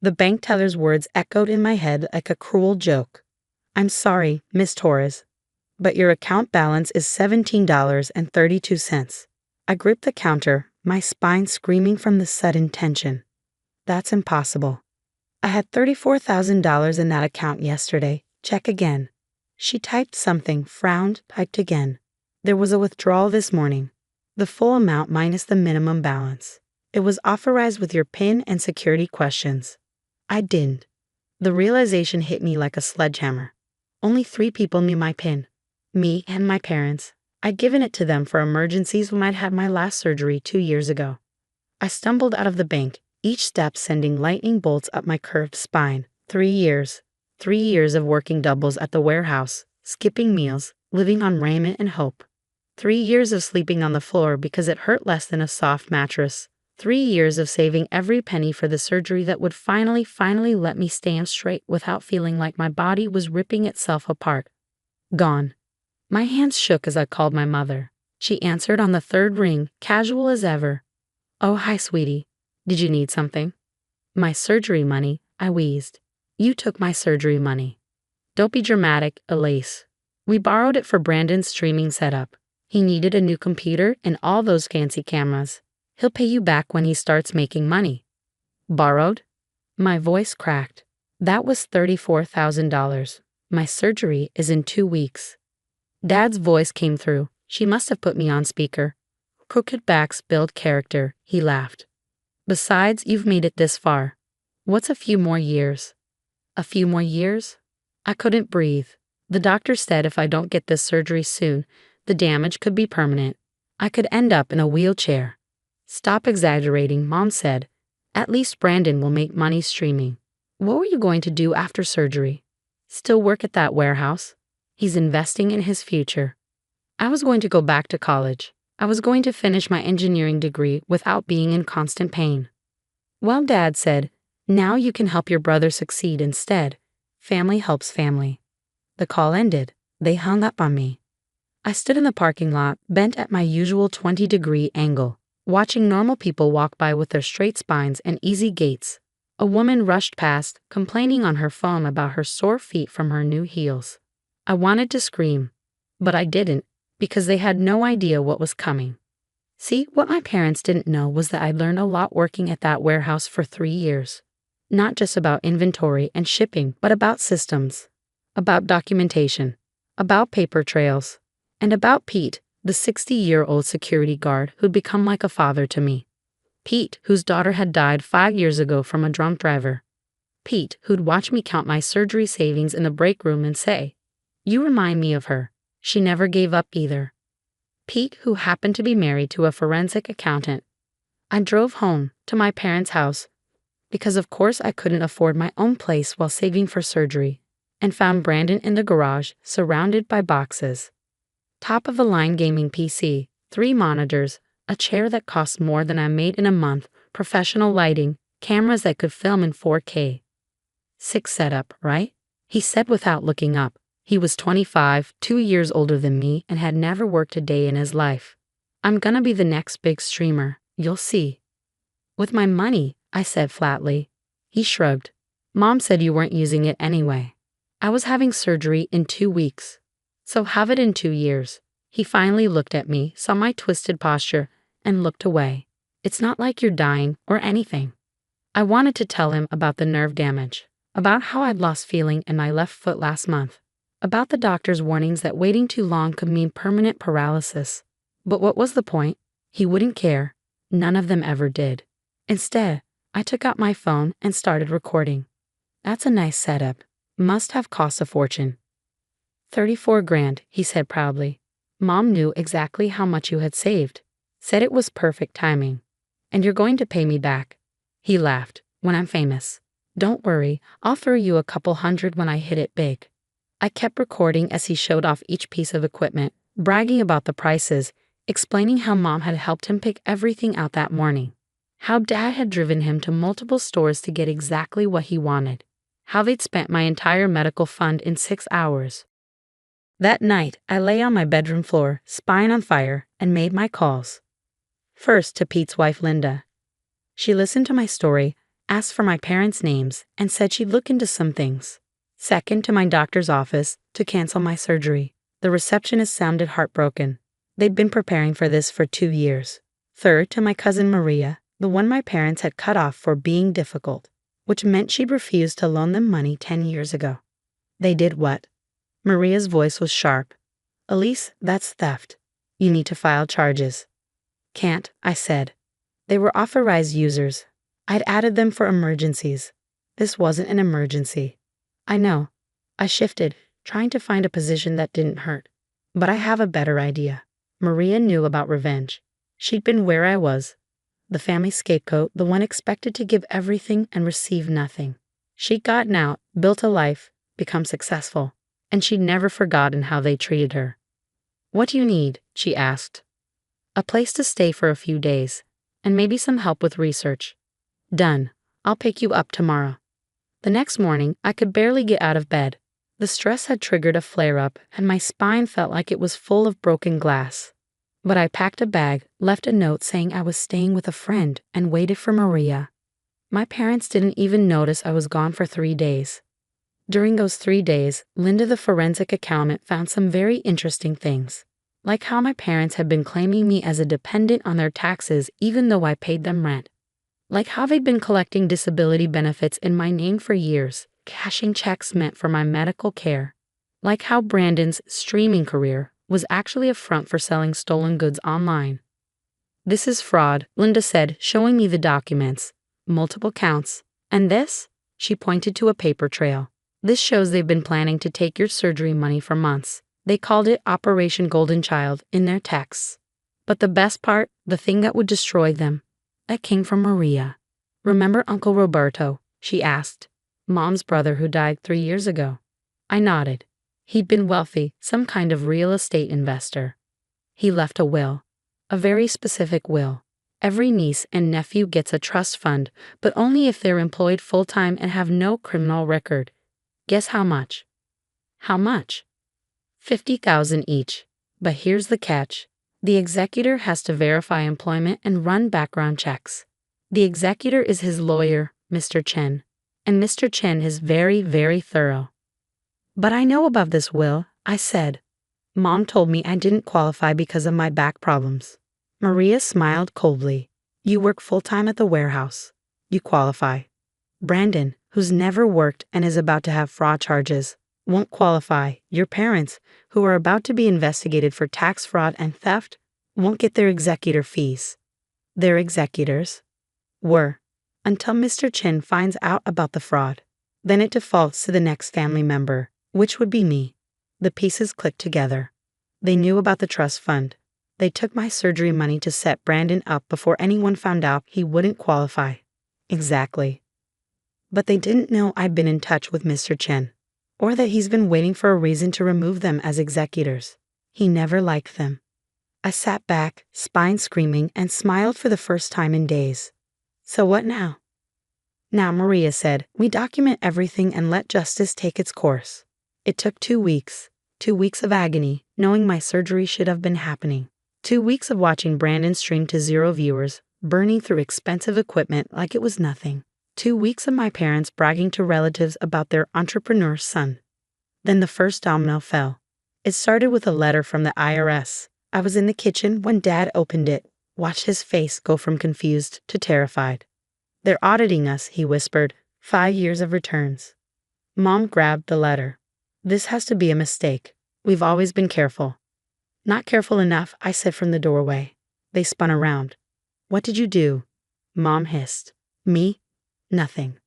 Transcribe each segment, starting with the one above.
The bank teller's words echoed in my head like a cruel joke. "I'm sorry, Miss Torres, but your account balance is $17.32. I gripped the counter, my spine screaming from the sudden tension. "That's impossible. I had $34,000 in that account yesterday. Check again." She typed something, frowned, typed again. "There was a withdrawal this morning. The full amount minus the minimum balance. It was authorized with your PIN and security questions." I didn't. The realization hit me like a sledgehammer. Only 3 people knew my PIN. Me and my parents. I'd given it to them for emergencies when I'd had my last surgery 2 years ago. I stumbled out of the bank, each step sending lightning bolts up my curved spine. 3 years. 3 years of working doubles at the warehouse, skipping meals, living on raiment and hope. 3 years of sleeping on the floor because it hurt less than a soft mattress. 3 years of saving every penny for the surgery that would finally let me stand straight without feeling like my body was ripping itself apart. Gone. My hands shook as I called my mother. She answered on the 3rd ring, casual as ever. "Oh, hi, sweetie. Did you need something?" "My surgery money," I wheezed. "You took my surgery money." "Don't be dramatic, Elise. We borrowed it for Brandon's streaming setup. He needed a new computer and all those fancy cameras. He'll pay you back when he starts making money." "Borrowed?" My voice cracked. "That was $34,000. My surgery is in 2 weeks. Dad's voice came through. She must have put me on speaker. "Crooked backs build character," he laughed. "Besides, you've made it this far. What's a few more years?" "A few more years?" I couldn't breathe. The doctor said if I don't get this surgery soon, the damage could be permanent. I could end up in a wheelchair. "Stop exaggerating," Mom said. "At least Brandon will make money streaming." "What were you going to do after surgery?" "Still work at that warehouse. He's investing in his future." I was going to go back to college. I was going to finish my engineering degree without being in constant pain. Well, Dad said, "Now you can help your brother succeed instead. Family helps family." The call ended. They hung up on me. I stood in the parking lot, bent at my usual 20-degree angle, watching normal people walk by with their straight spines and easy gaits. A woman rushed past, complaining on her phone about her sore feet from her new heels. I wanted to scream, but I didn't, because they had no idea what was coming. See, what my parents didn't know was that I'd learned a lot working at that warehouse for 3 years. Not just about inventory and shipping, but about systems, about documentation, about paper trails, and about Pete, the 60-year-old security guard who'd become like a father to me. Pete, whose daughter had died 5 years ago from a drunk driver. Pete, who'd watch me count my surgery savings in the break room and say, "You remind me of her. She never gave up either." Pete, who happened to be married to a forensic accountant. I drove home, to my parents' house, because of course I couldn't afford my own place while saving for surgery, and found Brandon in the garage, surrounded by boxes. Top-of-the-line gaming PC, 3 monitors, a chair that cost more than I made in a month, professional lighting, cameras that could film in 4K. Sick setup, right? He said without looking up. He was 25, 2 years older than me, and had never worked a day in his life. "I'm gonna be the next big streamer, you'll see." "With my money," I said flatly. He shrugged. "Mom said you weren't using it anyway." I was having surgery in 2 weeks. So have it in 2 years. He finally looked at me, saw my twisted posture, and looked away. "It's not like you're dying or anything." I wanted to tell him about the nerve damage, about how I'd lost feeling in my left foot last month, about the doctor's warnings that waiting too long could mean permanent paralysis. But what was the point? He wouldn't care. None of them ever did. Instead, I took out my phone and started recording. "That's a nice setup. Must have cost a fortune." 34 grand, he said proudly. "Mom knew exactly how much you had saved. Said it was perfect timing. And you're going to pay me back." He laughed. "When I'm famous. Don't worry, I'll throw you a couple hundred when I hit it big." I kept recording as he showed off each piece of equipment, bragging about the prices, explaining how Mom had helped him pick everything out that morning, how Dad had driven him to multiple stores to get exactly what he wanted, how they'd spent my entire medical fund in 6 hours. That night, I lay on my bedroom floor, spine on fire, and made my calls. First to Pete's wife, Linda. She listened to my story, asked for my parents' names, and said she'd look into some things. Second, to my doctor's office to cancel my surgery. The receptionist sounded heartbroken. They'd been preparing for this for 2 years. Third, to my cousin Maria, the one my parents had cut off for being difficult, which meant she'd refused to loan them money 10 years ago. They did what? Maria's voice was sharp. Elise, that's theft. You need to file charges. Can't, I said. They were authorized users. I'd added them for emergencies. This wasn't an emergency. I know. I shifted, trying to find a position that didn't hurt. But I have a better idea. Maria knew about revenge. She'd been where I was. The family scapegoat, the one expected to give everything and receive nothing. She'd gotten out, built a life, become successful, and she'd never forgotten how they treated her. What do you need? She asked. A place to stay for a few days, and maybe some help with research. Done. I'll pick you up tomorrow. The next morning, I could barely get out of bed. The stress had triggered a flare-up, and my spine felt like it was full of broken glass. But I packed a bag, left a note saying I was staying with a friend, and waited for Maria. My parents didn't even notice I was gone for 3 days. During those 3 days, Linda the forensic accountant found some very interesting things, like how my parents had been claiming me as a dependent on their taxes even though I paid them rent. Like how they'd been collecting disability benefits in my name for years, cashing checks meant for my medical care. Like how Brandon's streaming career was actually a front for selling stolen goods online. This is fraud, Linda said, showing me the documents. Multiple counts. And this? She pointed to a paper trail. This shows they've been planning to take your surgery money for months. They called it Operation Golden Child in their texts. But the best part, the thing that would destroy them, that came from Maria. Remember Uncle Roberto? She asked. Mom's brother who died 3 years ago. I nodded. He'd been wealthy, some kind of real estate investor. He left a will. A very specific will. Every niece and nephew gets a trust fund, but only if they're employed full-time and have no criminal record. Guess how much? How much? $50,000 each. But here's the catch. The executor has to verify employment and run background checks. The executor is his lawyer, Mr. Chen. And Mr. Chen is very, very thorough. But I know about this will, I said. Mom told me I didn't qualify because of my back problems. Maria smiled coldly. You work full-time at the warehouse. You qualify. Brandon, who's never worked and is about to have fraud charges, won't qualify. Your parents, who are about to be investigated for tax fraud and theft, won't get their executor fees. Their executors were, until Mr. Chen finds out about the fraud. Then it defaults to the next family member, which would be me. The pieces clicked together. They knew about the trust fund. They took my surgery money to set Brandon up before anyone found out he wouldn't qualify. Exactly. But they didn't know I'd been in touch with Mr. Chen, or that he's been waiting for a reason to remove them as executors. He never liked them. I sat back, spine screaming, and smiled for the first time in days. So what now? Now, Maria said, we document everything and let justice take its course. It took 2 weeks. 2 weeks of agony, knowing my surgery should have been happening. 2 weeks of watching Brandon stream to 0 viewers, burning through expensive equipment like it was nothing. 2 weeks of my parents bragging to relatives about their entrepreneur son. Then the first domino fell. It started with a letter from the IRS. I was in the kitchen when Dad opened it, watched his face go from confused to terrified. They're auditing us, he whispered. 5 years of returns. Mom grabbed the letter. This has to be a mistake. We've always been careful. Not careful enough, I said from the doorway. They spun around. What did you do? Mom hissed. Me? Nothing.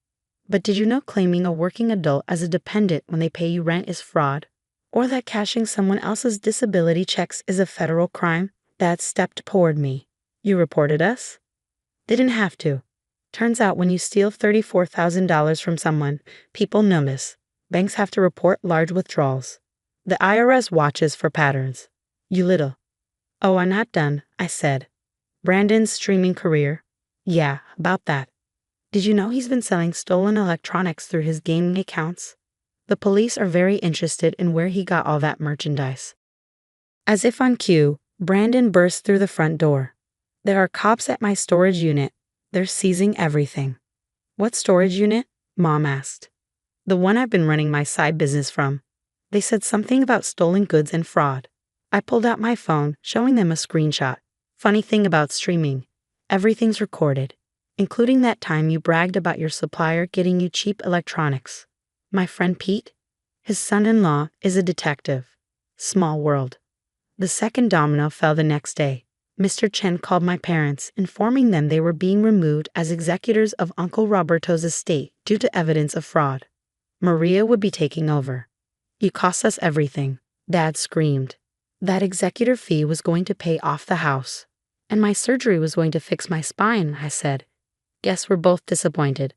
But did you know claiming a working adult as a dependent when they pay you rent is fraud? Or that cashing someone else's disability checks is a federal crime? Dad stepped toward me. You reported us? Didn't have to. Turns out when you steal $34,000 from someone, people notice. Banks have to report large withdrawals. The IRS watches for patterns. You little. Oh, I'm not done, I said. Brandon's streaming career? Yeah, about that. Did you know he's been selling stolen electronics through his gaming accounts? The police are very interested in where he got all that merchandise. As if on cue, Brandon burst through the front door. There are cops at my storage unit. They're seizing everything. What storage unit? Mom asked. The one I've been running my side business from. They said something about stolen goods and fraud. I pulled out my phone, showing them a screenshot. Funny thing about streaming, everything's recorded, including that time you bragged about your supplier getting you cheap electronics. My friend Pete? His son-in-law is a detective. Small world. The second domino fell the next day. Mr. Chen called my parents, informing them they were being removed as executors of Uncle Roberto's estate due to evidence of fraud. Maria would be taking over. You cost us everything, Dad screamed. That executor fee was going to pay off the house. And my surgery was going to fix my spine, I said. Guess we're both disappointed.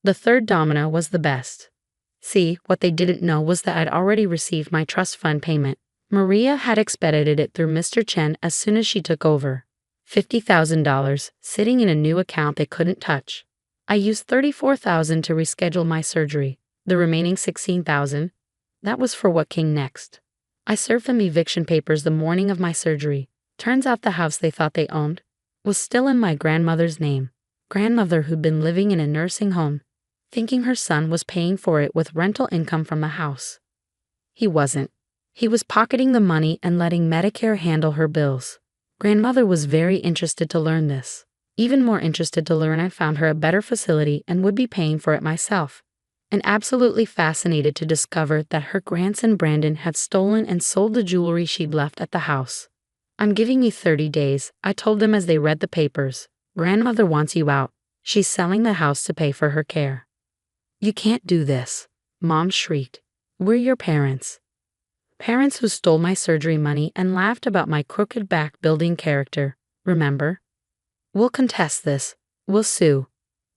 The third domino was the best. See, what they didn't know was that I'd already received my trust fund payment. Maria had expedited it through Mr. Chen as soon as she took over. $50,000 sitting in a new account they couldn't touch. I used $34,000 to reschedule my surgery. The remaining $16,000, that was for what came next. I served them eviction papers the morning of my surgery. Turns out the house they thought they owned was still in my grandmother's name. Grandmother who'd been living in a nursing home, thinking her son was paying for it with rental income from the house. He wasn't. He was pocketing the money and letting Medicare handle her bills. Grandmother was very interested to learn this. Even more interested to learn I found her a better facility and would be paying for it myself. And absolutely fascinated to discover that her grandson Brandon had stolen and sold the jewelry she'd left at the house. I'm giving you 30 days, I told them as they read the papers. Grandmother wants you out. She's selling the house to pay for her care. You can't do this, Mom shrieked. We're your parents. Parents who stole my surgery money and laughed about my crooked back building character, remember? We'll contest this. We'll sue.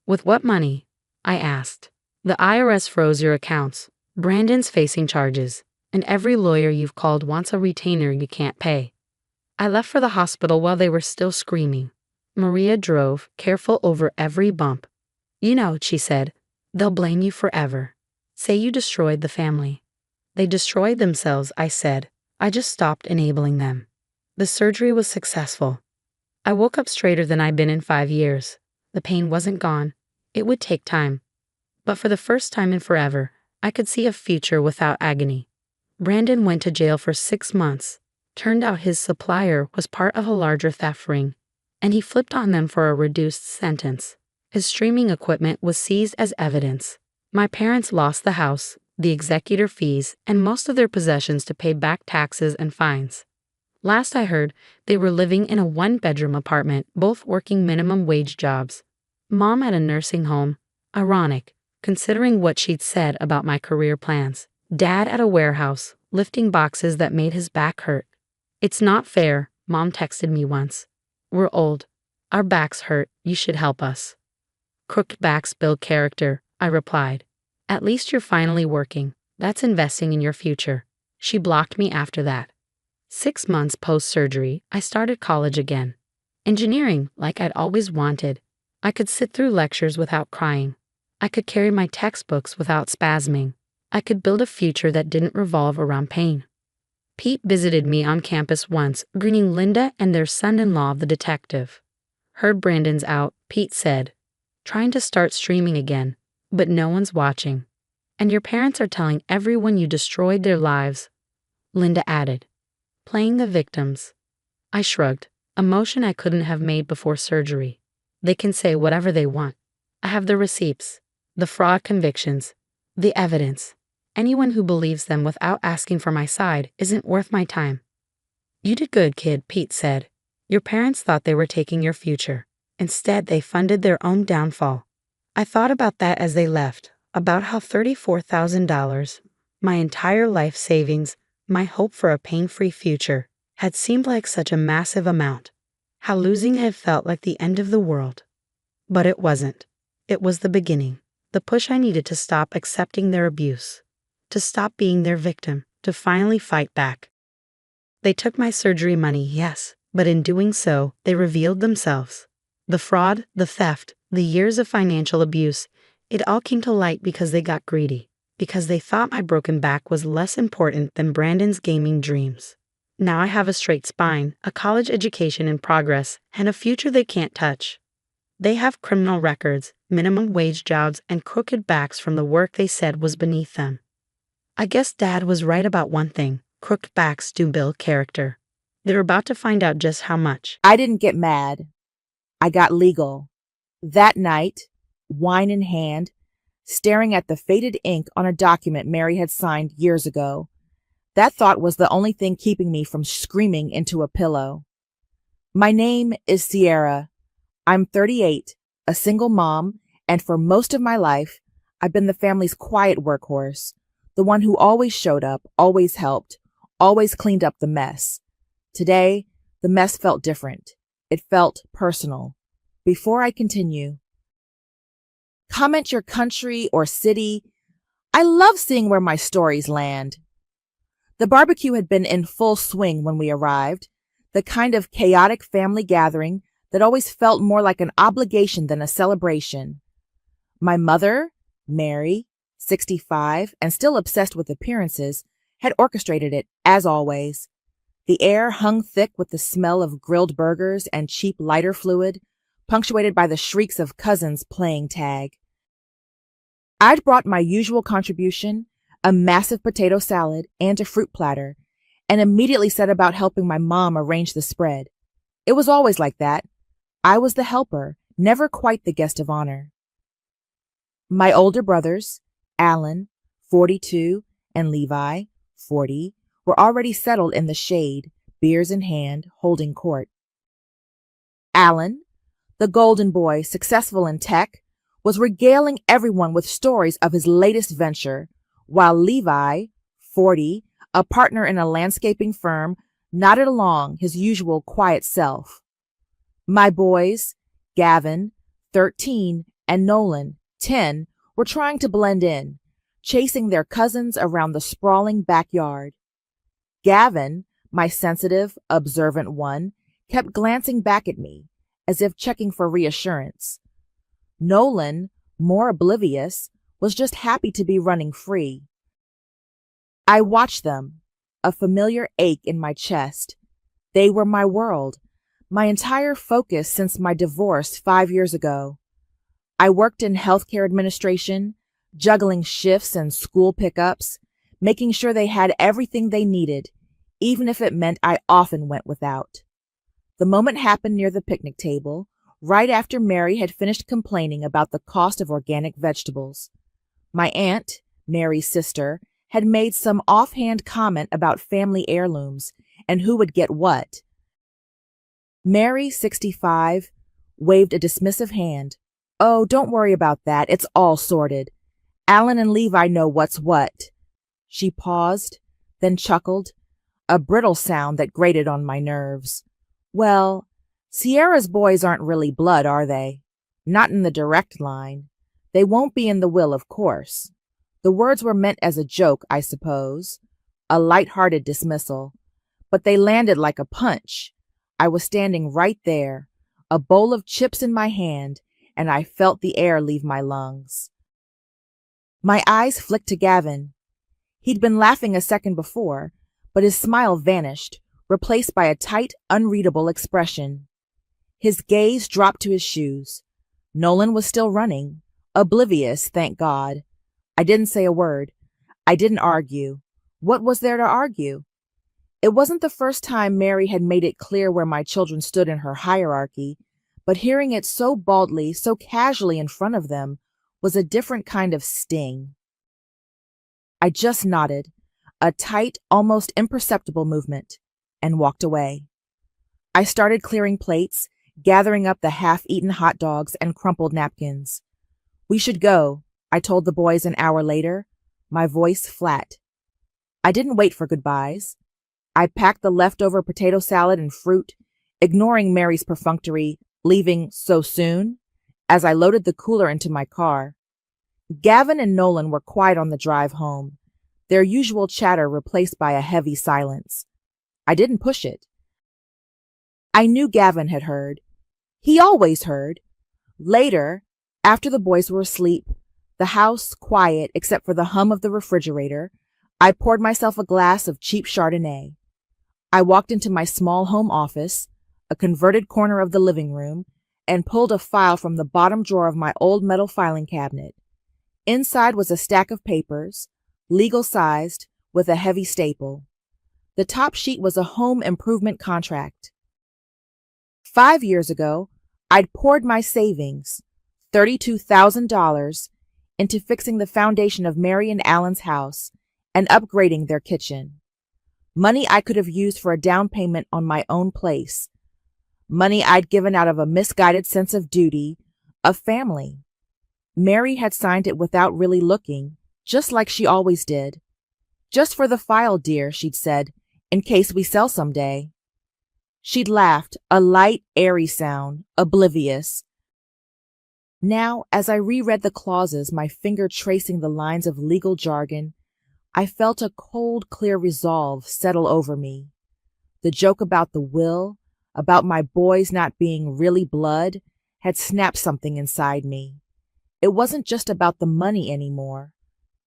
With what money? I asked. The IRS froze your accounts. Brandon's facing charges, and every lawyer you've called wants a retainer you can't pay. I left for the hospital while they were still screaming. Maria drove, careful over every bump. You know, she said, they'll blame you forever. Say you destroyed the family. They destroyed themselves, I said. I just stopped enabling them. The surgery was successful. I woke up straighter than I'd been in 5 years. The pain wasn't gone. It would take time. But for the first time in forever, I could see a future without agony. Brandon went to jail for 6 months. Turned out his supplier was part of a larger theft ring, and he flipped on them for a reduced sentence. His streaming equipment was seized as evidence. My parents lost the house, the executor fees, and most of their possessions to pay back taxes and fines. Last I heard, they were living in a 1-bedroom apartment, both working minimum wage jobs. Mom at a nursing home. Ironic, considering what she'd said about my career plans. Dad at a warehouse, lifting boxes that made his back hurt. It's not fair, Mom texted me once. We're old. Our backs hurt. You should help us. Crooked backs build character, I replied. At least you're finally working. That's investing in your future. She blocked me after that. 6 months post-surgery, I started college again. Engineering, like I'd always wanted. I could sit through lectures without crying. I could carry my textbooks without spasming. I could build a future that didn't revolve around pain. Pete visited me on campus once, greeting Linda and their son-in-law, the detective. Heard Brandon's out, Pete said. Trying to start streaming again, but no one's watching. And your parents are telling everyone you destroyed their lives, Linda added. Playing the victims. I shrugged, a motion I couldn't have made before surgery. They can say whatever they want. I have the receipts, the fraud convictions, the evidence. Anyone who believes them without asking for my side isn't worth my time. You did good, kid, Pete said. Your parents thought they were taking your future. Instead, they funded their own downfall. I thought about that as they left, about how $34,000, my entire life savings, my hope for a pain-free future, had seemed like such a massive amount. How losing it felt like the end of the world. But it wasn't. It was the beginning, the push I needed to stop accepting their abuse, to stop being their victim, to finally fight back. They took my surgery money, yes, but in doing so, they revealed themselves. The fraud, the theft, the years of financial abuse, it all came to light because they got greedy, because they thought my broken back was less important than Brandon's gaming dreams. Now I have a straight spine, a college education in progress, and a future they can't touch. They have criminal records, minimum wage jobs, and crooked backs from the work they said was beneath them. I guess Dad was right about one thing: crooked backs do build character. They're about to find out just how much. I didn't get mad. I got legal. That night, wine in hand, staring at the faded ink on a document Mary had signed years ago, that thought was the only thing keeping me from screaming into a pillow. My name is Sierra. I'm 38, a single mom, and for most of my life, I've been the family's quiet workhorse, the one who always showed up, always helped, always cleaned up the mess. Today, the mess felt different. It felt personal. Before I continue, comment your country or city. I love seeing where my stories land. The barbecue had been in full swing when we arrived, the kind of chaotic family gathering that always felt more like an obligation than a celebration. My mother, Mary, 65, and still obsessed with appearances, had orchestrated it, as always. The air hung thick with the smell of grilled burgers and cheap lighter fluid, punctuated by the shrieks of cousins playing tag. I'd brought my usual contribution, a massive potato salad and a fruit platter, and immediately set about helping my mom arrange the spread. It was always like that. I was the helper, never quite the guest of honor. My older brothers, Alan, 42, and Levi, 40, were already settled in the shade, beers in hand, holding court. Alan, the golden boy, successful in tech, was regaling everyone with stories of his latest venture, while Levi, 40, a partner in a landscaping firm, nodded along his usual quiet self. My boys, Gavin, 13, and Nolan, 10, were trying to blend in, chasing their cousins around the sprawling backyard. Gavin, my sensitive, observant one, kept glancing back at me, as if checking for reassurance. Nolan, more oblivious, was just happy to be running free. I watched them, a familiar ache in my chest. They were my world, my entire focus since my divorce 5 years ago. I worked in healthcare administration, juggling shifts and school pickups, making sure they had everything they needed, even if it meant I often went without. The moment happened near the picnic table, right after Mary had finished complaining about the cost of organic vegetables. My aunt, Mary's sister, had made some offhand comment about family heirlooms and who would get what. Mary, 65, waved a dismissive hand. "Oh, don't worry about that. It's all sorted. Alan and Levi know what's what." She paused, then chuckled, a brittle sound that grated on my nerves. "Well, Sierra's boys aren't really blood, are they? Not in the direct line. They won't be in the will, of course." The words were meant as a joke, I suppose, a light-hearted dismissal, but they landed like a punch. I was standing right there, a bowl of chips in my hand, and I felt the air leave my lungs. My eyes flicked to Gavin. He'd been laughing a second before, but his smile vanished, replaced by a tight, unreadable expression. His gaze dropped to his shoes. Nolan was still running, oblivious, thank God. I didn't say a word. I didn't argue. What was there to argue? It wasn't the first time Mary had made it clear where my children stood in her hierarchy, but hearing it so baldly, so casually in front of them, was a different kind of sting. I just nodded, a tight, almost imperceptible movement, and walked away. I started clearing plates, gathering up the half-eaten hot dogs and crumpled napkins. "We should go," I told the boys an hour later, my voice flat. I didn't wait for goodbyes. I packed the leftover potato salad and fruit, ignoring Mary's perfunctory, "Leaving so soon?" as I loaded the cooler into my car. Gavin and Nolan were quiet on the drive home, their usual chatter replaced by a heavy silence. I didn't push it. I knew Gavin had heard. He always heard. Later, after the boys were asleep, the house quiet except for the hum of the refrigerator, I poured myself a glass of cheap Chardonnay. I walked into my small home office, a converted corner of the living room, and pulled a file from the bottom drawer of my old metal filing cabinet. Inside was a stack of papers, legal-sized, with a heavy staple. The top sheet was a home improvement contract. 5 years ago, I'd poured my savings, $32,000, into fixing the foundation of Mary and Alan's house and upgrading their kitchen. Money I could have used for a down payment on my own place. Money I'd given out of a misguided sense of duty, of family. Mary had signed it without really looking, just like she always did. "Just for the file, dear," she'd said, "in case we sell someday." She'd laughed, a light, airy sound, oblivious. Now, as I reread the clauses, my finger tracing the lines of legal jargon, I felt a cold, clear resolve settle over me. The joke about the will, about my boys not being really blood, had snapped something inside me. It wasn't just about the money anymore.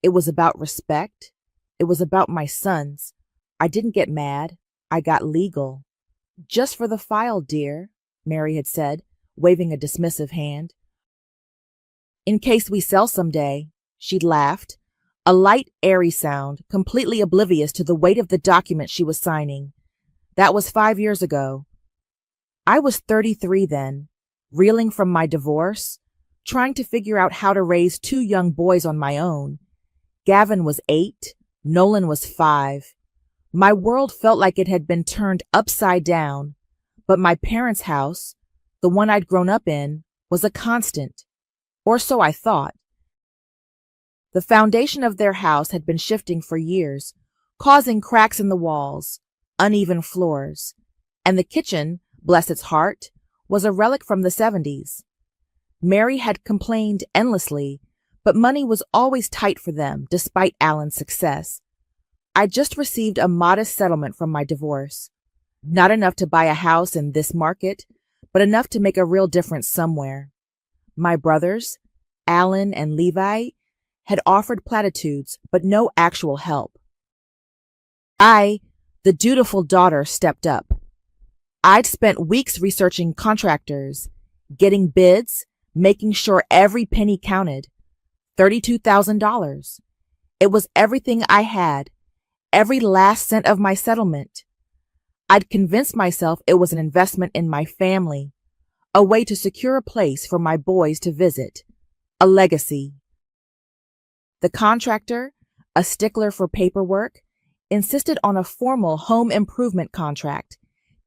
It was about respect. It was about my sons. I didn't get mad. I got legal. "Just for the file, dear," Mary had said, waving a dismissive hand. "In case we sell someday," she'd laughed, a light, airy sound, completely oblivious to the weight of the document she was signing. That was 5 years ago. I was 33 then, reeling from my divorce, trying to figure out how to raise 2 young boys on my own. Gavin was 8, Nolan was 5. My world felt like it had been turned upside down, but my parents' house, the one I'd grown up in, was a constant, or so I thought. The foundation of their house had been shifting for years, causing cracks in the walls, uneven floors, and the kitchen, bless its heart, was a relic from the 70s. Mary had complained endlessly, but money was always tight for them, despite Alan's success. I just received a modest settlement from my divorce. Not enough to buy a house in this market, but enough to make a real difference somewhere. My brothers, Alan and Levi, had offered platitudes, but no actual help. I, the dutiful daughter, stepped up. I'd spent weeks researching contractors, getting bids, making sure every penny counted. $32,000. It was everything I had, every last cent of my settlement. I'd convinced myself it was an investment in my family, a way to secure a place for my boys to visit, a legacy. The contractor, a stickler for paperwork, insisted on a formal home improvement contract,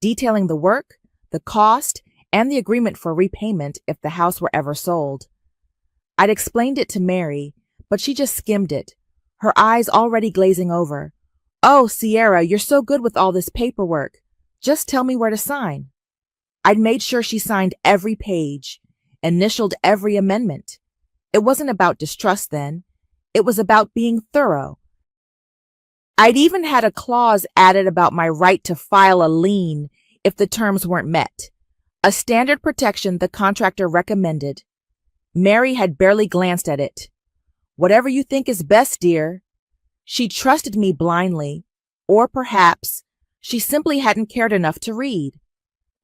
detailing the work, the cost, and the agreement for repayment if the house were ever sold. I'd explained it to Mary, but she just skimmed it, her eyes already glazing over. "Oh, Sierra, you're so good with all this paperwork. Just tell me where to sign." I'd made sure she signed every page, initialed every amendment. It wasn't about distrust then. It was about being thorough. I'd even had a clause added about my right to file a lien if the terms weren't met, a standard protection the contractor recommended. Mary had barely glanced at it. "Whatever you think is best, dear." She trusted me blindly, or perhaps she simply hadn't cared enough to read.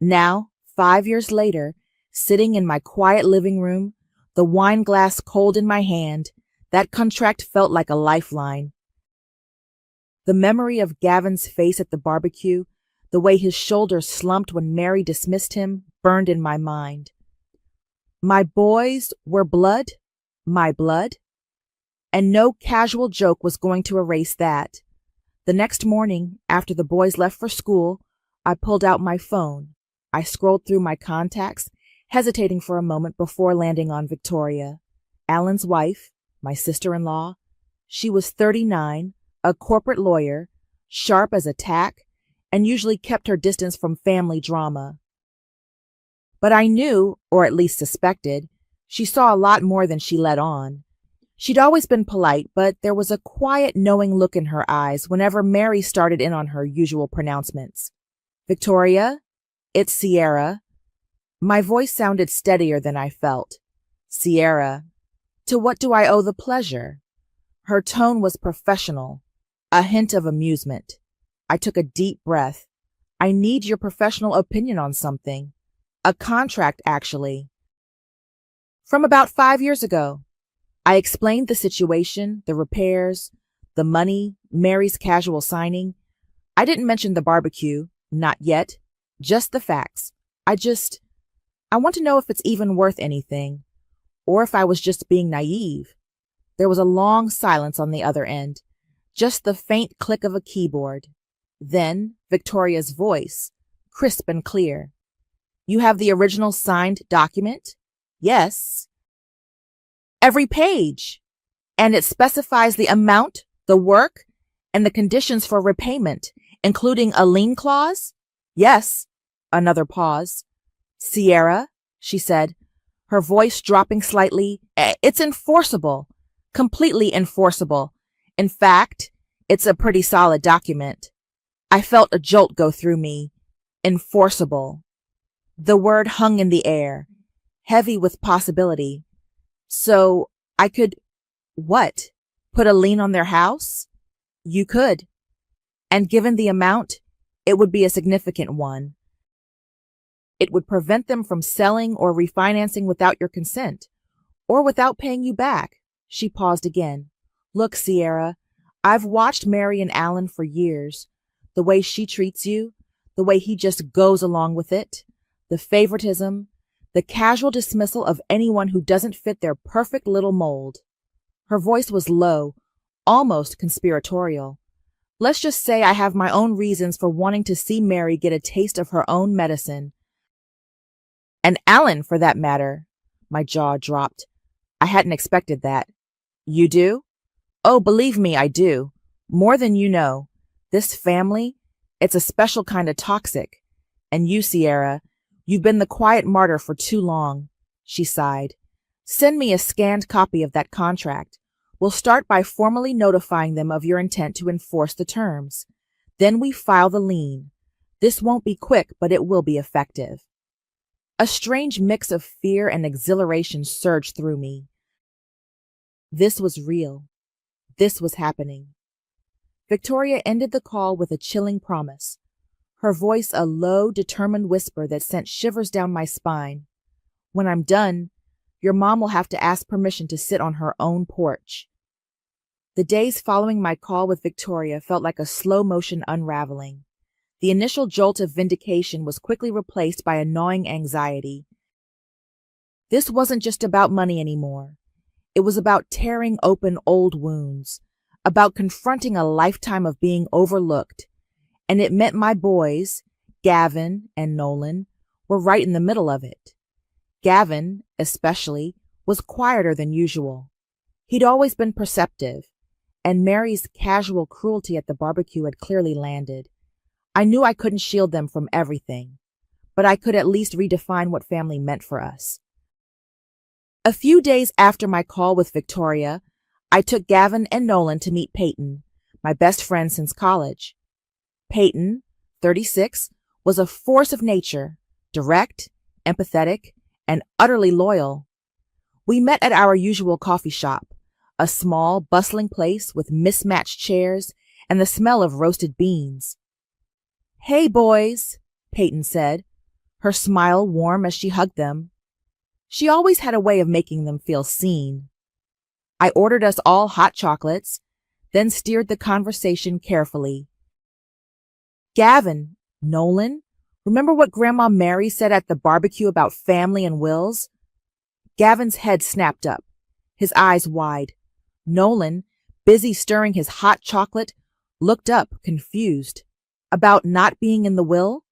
Now, 5 years later, sitting in my quiet living room, the wine glass cold in my hand, that contract felt like a lifeline. The memory of Gavin's face at the barbecue, the way his shoulders slumped when Mary dismissed him, burned in my mind. My boys were blood, my blood, and no casual joke was going to erase that. The next morning, after the boys left for school, I pulled out my phone. I scrolled through my contacts, hesitating for a moment before landing on Victoria, Alan's wife, my sister-in-law. She was 39, a corporate lawyer, sharp as a tack, and usually kept her distance from family drama. But I knew, or at least suspected, she saw a lot more than she let on. She'd always been polite, but there was a quiet, knowing look in her eyes whenever Mary started in on her usual pronouncements. "Victoria, it's Sierra." My voice sounded steadier than I felt. "Sierra, to what do I owe the pleasure?" Her tone was professional, a hint of amusement. I took a deep breath. "I need your professional opinion on something." A contract, actually. From about 5 years ago. I explained the situation, the repairs, the money, Mary's casual signing. I didn't mention the barbecue, not yet, just the facts. I want to know if it's even worth anything, or if I was just being naive. There was a long silence on the other end, just the faint click of a keyboard. Then Victoria's voice, crisp and clear. You have the original signed document? Yes. Every page. And it specifies the amount, the work, and the conditions for repayment, including a lien clause? Yes. Another pause. Sierra, she said, her voice dropping slightly, it's enforceable. Completely enforceable. In fact, it's a pretty solid document. I felt a jolt go through me. Enforceable. The word hung in the air, heavy with possibility. So I could, what? Put a lien on their house? You could. And given the amount, it would be a significant one. It would prevent them from selling or refinancing without your consent, or without paying you back. She paused again. Look, Sierra, I've watched Mary and Alan for years. The way she treats you, the way he just goes along with it, the favoritism, the casual dismissal of anyone who doesn't fit their perfect little mold. Her voice was low, almost conspiratorial. Let's just say I have my own reasons for wanting to see Mary get a taste of her own medicine. And Alan, for that matter. My jaw dropped. I hadn't expected that. You do? Oh, believe me, I do. More than you know. This family, it's a special kind of toxic. And you, Sierra, you've been the quiet martyr for too long. She sighed. Send me a scanned copy of that contract. We'll start by formally notifying them of your intent to enforce the terms. Then we file the lien. This won't be quick, but it will be effective. A strange mix of fear and exhilaration surged through me. This was real. This was happening. Victoria ended the call with a chilling promise, her voice a low, determined whisper that sent shivers down my spine. When I'm done, your mom will have to ask permission to sit on her own porch. The days following my call with Victoria felt like a slow-motion unraveling. The initial jolt of vindication was quickly replaced by a gnawing anxiety. This wasn't just about money anymore. It was about tearing open old wounds, about confronting a lifetime of being overlooked, and it meant my boys, Gavin and Nolan, were right in the middle of it. Gavin, especially, was quieter than usual. He'd always been perceptive, and Mary's casual cruelty at the barbecue had clearly landed. I knew I couldn't shield them from everything, but I could at least redefine what family meant for us. A few days after my call with Victoria, I took Gavin and Nolan to meet Peyton, my best friend since college. Peyton, 36, was a force of nature, direct, empathetic, and utterly loyal. We met at our usual coffee shop, a small, bustling place with mismatched chairs and the smell of roasted beans. Hey, boys, Peyton said, her smile warm as she hugged them. She always had a way of making them feel seen. I ordered us all hot chocolates, then steered the conversation carefully. Gavin, Nolan, remember what Grandma Mary said at the barbecue about family and wills? Gavin's head snapped up, his eyes wide. Nolan, busy stirring his hot chocolate, looked up, confused. About not being in the will?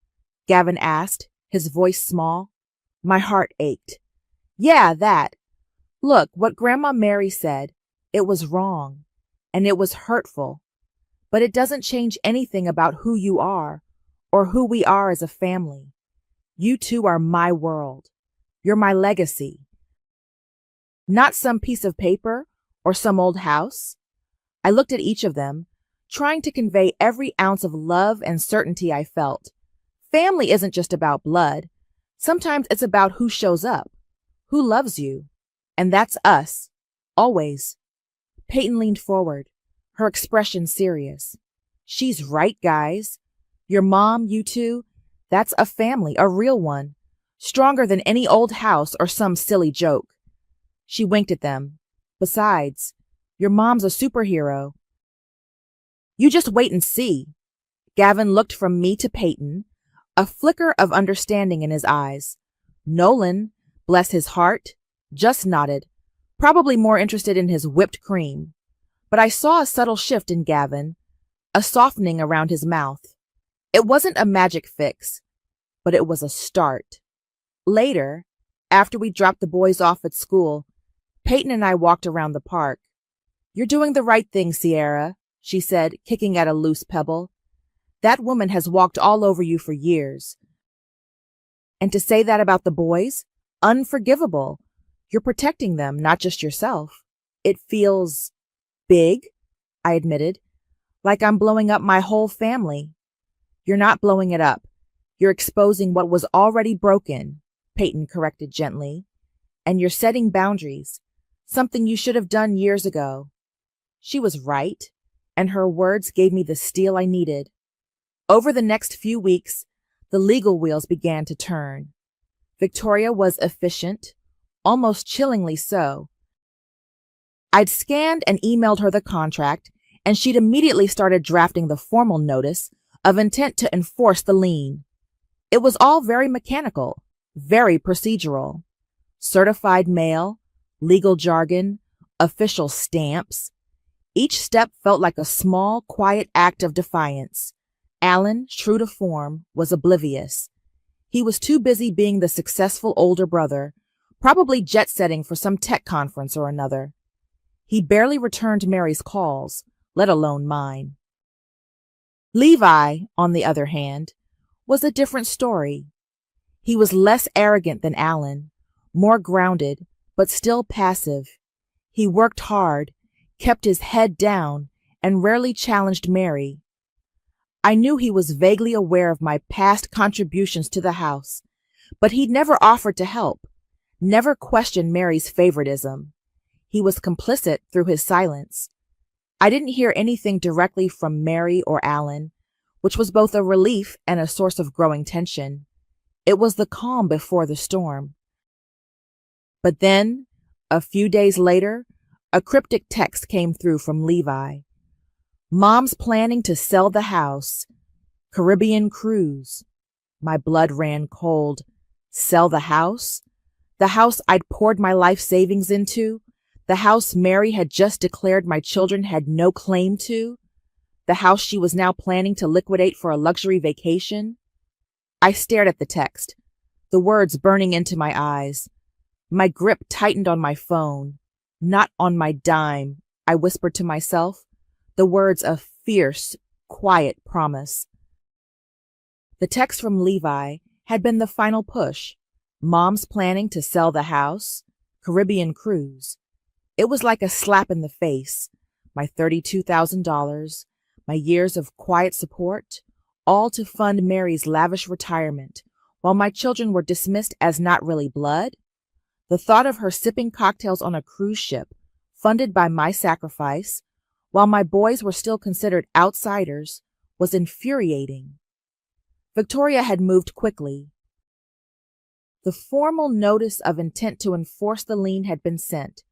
Gavin asked, his voice small. My heart ached. Yeah, that. Look, what Grandma Mary said, it was wrong, and it was hurtful, but it doesn't change anything about who you are or who we are as a family. You two are my world. You're my legacy. Not some piece of paper or some old house. I looked at each of them, trying to convey every ounce of love and certainty I felt. Family isn't just about blood. Sometimes it's about who shows up, who loves you. And that's us. Always. Peyton leaned forward, her expression serious. She's right, guys. Your mom, you two, that's a family, a real one. Stronger than any old house or some silly joke. She winked at them. Besides, your mom's a superhero. You just wait and see. Gavin looked from me to Peyton, a flicker of understanding in his eyes. Nolan, bless his heart, just nodded, probably more interested in his whipped cream. But I saw a subtle shift in Gavin, a softening around his mouth. It wasn't a magic fix, but it was a start. Later, after we dropped the boys off at school, Peyton and I walked around the park. You're doing the right thing, Sierra, she said, kicking at a loose pebble. That woman has walked all over you for years. And to say that about the boys? Unforgivable. You're protecting them, not just yourself. It feels big, I admitted, like I'm blowing up my whole family. You're not blowing it up. You're exposing what was already broken, Peyton corrected gently. And you're setting boundaries, something you should have done years ago. She was right, and her words gave me the steel I needed. Over the next few weeks, the legal wheels began to turn. Victoria was efficient, almost chillingly so. I'd scanned and emailed her the contract, and she'd immediately started drafting the formal notice of intent to enforce the lien. It was all very mechanical, very procedural. Certified mail, legal jargon, official stamps. Each step felt like a small, quiet act of defiance. Alan, true to form, was oblivious. He was too busy being the successful older brother, probably jet-setting for some tech conference or another. He barely returned Mary's calls, let alone mine. Levi, on the other hand, was a different story. He was less arrogant than Alan, more grounded, but still passive. He worked hard, kept his head down, and rarely challenged Mary. I knew he was vaguely aware of my past contributions to the house, but he'd never offered to help, never questioned Mary's favoritism. He was complicit through his silence. I didn't hear anything directly from Mary or Alan, which was both a relief and a source of growing tension. It was the calm before the storm. But then, a few days later, a cryptic text came through from Levi. Mom's planning to sell the house. Caribbean cruise. My blood ran cold. Sell the house? The house I'd poured my life savings into? The house Mary had just declared my children had no claim to? The house she was now planning to liquidate for a luxury vacation? I stared at the text, the words burning into my eyes. My grip tightened on my phone. Not on my dime, I whispered to myself, the words of fierce, quiet promise. The text from Levi had been the final push. Mom's planning to sell the house, Caribbean cruise. It was like a slap in the face. My $32,000, my years of quiet support, all to fund Mary's lavish retirement, while my children were dismissed as not really blood. The thought of her sipping cocktails on a cruise ship, funded by my sacrifice, while my boys were still considered outsiders, was infuriating. Victoria had moved quickly. The formal notice of intent to enforce the lien had been sent,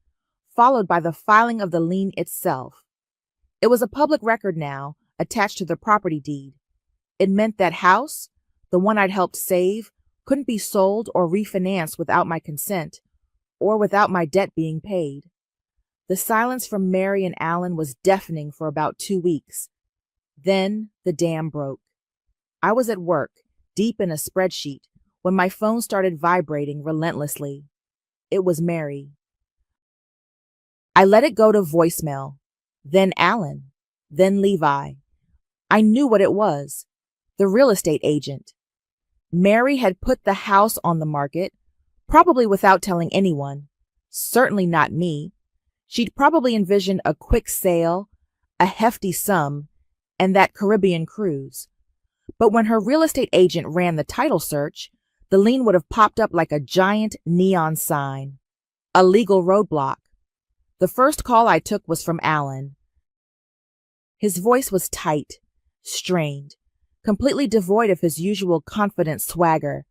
followed by the filing of the lien itself. It was a public record now, attached to the property deed. It meant that house, the one I'd helped save, couldn't be sold or refinanced without my consent, or without my debt being paid. The silence from Mary and Alan was deafening for about 2 weeks. Then the dam broke. I was at work, deep in a spreadsheet, when my phone started vibrating relentlessly. It was Mary. I let it go to voicemail, then Alan, then Levi. I knew what it was. The real estate agent. Mary had put the house on the market, probably without telling anyone. Certainly not me. She'd probably envisioned a quick sale, a hefty sum, and that Caribbean cruise. But when her real estate agent ran the title search, the lien would have popped up like a giant neon sign. A legal roadblock. The first call I took was from Alan. His voice was tight, strained, completely devoid of his usual confident swagger.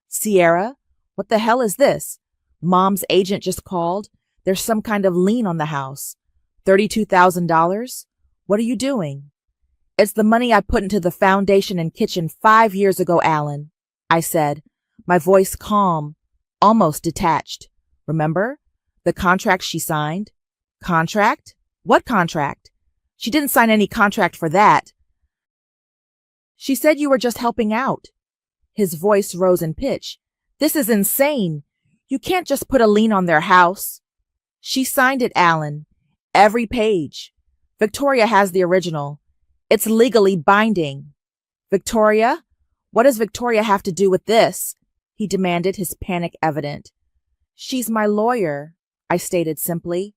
Sierra, What the hell is this? Mom's agent just called. There's some kind of lien on the house. $32,000? What are you doing? It's the money I put into the foundation and kitchen 5 years ago, Alan, I said, my voice calm, almost detached. Remember? The contract she signed? Contract? What contract? She didn't sign any contract for that. She said you were just helping out. His voice rose in pitch. This is insane. You can't just put a lien on their house. She signed it, Alan. Every page. Victoria has the original. It's legally binding. Victoria? What does Victoria have to do with this? He demanded, his panic evident. She's my lawyer, I stated simply.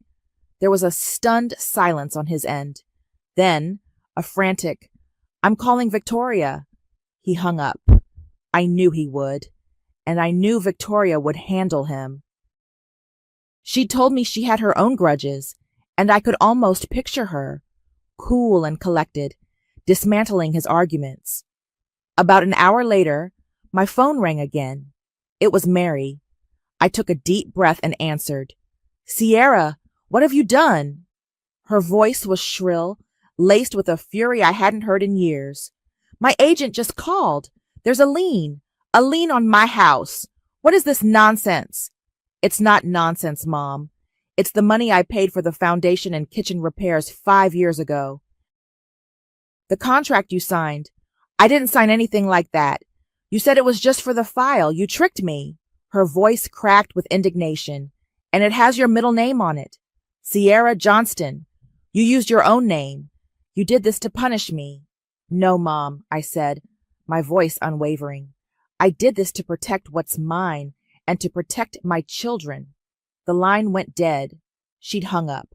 There was a stunned silence on his end. Then, a frantic, I'm calling Victoria. He hung up. I knew he would, and I knew Victoria would handle him. She told me she had her own grudges, and I could almost picture her, cool and collected, dismantling his arguments. About an hour later, my phone rang again. It was Mary. I took a deep breath and answered. Sierra, what have you done? Her voice was shrill, laced with a fury I hadn't heard in years. My agent just called. There's a lien on my house. What is this nonsense? It's not nonsense, Mom. It's the money I paid for the foundation and kitchen repairs 5 years ago. The contract you signed. I didn't sign anything like that. You said it was just for the file. You tricked me. Her voice cracked with indignation. And it has your middle name on it. Sierra Johnston. You used your own name. You did this to punish me. No, Mom, I said, my voice unwavering. I did this to protect what's mine and to protect my children. The line went dead. She'd hung up.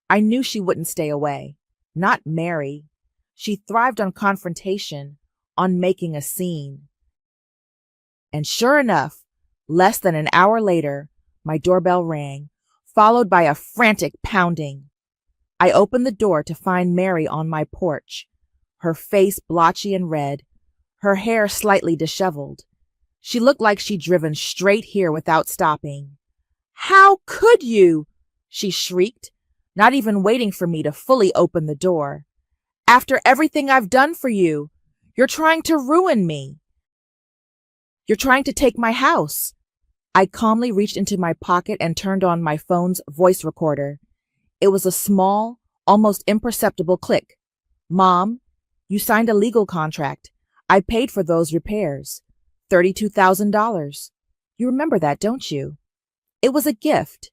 I knew she wouldn't stay away. Not Mary. She thrived on confrontation, on making a scene. And sure enough, less than an hour later, my doorbell rang, followed by a frantic pounding. I opened the door to find Mary on my porch, her face blotchy and red, her hair slightly disheveled. She looked like she'd driven straight here without stopping. How could you? She shrieked, not even waiting for me to fully open the door. After everything I've done for you, you're trying to ruin me. You're trying to take my house. I calmly reached into my pocket and turned on my phone's voice recorder. It was a small, almost imperceptible click. Mom, you signed a legal contract. I paid for those repairs. $32,000. You remember that, don't you? It was a gift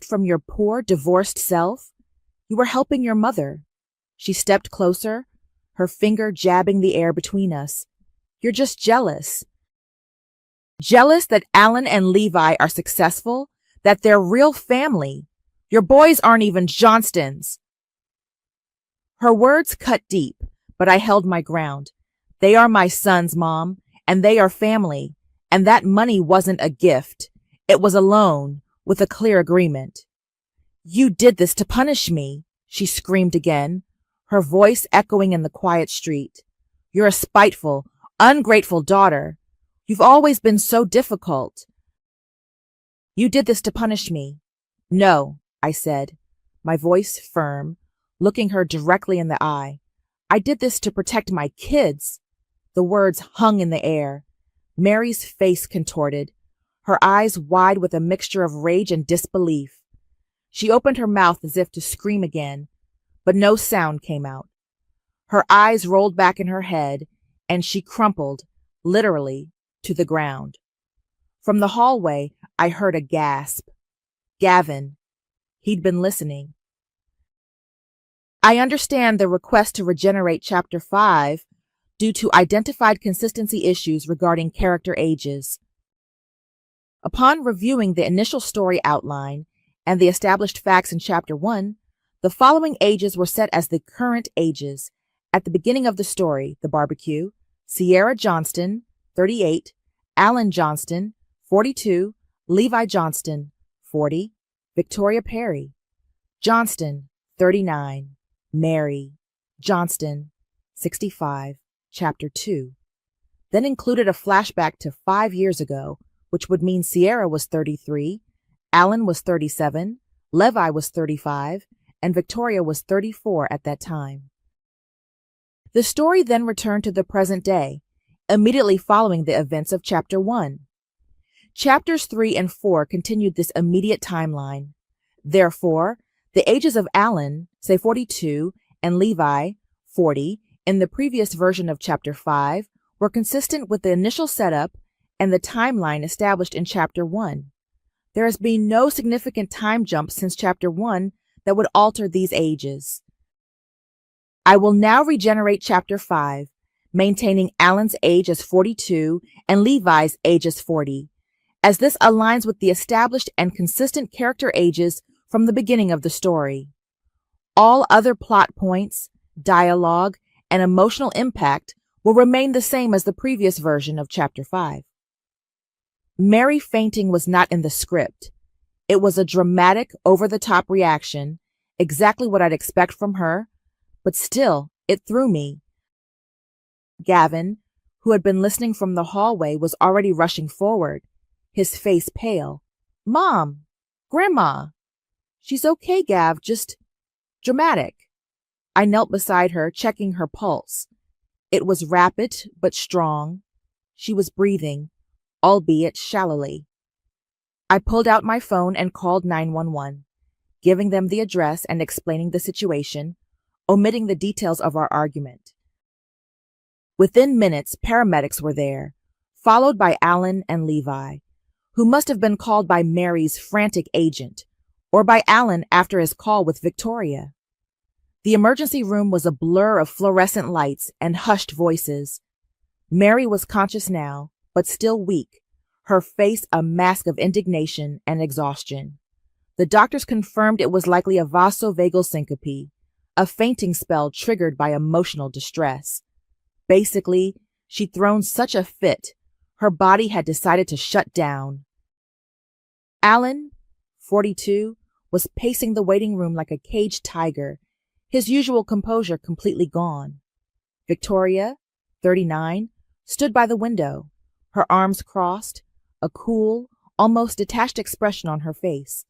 from your poor, divorced self. You were helping your mother. She stepped closer, her finger jabbing the air between us. You're just jealous. Jealous that Alan and Levi are successful, that they're real family. Your boys aren't even Johnstons. Her words cut deep, but I held my ground. They are my sons, Mom, and they are family, and that money wasn't a gift. It was a loan, with a clear agreement. You did this to punish me, she screamed again, her voice echoing in the quiet street. You're a spiteful, ungrateful daughter. You've always been so difficult. You did this to punish me. No, I said, my voice firm, looking her directly in the eye. I did this to protect my kids. The words hung in the air. Mary's face contorted, her eyes wide with a mixture of rage and disbelief. She opened her mouth as if to scream again, but no sound came out. Her eyes rolled back in her head, and she crumpled, literally, to the ground. From the hallway, I heard a gasp. Gavin. He'd been listening. I understand the request to regenerate Chapter 5 due to identified consistency issues regarding character ages. Upon reviewing the initial story outline and the established facts in Chapter 1, the following ages were set as the current ages. At the beginning of the story, the barbecue, Sierra Johnston, 38, Alan Johnston, 42, Levi Johnston, 40, Victoria Perry, Johnston, 39, Mary, Johnston, 65, Chapter 2. Then included a flashback to 5 years ago which would mean Sierra was 33, Alan was 37, Levi was 35, and Victoria was 34 at that time. The story then returned to the present day, immediately following the events of Chapter 1. Chapters 3 and 4 continued this immediate timeline. Therefore, the ages of Alan, say 42, and Levi, 40, in the previous version of Chapter 5, were consistent with the initial setup and the timeline established in Chapter 1. There has been no significant time jump since Chapter 1 that would alter these ages. I will now regenerate Chapter 5, maintaining Alan's age as 42 and Levi's age as 40, as this aligns with the established and consistent character ages from the beginning of the story. All other plot points, dialogue, and emotional impact will remain the same as the previous version of Chapter 5. Mary fainting was not in the script. It was a dramatic, over-the-top reaction, exactly what I'd expect from her, but still, it threw me. Gavin, who had been listening from the hallway, was already rushing forward, his face pale. "Mom! Grandma!" "She's okay, Gav, just dramatic." I knelt beside her, checking her pulse. It was rapid but strong. She was breathing, albeit shallowly. I pulled out my phone and called 911, giving them the address and explaining the situation, omitting the details of our argument. Within minutes, paramedics were there, followed by Alan and Levi, who must have been called by Mary's frantic agent, or by Alan after his call with Victoria. The emergency room was a blur of fluorescent lights and hushed voices. Mary was conscious now, but still weak, her face a mask of indignation and exhaustion. The doctors confirmed it was likely a vasovagal syncope, a fainting spell triggered by emotional distress. Basically, she'd thrown such a fit, her body had decided to shut down. Alan, 42, was pacing the waiting room like a caged tiger, his usual composure completely gone. Victoria, 39, stood by the window, her arms crossed, a cool, almost detached expression on her face.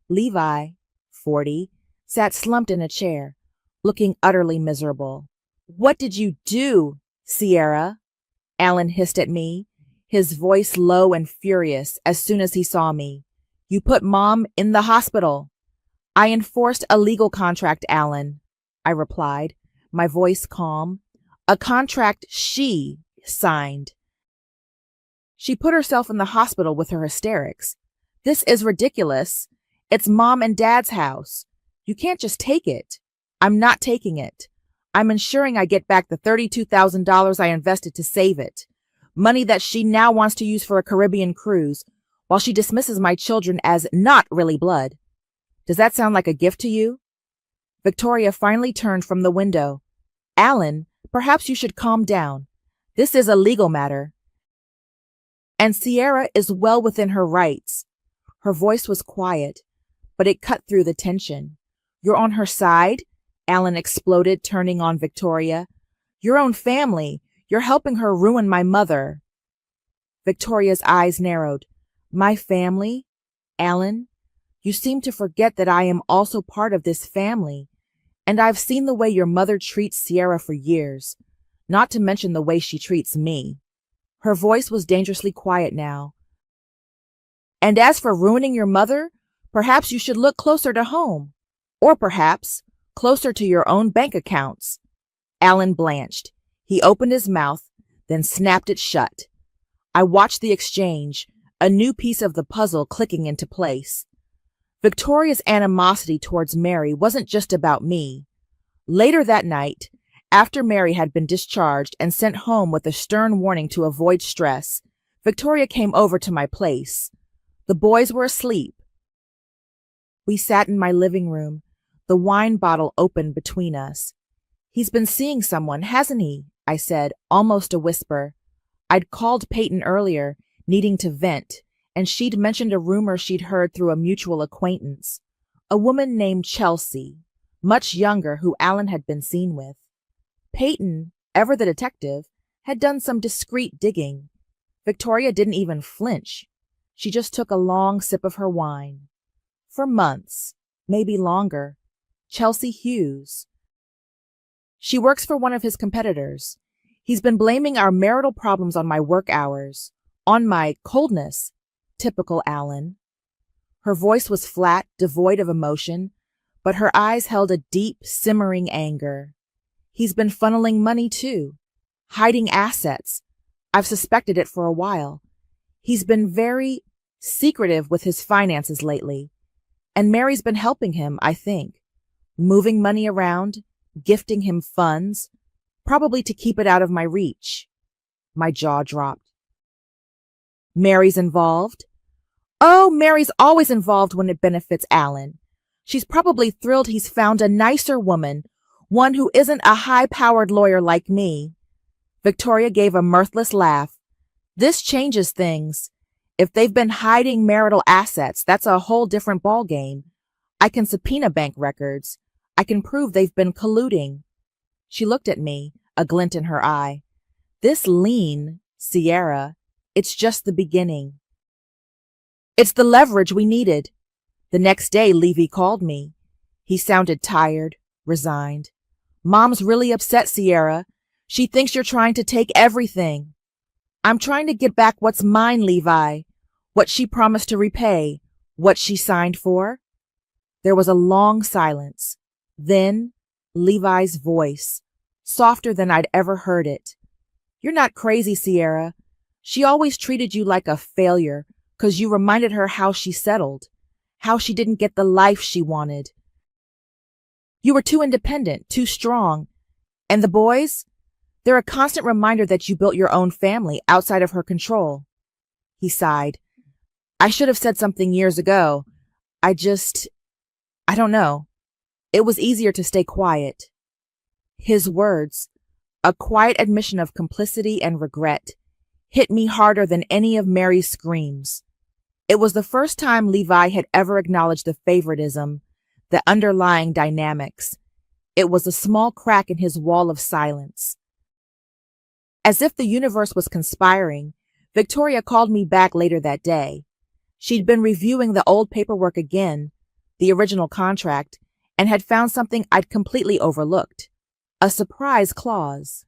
Levi, 40, sat slumped in a chair, looking utterly miserable. "What did you do, Sierra?" Alan hissed at me, his voice low and furious as soon as he saw me. "You put Mom in the hospital." "I enforced a legal contract, Alan," I replied, my voice calm. "A contract she signed. She put herself in the hospital with her hysterics. This is ridiculous. It's Mom and Dad's house. You can't just take it." "I'm not taking it. I'm ensuring I get back the $32,000 I invested to save it. Money that she now wants to use for a Caribbean cruise, while she dismisses my children as not really blood. Does that sound like a gift to you?" Victoria finally turned from the window. "Alan, perhaps you should calm down. This is a legal matter. And Sierra is well within her rights." Her voice was quiet, but it cut through the tension. "You're on her side?" Alan exploded, turning on Victoria. "Your own family. You're helping her ruin my mother." Victoria's eyes narrowed. "My family? Alan, you seem to forget that I am also part of this family, and I've seen the way your mother treats Sierra for years, not to mention the way she treats me." Her voice was dangerously quiet now. "And as for ruining your mother, perhaps you should look closer to home, or perhaps closer to your own bank accounts." Alan blanched. He opened his mouth, then snapped it shut. I watched the exchange, a new piece of the puzzle clicking into place. Victoria's animosity towards Mary wasn't just about me. Later that night, after Mary had been discharged and sent home with a stern warning to avoid stress, Victoria came over to my place. The boys were asleep. We sat in my living room, the wine bottle open between us. "He's been seeing someone, hasn't he?" I said, almost a whisper. I'd called Peyton earlier, needing to vent, and she'd mentioned a rumor she'd heard through a mutual acquaintance. A woman named Chelsea, much younger, who Alan had been seen with. Peyton, ever the detective, had done some discreet digging. Victoria didn't even flinch. She just took a long sip of her wine. For months, maybe longer, Chelsea Hughes. She works for one of his competitors. He's been blaming our marital problems on my work hours, on my coldness. Typical Alan. Her voice was flat, devoid of emotion, but her eyes held a deep, simmering anger. He's been funneling money too, hiding assets. I've suspected it for a while. He's been very secretive with his finances lately, and Mary's been helping him, I think, moving money around, gifting him funds, probably to keep it out of my reach. My jaw dropped. Mary's involved? Oh, Mary's always involved when it benefits Alan. She's probably thrilled he's found a nicer woman, one who isn't a high-powered lawyer like me. Victoria gave a mirthless laugh. This changes things. If they've been hiding marital assets, that's a whole different ballgame. I can subpoena bank records. I can prove they've been colluding. She looked at me, a glint in her eye. This lien, Sierra, it's just the beginning. It's the leverage we needed. The next day, Levy called me. He sounded tired, resigned. Mom's really upset, Sierra. She thinks you're trying to take everything. I'm trying to get back what's mine, Levi. What she promised to repay. What she signed for. There was a long silence. Then, Levi's voice, softer than I'd ever heard it. You're not crazy, Sierra. She always treated you like a failure, 'cause you reminded her how she settled, how she didn't get the life she wanted. You were too independent, too strong. And the boys? They're a constant reminder that you built your own family outside of her control. He sighed. I should have said something years ago. I don't know. It was easier to stay quiet. His words, a quiet admission of complicity and regret, hit me harder than any of Mary's screams. It was the first time Levi had ever acknowledged the favoritism, the underlying dynamics. It was a small crack in his wall of silence. As if the universe was conspiring, Victoria called me back later that day. She'd been reviewing the old paperwork again, the original contract, and had found something I'd completely overlooked. A surprise clause.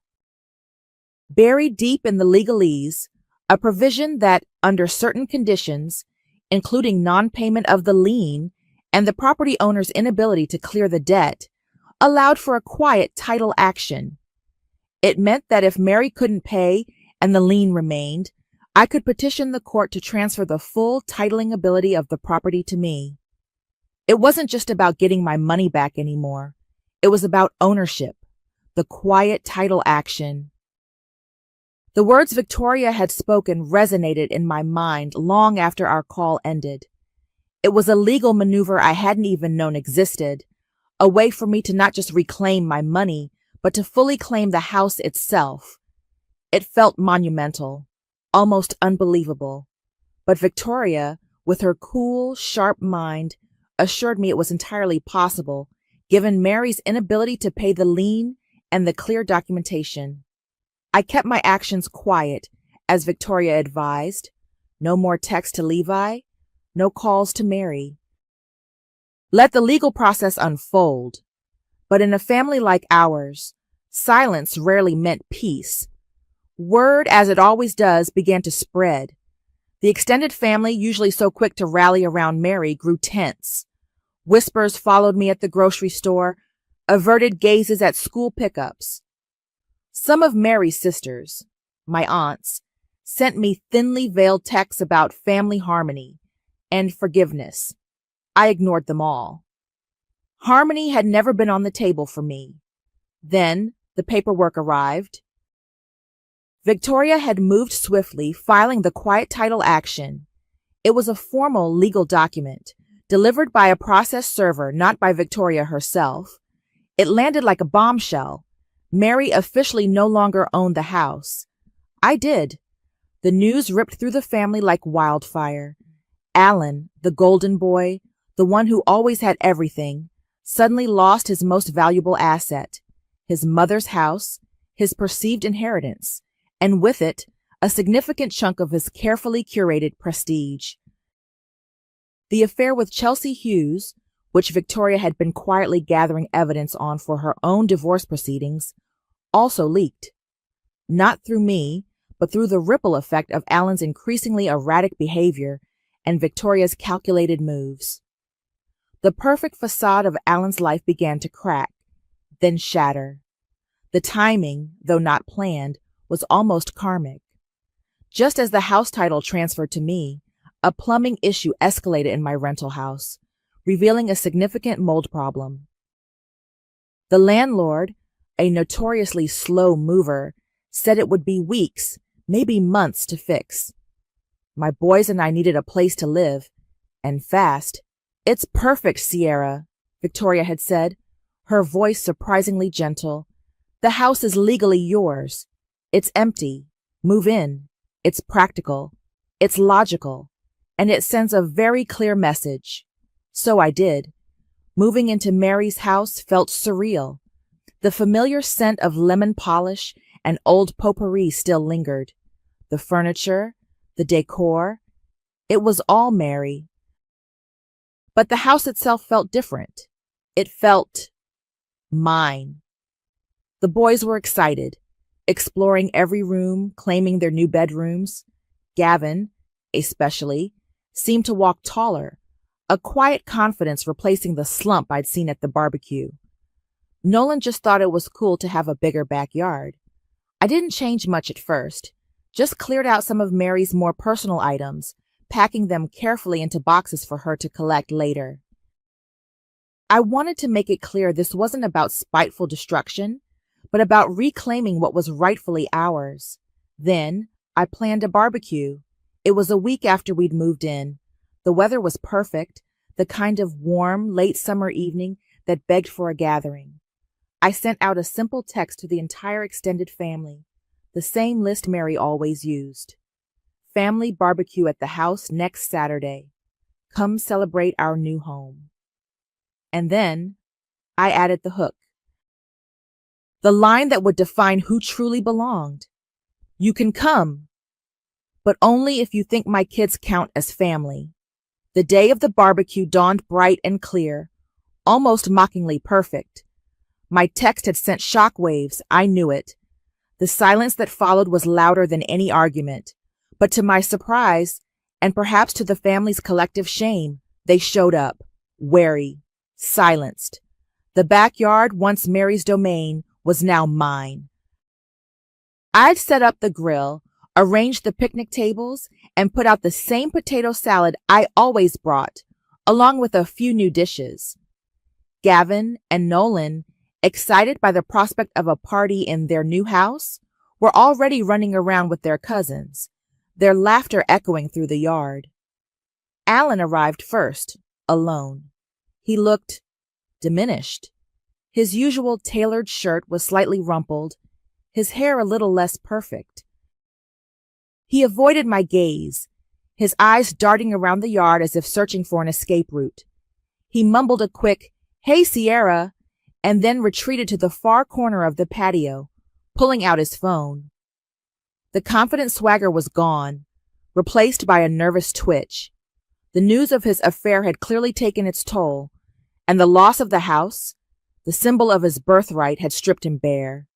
Buried deep in the legalese, a provision that, under certain conditions, including non-payment of the lien and the property owner's inability to clear the debt, allowed for a quiet title action. It meant that if Mary couldn't pay and the lien remained, I could petition the court to transfer the full titling ability of the property to me. It wasn't just about getting my money back anymore. It was about ownership, the quiet title action. The words Victoria had spoken resonated in my mind long after our call ended. It was a legal maneuver I hadn't even known existed, a way for me to not just reclaim my money, but to fully claim the house itself. It felt monumental, almost unbelievable. But Victoria, with her cool, sharp mind, assured me it was entirely possible, given Mary's inability to pay the lien and the clear documentation. I kept my actions quiet, as Victoria advised. No more texts to Levi, no calls to Mary. Let the legal process unfold. But in a family like ours, silence rarely meant peace. Word, as it always does, began to spread. The extended family, usually so quick to rally around Mary, grew tense. Whispers followed me at the grocery store, averted gazes at school pickups. Some of Mary's sisters, my aunts, sent me thinly veiled texts about family harmony and forgiveness. I ignored them all. Harmony had never been on the table for me. Then the paperwork arrived. Victoria had moved swiftly, filing the quiet title action. It was a formal legal document, delivered by a process server, not by Victoria herself. It landed like a bombshell. Mary officially no longer owned the house. I did. The news ripped through the family like wildfire. Alan, the golden boy, the one who always had everything, suddenly lost his most valuable asset, his mother's house, his perceived inheritance, and with it, a significant chunk of his carefully curated prestige. The affair with Chelsea Hughes, which Victoria had been quietly gathering evidence on for her own divorce proceedings, also leaked. Not through me, but through the ripple effect of Alan's increasingly erratic behavior and Victoria's calculated moves. The perfect facade of Alan's life began to crack, then shatter. The timing, though not planned, was almost karmic. Just as the house title transferred to me, a plumbing issue escalated in my rental house, revealing a significant mold problem. The landlord, a notoriously slow mover, said it would be weeks, maybe months to fix. My boys and I needed a place to live, and fast. "It's perfect, Sierra," Victoria had said, her voice surprisingly gentle. "The house is legally yours. It's empty. Move in. It's practical. It's logical. And it sends a very clear message." So I did. Moving into Mary's house felt surreal. The familiar scent of lemon polish and old potpourri still lingered. The furniture, the decor, it was all Mary. But the house itself felt different. It felt mine. The boys were excited, exploring every room, claiming their new bedrooms. Gavin, especially, seemed to walk taller, a quiet confidence replacing the slump I'd seen at the barbecue. Nolan just thought it was cool to have a bigger backyard. I didn't change much at first, just cleared out some of Mary's more personal items, packing them carefully into boxes for her to collect later. I wanted to make it clear this wasn't about spiteful destruction, but about reclaiming what was rightfully ours. Then I planned a barbecue. It was a week after we'd moved in. The weather was perfect, the kind of warm, late summer evening that begged for a gathering. I sent out a simple text to the entire extended family, the same list Mary always used. "Family barbecue at the house next Saturday. Come celebrate our new home." And then I added the hook. The line that would define who truly belonged. "You can come, but only if you think my kids count as family." The day of the barbecue dawned bright and clear, almost mockingly perfect. My text had sent shockwaves, I knew it. The silence that followed was louder than any argument. But to my surprise, and perhaps to the family's collective shame, they showed up, wary, silenced. The backyard, once Mary's domain, was now mine. I'd set up the grill, arranged the picnic tables, and put out the same potato salad I always brought, along with a few new dishes. Gavin and Nolan, excited by the prospect of a party in their new house, were already running around with their cousins, their laughter echoing through the yard. Alan arrived first, alone. He looked diminished. His usual tailored shirt was slightly rumpled, his hair a little less perfect. He avoided my gaze, his eyes darting around the yard as if searching for an escape route. He mumbled a quick, "Hey, Sierra," and then retreated to the far corner of the patio, pulling out his phone. The confident swagger was gone, replaced by a nervous twitch. The news of his affair had clearly taken its toll, and the loss of the house, the symbol of his birthright, had stripped him bare.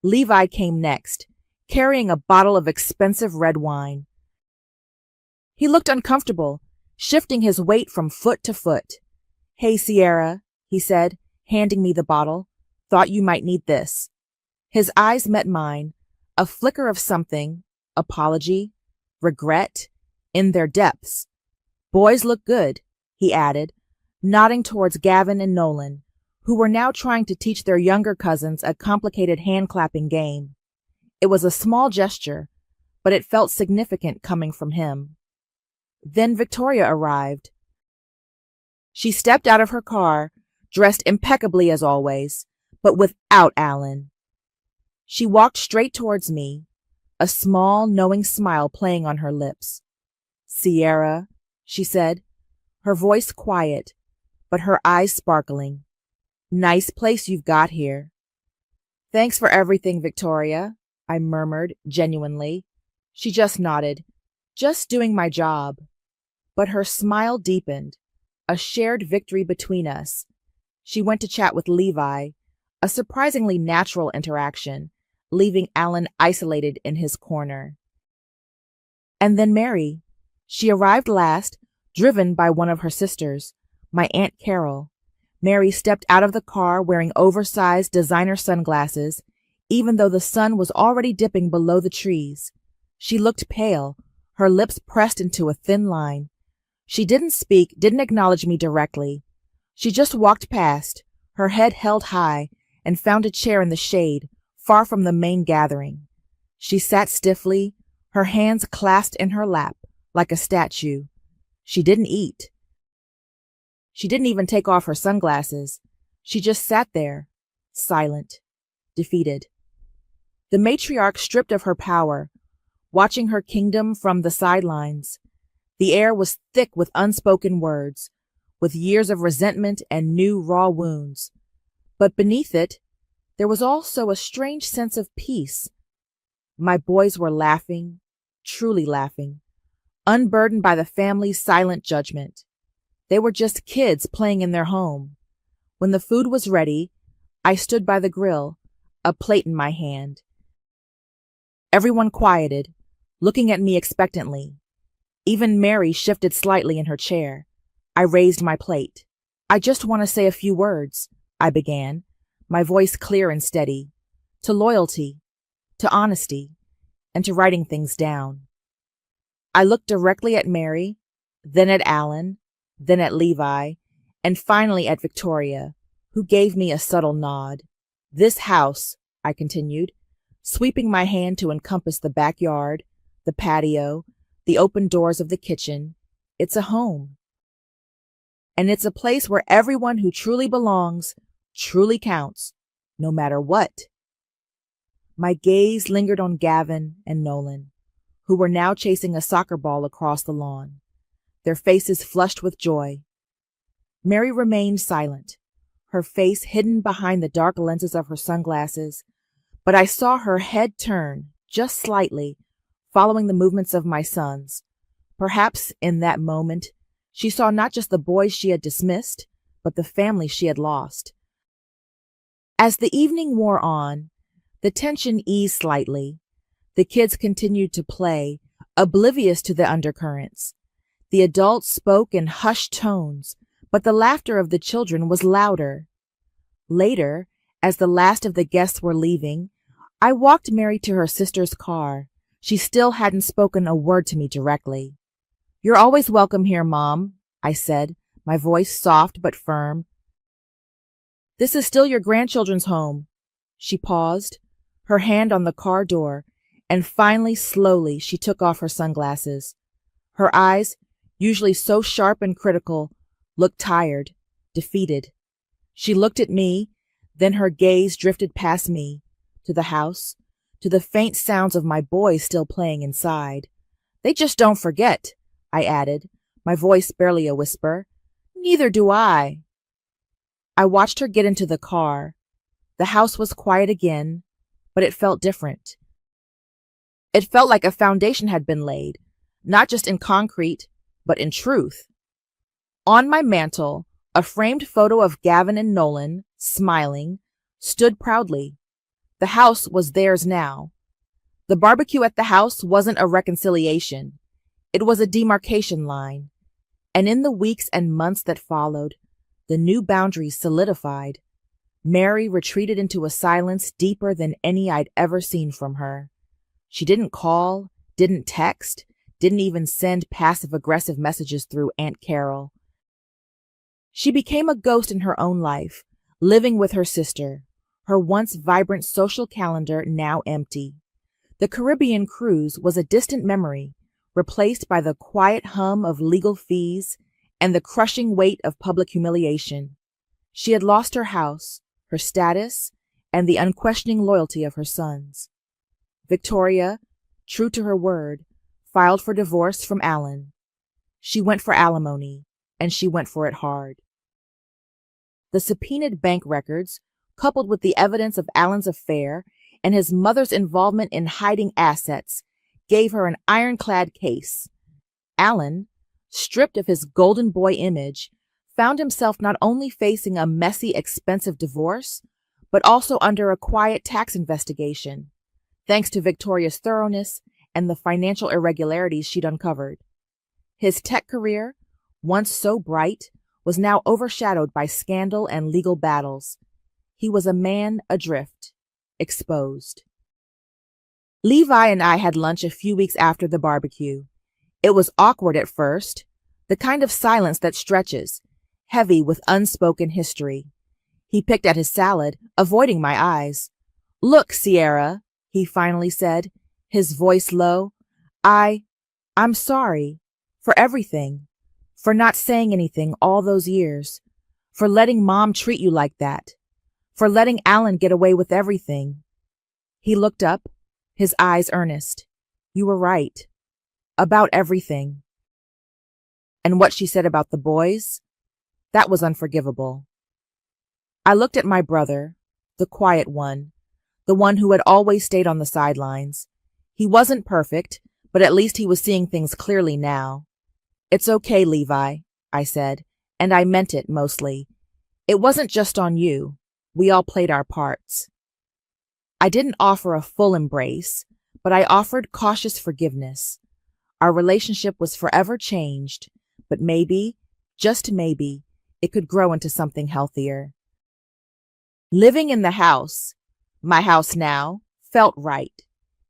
Levi came next, carrying a bottle of expensive red wine. He looked uncomfortable, shifting his weight from foot to foot. "Hey, Sierra," he said, handing me the bottle. "Thought you might need this." His eyes met mine, a flicker of something, apology, regret, in their depths. "Boys look good," he added, nodding towards Gavin and Nolan, who were now trying to teach their younger cousins a complicated hand-clapping game. It was a small gesture, but it felt significant coming from him. Then Victoria arrived. She stepped out of her car, dressed impeccably as always, but without Alan. She walked straight towards me, a small, knowing smile playing on her lips. "Sierra," she said, her voice quiet, but her eyes sparkling. "Nice place you've got here." "Thanks for everything, Victoria," I murmured genuinely. She just nodded. Just doing my job. But her smile deepened, a shared victory between us. She went to chat with Levi, a surprisingly natural interaction, leaving Alan isolated in his corner. And then Mary. She arrived last, driven by one of her sisters, my Aunt Carol. Mary stepped out of the car wearing oversized designer sunglasses, even though the sun was already dipping below the trees. She looked pale, her lips pressed into a thin line. She didn't speak, didn't acknowledge me directly. She just walked past, her head held high, and found a chair in the shade, far from the main gathering. She sat stiffly, her hands clasped in her lap, like a statue. She didn't eat. She didn't even take off her sunglasses. She just sat there, silent, defeated. The matriarch stripped of her power, watching her kingdom from the sidelines. The air was thick with unspoken words, with years of resentment and new raw wounds. But beneath it, there was also a strange sense of peace. My boys were laughing, truly laughing, unburdened by the family's silent judgment. They were just kids playing in their home. When the food was ready, I stood by the grill, a plate in my hand. Everyone quieted, looking at me expectantly. Even Mary shifted slightly in her chair. I raised my plate. I just want to say a few words, I began, my voice clear and steady, to loyalty, to honesty, and to writing things down. I looked directly at Mary, then at Alan, then at Levi, and finally at Victoria, who gave me a subtle nod. This house, I continued, sweeping my hand to encompass the backyard, the patio, the open doors of the kitchen, it's a home. And it's a place where everyone who truly belongs truly counts, no matter what. My gaze lingered on Gavin and Nolan, who were now chasing a soccer ball across the lawn, their faces flushed with joy. Mary remained silent, her face hidden behind the dark lenses of her sunglasses, but I saw her head turn, just slightly, following the movements of my sons. Perhaps in that moment, she saw not just the boys she had dismissed, but the family she had lost. As the evening wore on, the tension eased slightly. The kids continued to play, oblivious to the undercurrents. The adults spoke in hushed tones, but the laughter of the children was louder. Later, as the last of the guests were leaving, I walked Mary to her sister's car. She still hadn't spoken a word to me directly. "You're always welcome here, Mom," I said, my voice soft but firm. "This is still your grandchildren's home." She paused, her hand on the car door, and finally, slowly, she took off her sunglasses. Her eyes, usually so sharp and critical, looked tired, defeated. She looked at me, then her gaze drifted past me, to the house, to the faint sounds of my boys still playing inside. "They just don't forget," I added, my voice barely a whisper. "Neither do I." I watched her get into the car. The house was quiet again, but it felt different. It felt like a foundation had been laid, not just in concrete, but in truth. On my mantel, a framed photo of Gavin and Nolan, smiling, stood proudly. The house was theirs now. The barbecue at the house wasn't a reconciliation. It was a demarcation line. And in the weeks and months that followed, the new boundaries solidified. Mary retreated into a silence deeper than any I'd ever seen from her. She didn't call, didn't text, didn't even send passive-aggressive messages through Aunt Carol. She became a ghost in her own life, living with her sister, her once vibrant social calendar now empty. The Caribbean cruise was a distant memory, replaced by the quiet hum of legal fees and the crushing weight of public humiliation. She had lost her house, her status, and the unquestioning loyalty of her sons. Victoria, true to her word, filed for divorce from Alan. She went for alimony, and she went for it hard. The subpoenaed bank records, coupled with the evidence of Alan's affair and his mother's involvement in hiding assets, gave her an ironclad case. Alan, stripped of his golden boy image, found himself not only facing a messy, expensive divorce, but also under a quiet tax investigation, thanks to Victoria's thoroughness and the financial irregularities she'd uncovered. His tech career, once so bright, was now overshadowed by scandal and legal battles. He was a man adrift, exposed. Levi and I had lunch a few weeks after the barbecue. It was awkward at first, the kind of silence that stretches, heavy with unspoken history. He picked at his salad, avoiding my eyes. "Look, Sierra," he finally said, his voice low. I'm sorry. For everything. For not saying anything all those years. For letting Mom treat you like that. For letting Alan get away with everything." He looked up, his eyes earnest. "You were right. About everything." And what she said about the boys? That was unforgivable. I looked at my brother, the quiet one, the one who had always stayed on the sidelines. He wasn't perfect, but at least he was seeing things clearly now. "It's okay, Levi," I said, and I meant it mostly. "It wasn't just on you. We all played our parts." I didn't offer a full embrace, but I offered cautious forgiveness. Our relationship was forever changed, but maybe, just maybe, it could grow into something healthier. Living in the house, my house now, felt right.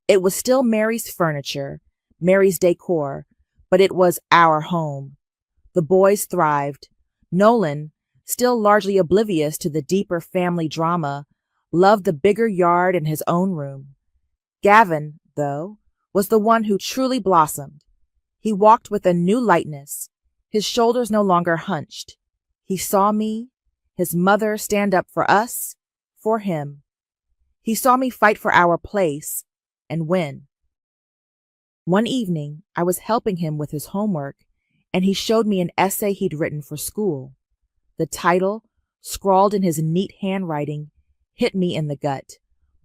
It was still Mary's furniture, Mary's decor, but it was our home. The boys thrived. Nolan, still largely oblivious to the deeper family drama, loved the bigger yard and his own room. Gavin, though, was the one who truly blossomed. He walked with a new lightness, his shoulders no longer hunched. He saw me, his mother, stand up for us, for him. He saw me fight for our place, and win. One evening, I was helping him with his homework, and he showed me an essay he'd written for school. The title, scrawled in his neat handwriting, hit me in the gut.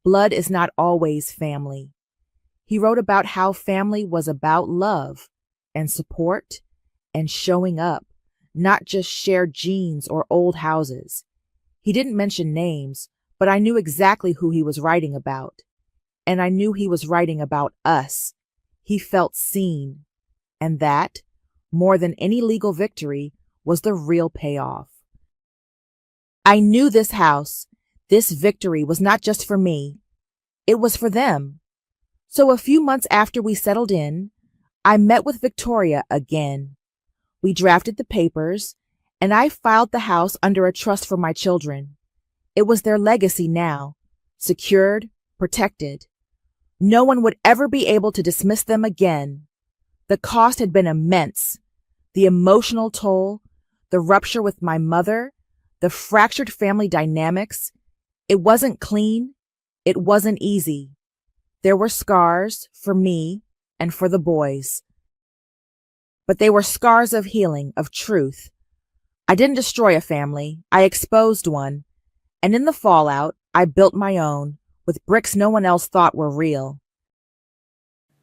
Blood is not always family. He wrote about how family was about love and support and showing up, not just shared genes or old houses. He didn't mention names, but I knew exactly who he was writing about. And I knew he was writing about us. He felt seen. And that, more than any legal victory, was the real payoff. I knew this house, this victory was not just for me. It was for them. So a few months after we settled in, I met with Victoria again. We drafted the papers, and I filed the house under a trust for my children. It was their legacy now, secured, protected. No one would ever be able to dismiss them again. The cost had been immense. The emotional toll, the rupture with my mother, the fractured family dynamics. It wasn't clean. It wasn't easy. There were scars for me and for the boys. But they were scars of healing, of truth. I didn't destroy a family. I exposed one. And in the fallout, I built my own, with bricks no one else thought were real.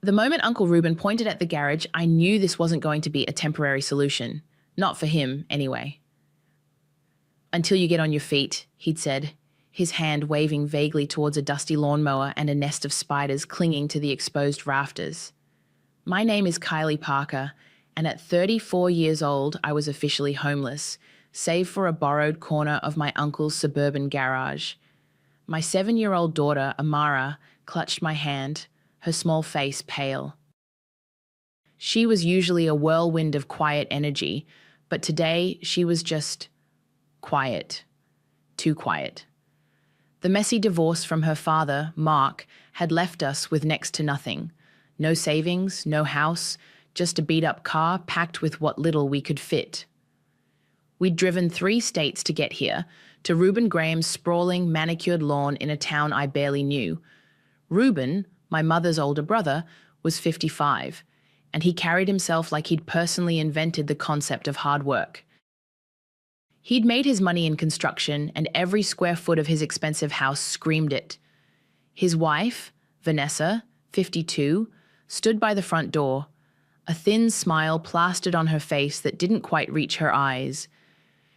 The moment Uncle Reuben pointed at the garage, I knew this wasn't going to be a temporary solution. Not for him, anyway. "Until you get on your feet," he'd said, his hand waving vaguely towards a dusty lawnmower and a nest of spiders clinging to the exposed rafters. My name is Kylie Parker, and at 34 years old, I was officially homeless, save for a borrowed corner of my uncle's suburban garage. My 7-year-old daughter, Amara, clutched my hand, her small face pale. She was usually a whirlwind of quiet energy, but today she was just quiet. Too quiet. The messy divorce from her father, Mark, had left us with next to nothing. No savings, no house, just a beat-up car packed with what little we could fit. We'd driven 3 states to get here, to Reuben Graham's sprawling, manicured lawn in a town I barely knew. Reuben, my mother's older brother, was 55, and he carried himself like he'd personally invented the concept of hard work. He'd made his money in construction, and every square foot of his expensive house screamed it. His wife, Vanessa, 52, stood by the front door, a thin smile plastered on her face that didn't quite reach her eyes.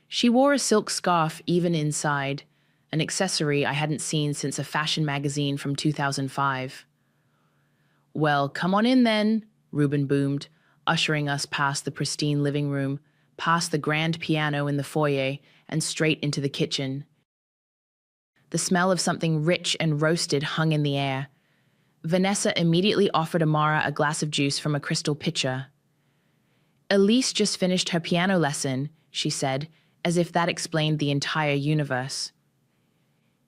She wore a silk scarf even inside, an accessory I hadn't seen since a fashion magazine from 2005. "Well, come on in then," Reuben boomed, ushering us past the pristine living room, past the grand piano in the foyer, and straight into the kitchen. The smell of something rich and roasted hung in the air. Vanessa immediately offered Amara a glass of juice from a crystal pitcher. "Elise just finished her piano lesson," she said, as if that explained the entire universe.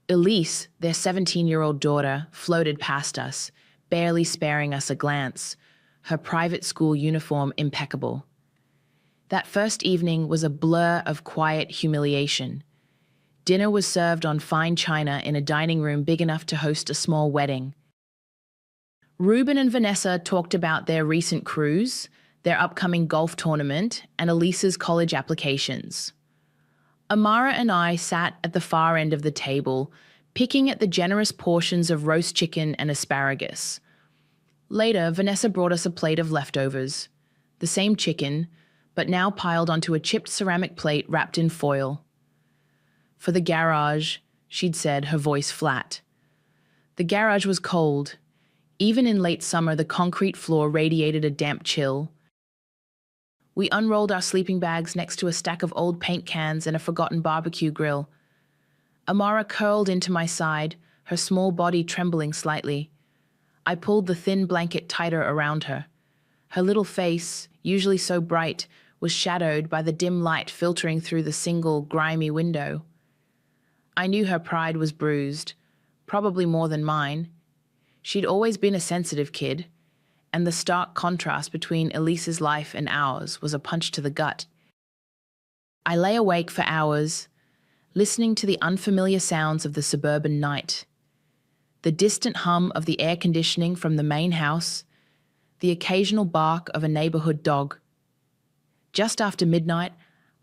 Elise, their 17-year-old daughter, floated past us, barely sparing us a glance, her private school uniform impeccable. That first evening was a blur of quiet humiliation. Dinner was served on fine china in a dining room big enough to host a small wedding. Reuben and Vanessa talked about their recent cruise, their upcoming golf tournament, and Elise's college applications. Amara and I sat at the far end of the table, picking at the generous portions of roast chicken and asparagus. Later, Vanessa brought us a plate of leftovers, the same chicken, but now piled onto a chipped ceramic plate wrapped in foil. "For the garage," she'd said, her voice flat. The garage was cold. Even in late summer, the concrete floor radiated a damp chill. We unrolled our sleeping bags next to a stack of old paint cans and a forgotten barbecue grill. Amara curled into my side, her small body trembling slightly. I pulled the thin blanket tighter around her. Her little face, usually so bright, was shadowed by the dim light filtering through the single, grimy window. I knew her pride was bruised, probably more than mine. She'd always been a sensitive kid, and the stark contrast between Elise's life and ours was a punch to the gut. I lay awake for hours, listening to the unfamiliar sounds of the suburban night. The distant hum of the air conditioning from the main house, the occasional bark of a neighborhood dog. Just after midnight,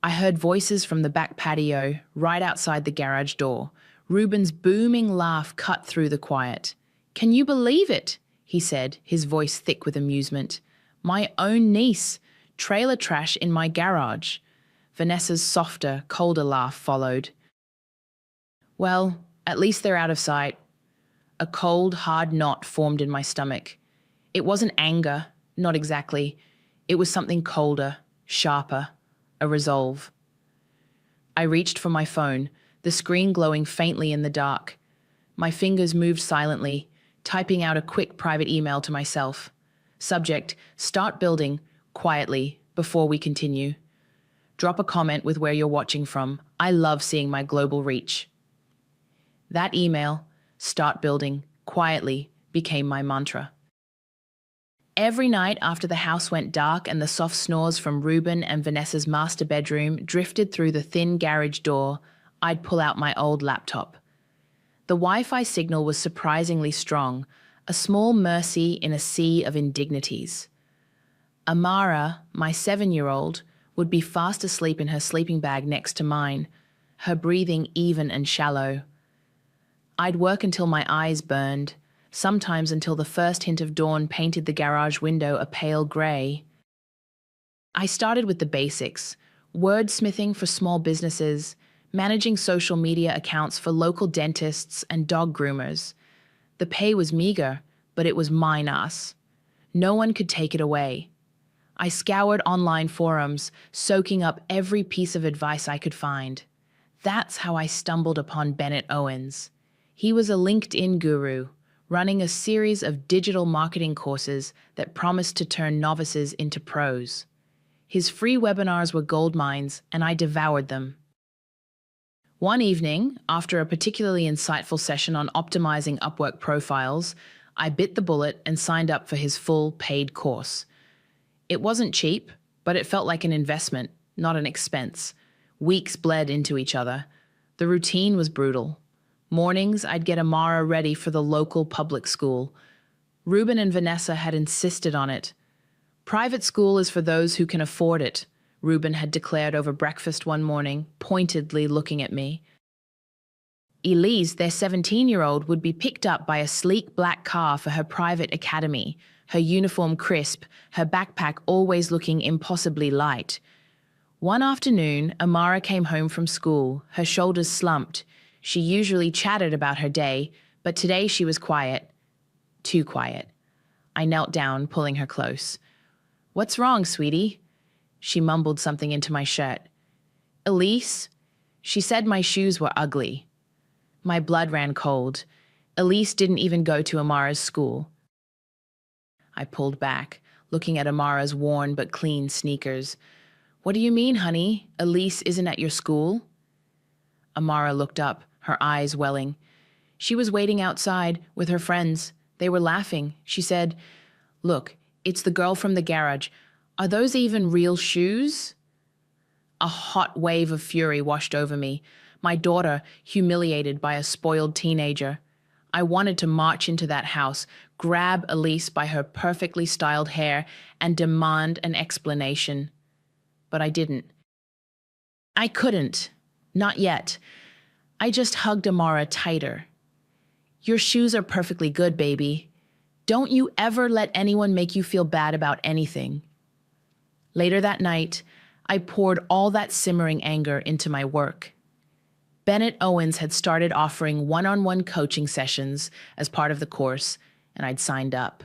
I heard voices from the back patio, right outside the garage door. Reuben's booming laugh cut through the quiet. "Can you believe it?" he said, his voice thick with amusement. "My own niece, trailer trash in my garage." Vanessa's softer, colder laugh followed. "Well, at least they're out of sight." A cold, hard knot formed in my stomach. It wasn't anger, not exactly. It was something colder, sharper, a resolve. I reached for my phone, the screen glowing faintly in the dark. My fingers moved silently, typing out a quick private email to myself. Subject, "Start building, quietly, before we continue. Drop a comment with where you're watching from. I love seeing my global reach." That email, "Start building, quietly," became my mantra. Every night after the house went dark and the soft snores from Reuben and Vanessa's master bedroom drifted through the thin garage door, I'd pull out my old laptop. The Wi-Fi signal was surprisingly strong, a small mercy in a sea of indignities. Amara, my 7-year-old, would be fast asleep in her sleeping bag next to mine, her breathing even and shallow. I'd work until my eyes burned, sometimes until the first hint of dawn painted the garage window a pale grey. I started with the basics, wordsmithing for small businesses, managing social media accounts for local dentists and dog groomers. The pay was meager, but it was mine ass. No one could take it away. I scoured online forums, soaking up every piece of advice I could find. That's how I stumbled upon Bennett Owens. He was a LinkedIn guru, running a series of digital marketing courses that promised to turn novices into pros. His free webinars were gold mines, and I devoured them. One evening, after a particularly insightful session on optimizing Upwork profiles, I bit the bullet and signed up for his full paid course. It wasn't cheap, but it felt like an investment, not an expense. Weeks bled into each other. The routine was brutal. Mornings, I'd get Amara ready for the local public school. Reuben and Vanessa had insisted on it. "Private school is for those who can afford it," Reuben had declared over breakfast one morning, pointedly looking at me. Elise, their 17-year-old, would be picked up by a sleek black car for her private academy, her uniform crisp, her backpack always looking impossibly light. One afternoon, Amara came home from school, her shoulders slumped. She usually chatted about her day, but today she was quiet. Too quiet. I knelt down, pulling her close. "What's wrong, sweetie?" She mumbled something into my shirt. "Elise?" She said my shoes were ugly. My blood ran cold. Elise didn't even go to Amara's school. I pulled back, looking at Amara's worn but clean sneakers. "What do you mean, honey? Elise isn't at your school?" Amara looked up, her eyes welling. She was waiting outside with her friends. They were laughing. She said, "Look, it's the girl from the garage. Are those even real shoes?" A hot wave of fury washed over me. My daughter, humiliated by a spoiled teenager. I wanted to march into that house, grab Elise by her perfectly styled hair, and demand an explanation. But I didn't. I couldn't. Not yet. I just hugged Amara tighter. "Your shoes are perfectly good, baby. Don't you ever let anyone make you feel bad about anything." Later that night, I poured all that simmering anger into my work. Bennett Owens had started offering one-on-one coaching sessions as part of the course, and I'd signed up.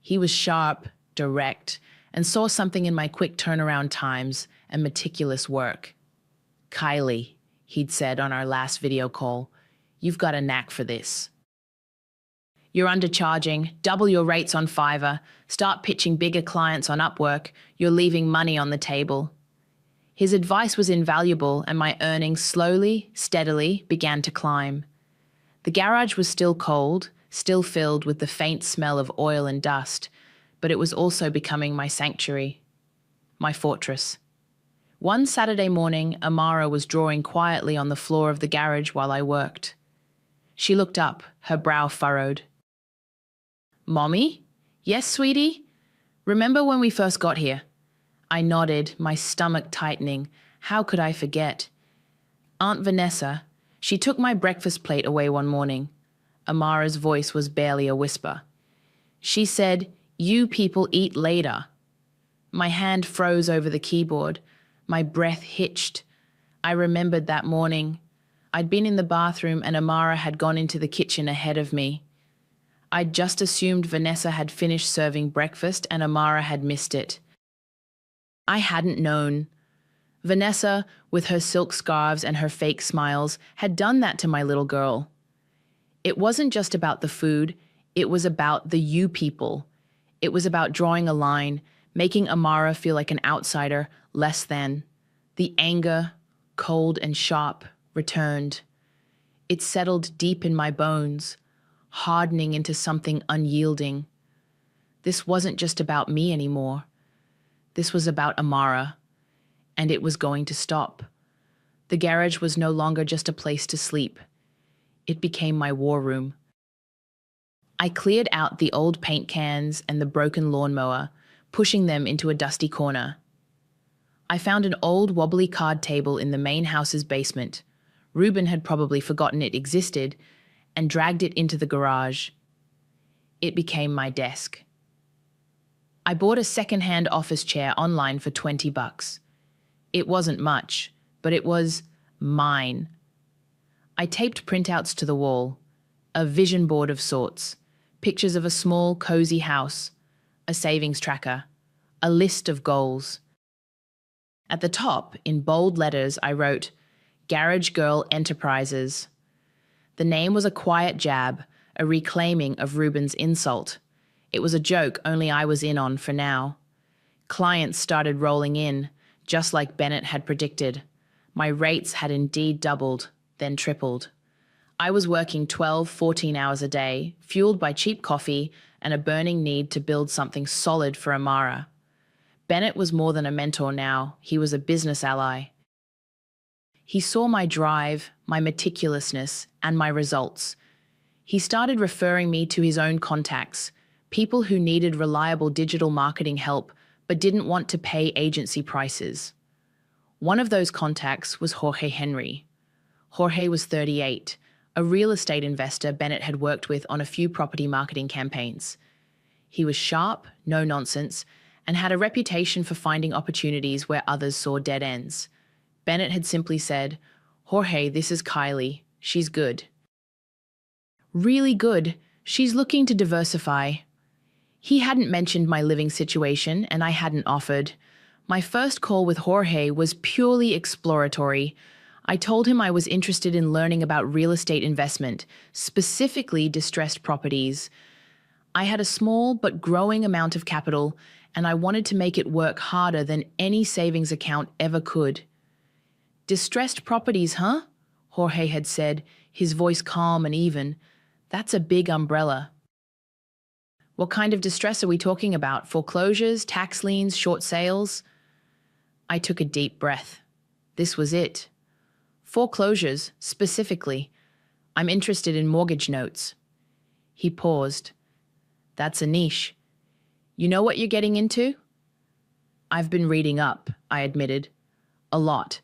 He was sharp, direct, and saw something in my quick turnaround times and meticulous work. "Kylie," he'd said on our last video call, "you've got a knack for this. You're undercharging, double your rates on Fiverr, start pitching bigger clients on Upwork, you're leaving money on the table." His advice was invaluable, and my earnings slowly, steadily began to climb. The garage was still cold, still filled with the faint smell of oil and dust, but it was also becoming my sanctuary, my fortress. One Saturday morning, Amara was drawing quietly on the floor of the garage while I worked. She looked up, her brow furrowed. "Mommy?" "Yes, sweetie? Remember when we first got here?" I nodded, my stomach tightening. How could I forget? "Aunt Vanessa, she took my breakfast plate away one morning." Amara's voice was barely a whisper. "She said, 'You people eat later.'" My hand froze over the keyboard. My breath hitched. I remembered that morning. I'd been in the bathroom and Amara had gone into the kitchen ahead of me. I'd just assumed Vanessa had finished serving breakfast and Amara had missed it. I hadn't known. Vanessa, with her silk scarves and her fake smiles, had done that to my little girl. It wasn't just about the food, it was about the you people. It was about drawing a line, making Amara feel like an outsider, less than. The anger, cold and sharp, returned. It settled deep in my bones, hardening into something unyielding. This wasn't just about me anymore. This was about Amara, and it was going to stop. The garage was no longer just a place to sleep. It became my war room. I cleared out the old paint cans and the broken lawnmower, pushing them into a dusty corner. I found an old wobbly card table in the main house's basement. Reuben had probably forgotten it existed, and dragged it into the garage. It became my desk. I bought a second-hand office chair online for $20. It wasn't much, but it was mine. I taped printouts to the wall, a vision board of sorts, pictures of a small, cozy house, a savings tracker, a list of goals. At the top, in bold letters, I wrote, "Garage Girl Enterprises." The name was a quiet jab, a reclaiming of Reuben's insult. It was a joke only I was in on for now. Clients started rolling in, just like Bennett had predicted. My rates had indeed doubled, then tripled. I was working 12, 14 hours a day, fueled by cheap coffee and a burning need to build something solid for Amara. Bennett was more than a mentor now, he was a business ally. He saw my drive, my meticulousness, and my results. He started referring me to his own contacts, people who needed reliable digital marketing help but didn't want to pay agency prices. One of those contacts was Jorge Henry. Jorge was 38, a real estate investor Bennett had worked with on a few property marketing campaigns. He was sharp, no nonsense, and had a reputation for finding opportunities where others saw dead ends. Bennett had simply said, "Jorge, this is Kylie. She's good. Really good. She's looking to diversify." He hadn't mentioned my living situation, and I hadn't offered. My first call with Jorge was purely exploratory. I told him I was interested in learning about real estate investment, specifically distressed properties. I had a small but growing amount of capital, and I wanted to make it work harder than any savings account ever could. "Distressed properties, huh?" Jorge had said, his voice calm and even. "That's a big umbrella." "What kind of distress are we talking about? Foreclosures, tax liens, short sales?" I took a deep breath. This was it. Foreclosures, specifically. I'm interested in mortgage notes. He paused. "That's a niche. You know what you're getting into?" "I've been reading up," I admitted. "A lot.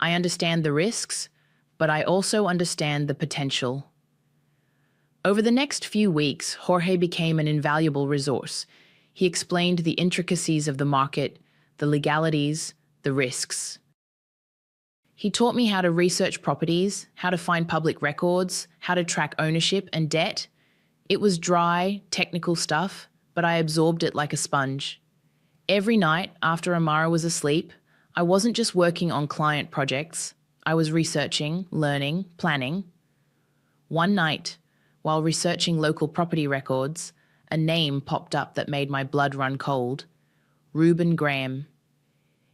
I understand the risks, but I also understand the potential." Over the next few weeks, Jorge became an invaluable resource. He explained the intricacies of the market, the legalities, the risks. He taught me how to research properties, how to find public records, how to track ownership and debt. It was dry, technical stuff, but I absorbed it like a sponge. Every night, after Amara was asleep, I wasn't just working on client projects. I was researching, learning, planning. One night, while researching local property records, a name popped up that made my blood run cold. Reuben Graham.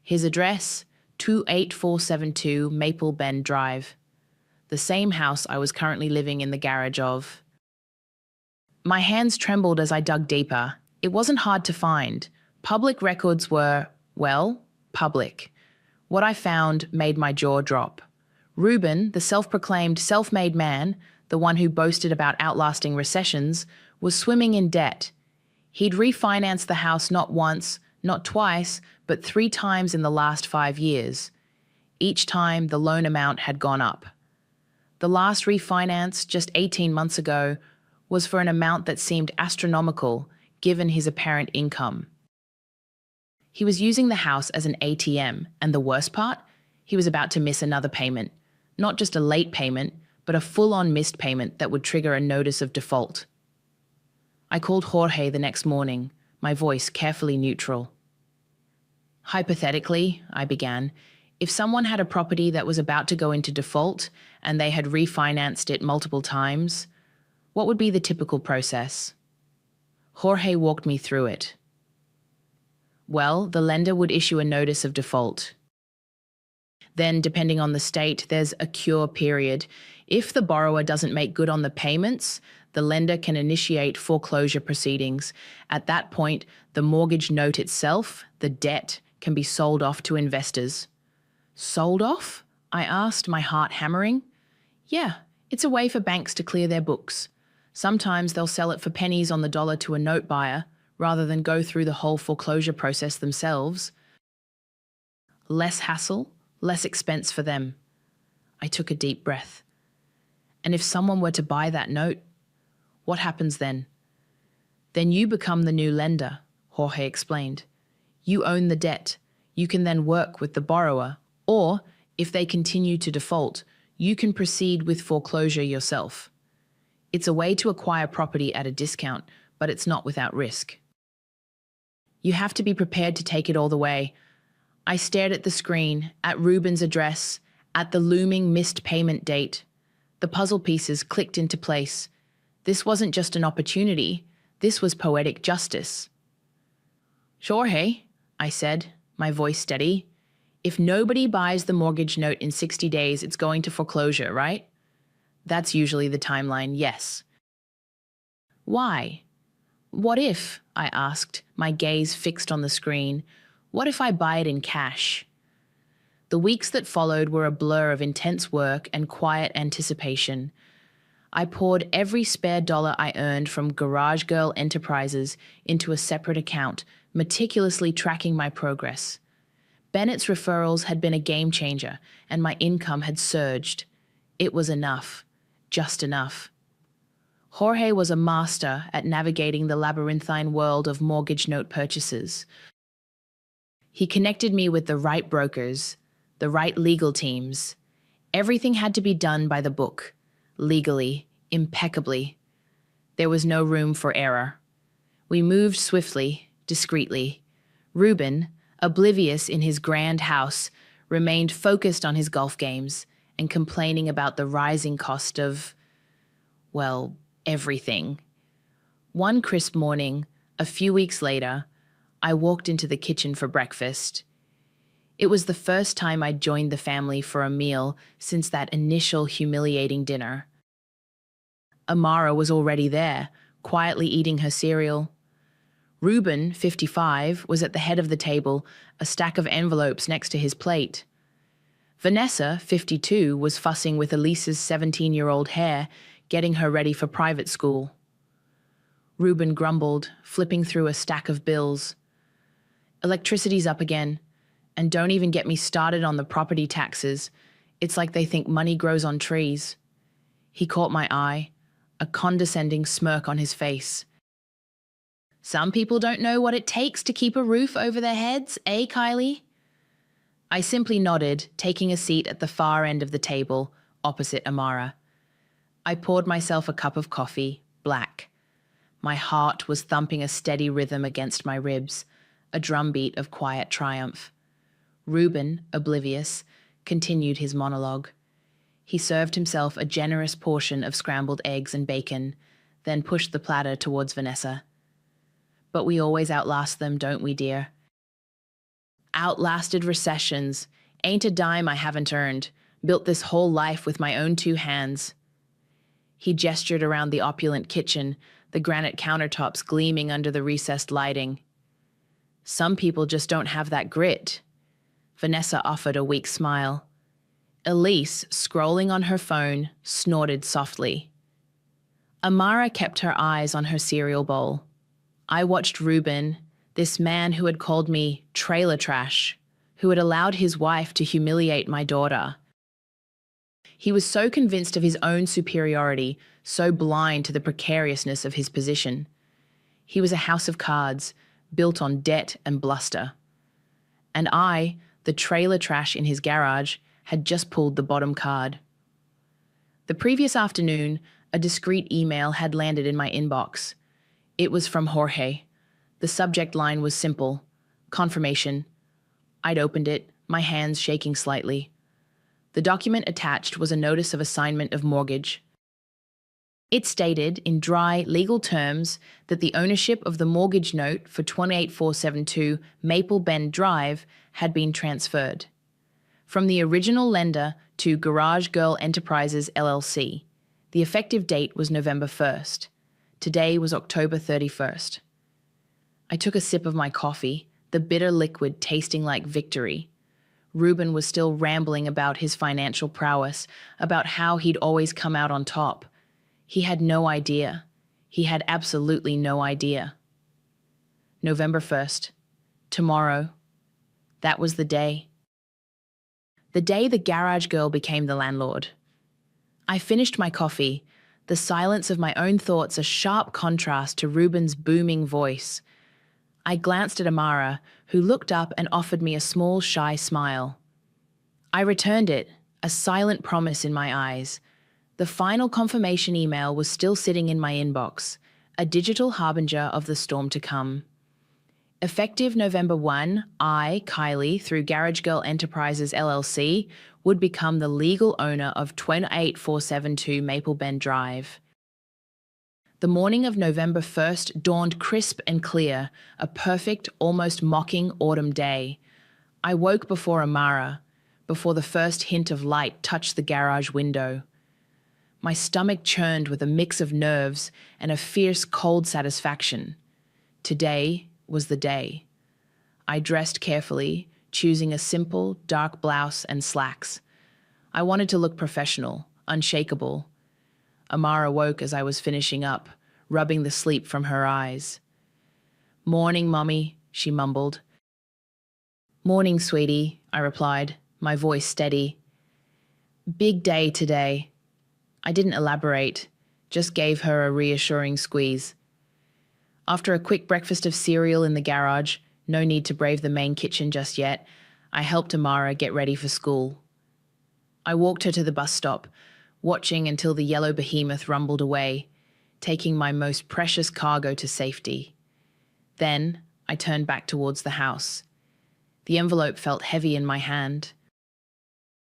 His address, 28472 Maple Bend Drive. The same house I was currently living in the garage of. My hands trembled as I dug deeper. It wasn't hard to find. Public records were, well, public. What I found made my jaw drop. Reuben, the self-proclaimed self-made man, the one who boasted about outlasting recessions, was swimming in debt. He'd refinanced the house not once, not twice, but 3 times in the last 5 years. Each time, the loan amount had gone up. The last refinance, just 18 months ago, was for an amount that seemed astronomical, given his apparent income. He was using the house as an ATM, and the worst part? He was about to miss another payment. Not just a late payment, but a full-on missed payment that would trigger a notice of default. I called Jorge the next morning, my voice carefully neutral. "Hypothetically," I began, "if someone had a property that was about to go into default and they had refinanced it multiple times, what would be the typical process?" Jorge walked me through it. Well, the lender would issue a notice of default. Then, depending on the state, there's a cure period. If the borrower doesn't make good on the payments, the lender can initiate foreclosure proceedings. At that point, the mortgage note itself, the debt, can be sold off to investors. Sold off? I asked, my heart hammering. Yeah, it's a way for banks to clear their books. Sometimes they'll sell it for pennies on the dollar to a note buyer, rather than go through the whole foreclosure process themselves. Less hassle, less expense for them. I took a deep breath. And if someone were to buy that note, what happens then? Then you become the new lender, Jorge explained. You own the debt. You can then work with the borrower, or, if they continue to default, you can proceed with foreclosure yourself. It's a way to acquire property at a discount, but it's not without risk. You have to be prepared to take it all the way. I stared at the screen, at Reuben's address, at the looming missed payment date. The puzzle pieces clicked into place. This wasn't just an opportunity. This was poetic justice. Jorge, I said, my voice steady. If nobody buys the mortgage note in 60 days, it's going to foreclosure, right? That's usually the timeline, yes. Why? What if, I asked, my gaze fixed on the screen, what if I buy it in cash? The weeks that followed were a blur of intense work and quiet anticipation. I poured every spare dollar I earned from Garage Girl Enterprises into a separate account, meticulously tracking my progress. Bennett's referrals had been a game changer, and my income had surged. It was enough. Just enough. Jorge was a master at navigating the labyrinthine world of mortgage note purchases. He connected me with the right brokers, the right legal teams. Everything had to be done by the book, legally, impeccably. There was no room for error. We moved swiftly, discreetly. Reuben, oblivious in his grand house, remained focused on his golf games and complaining about the rising cost of, well, everything. One crisp morning, a few weeks later, I walked into the kitchen for breakfast. It was the first time I'd joined the family for a meal since that initial humiliating dinner. Amara was already there, quietly eating her cereal. Reuben, 55, was at the head of the table, a stack of envelopes next to his plate. Vanessa, 52, was fussing with Elise's 17-year-old hair, getting her ready for private school. Reuben grumbled, flipping through a stack of bills. Electricity's up again, and don't even get me started on the property taxes. It's like they think money grows on trees. He caught my eye, a condescending smirk on his face. Some people don't know what it takes to keep a roof over their heads, eh, Kylie? I simply nodded, taking a seat at the far end of the table, opposite Amara. I poured myself a cup of coffee, black. My heart was thumping a steady rhythm against my ribs, a drumbeat of quiet triumph. Reuben, oblivious, continued his monologue. He served himself a generous portion of scrambled eggs and bacon, then pushed the platter towards Vanessa. But we always outlast them, don't we, dear? Outlasted recessions. Ain't a dime I haven't earned. Built this whole life with my own 2 hands. He gestured around the opulent kitchen, the granite countertops gleaming under the recessed lighting. Some people just don't have that grit. Vanessa offered a weak smile. Elise, scrolling on her phone, snorted softly. Amara kept her eyes on her cereal bowl. I watched Reuben, this man who had called me trailer trash, who had allowed his wife to humiliate my daughter. He was so convinced of his own superiority, so blind to the precariousness of his position. He was a house of cards, built on debt and bluster. And I, the trailer trash in his garage, had just pulled the bottom card. The previous afternoon, a discreet email had landed in my inbox. It was from Jorge. The subject line was simple: confirmation. I'd opened it, my hands shaking slightly. The document attached was a notice of assignment of mortgage. It stated, in dry, legal terms, that the ownership of the mortgage note for 28472 Maple Bend Drive had been transferred from the original lender to Garage Girl Enterprises, LLC. The effective date was November 1st. Today was October 31st. I took a sip of my coffee, the bitter liquid tasting like victory. Reuben was still rambling about his financial prowess, about how he'd always come out on top. He had no idea. He had absolutely no idea. November 1st. Tomorrow. That was the day. The day the garage girl became the landlord. I finished my coffee, the silence of my own thoughts a sharp contrast to Reuben's booming voice. I glanced at Amara, who looked up and offered me a small, shy smile. I returned it, a silent promise in my eyes. The final confirmation email was still sitting in my inbox, a digital harbinger of the storm to come. Effective November 1, I, Kylie, through Garage Girl Enterprises, LLC, would become the legal owner of 28472 Maple Bend Drive. The morning of November 1st dawned crisp and clear, a perfect, almost mocking autumn day. I woke before Amara, before the first hint of light touched the garage window. My stomach churned with a mix of nerves and a fierce, cold satisfaction. Today was the day. I dressed carefully, choosing a simple, dark blouse and slacks. I wanted to look professional, unshakable. Amara woke as I was finishing up, rubbing the sleep from her eyes. "Morning, Mummy," she mumbled. "Morning, sweetie," I replied, my voice steady. "Big day today." I didn't elaborate, just gave her a reassuring squeeze. After a quick breakfast of cereal in the garage, no need to brave the main kitchen just yet, I helped Amara get ready for school. I walked her to the bus stop, watching until the yellow behemoth rumbled away, taking my most precious cargo to safety. Then I turned back towards the house. The envelope felt heavy in my hand.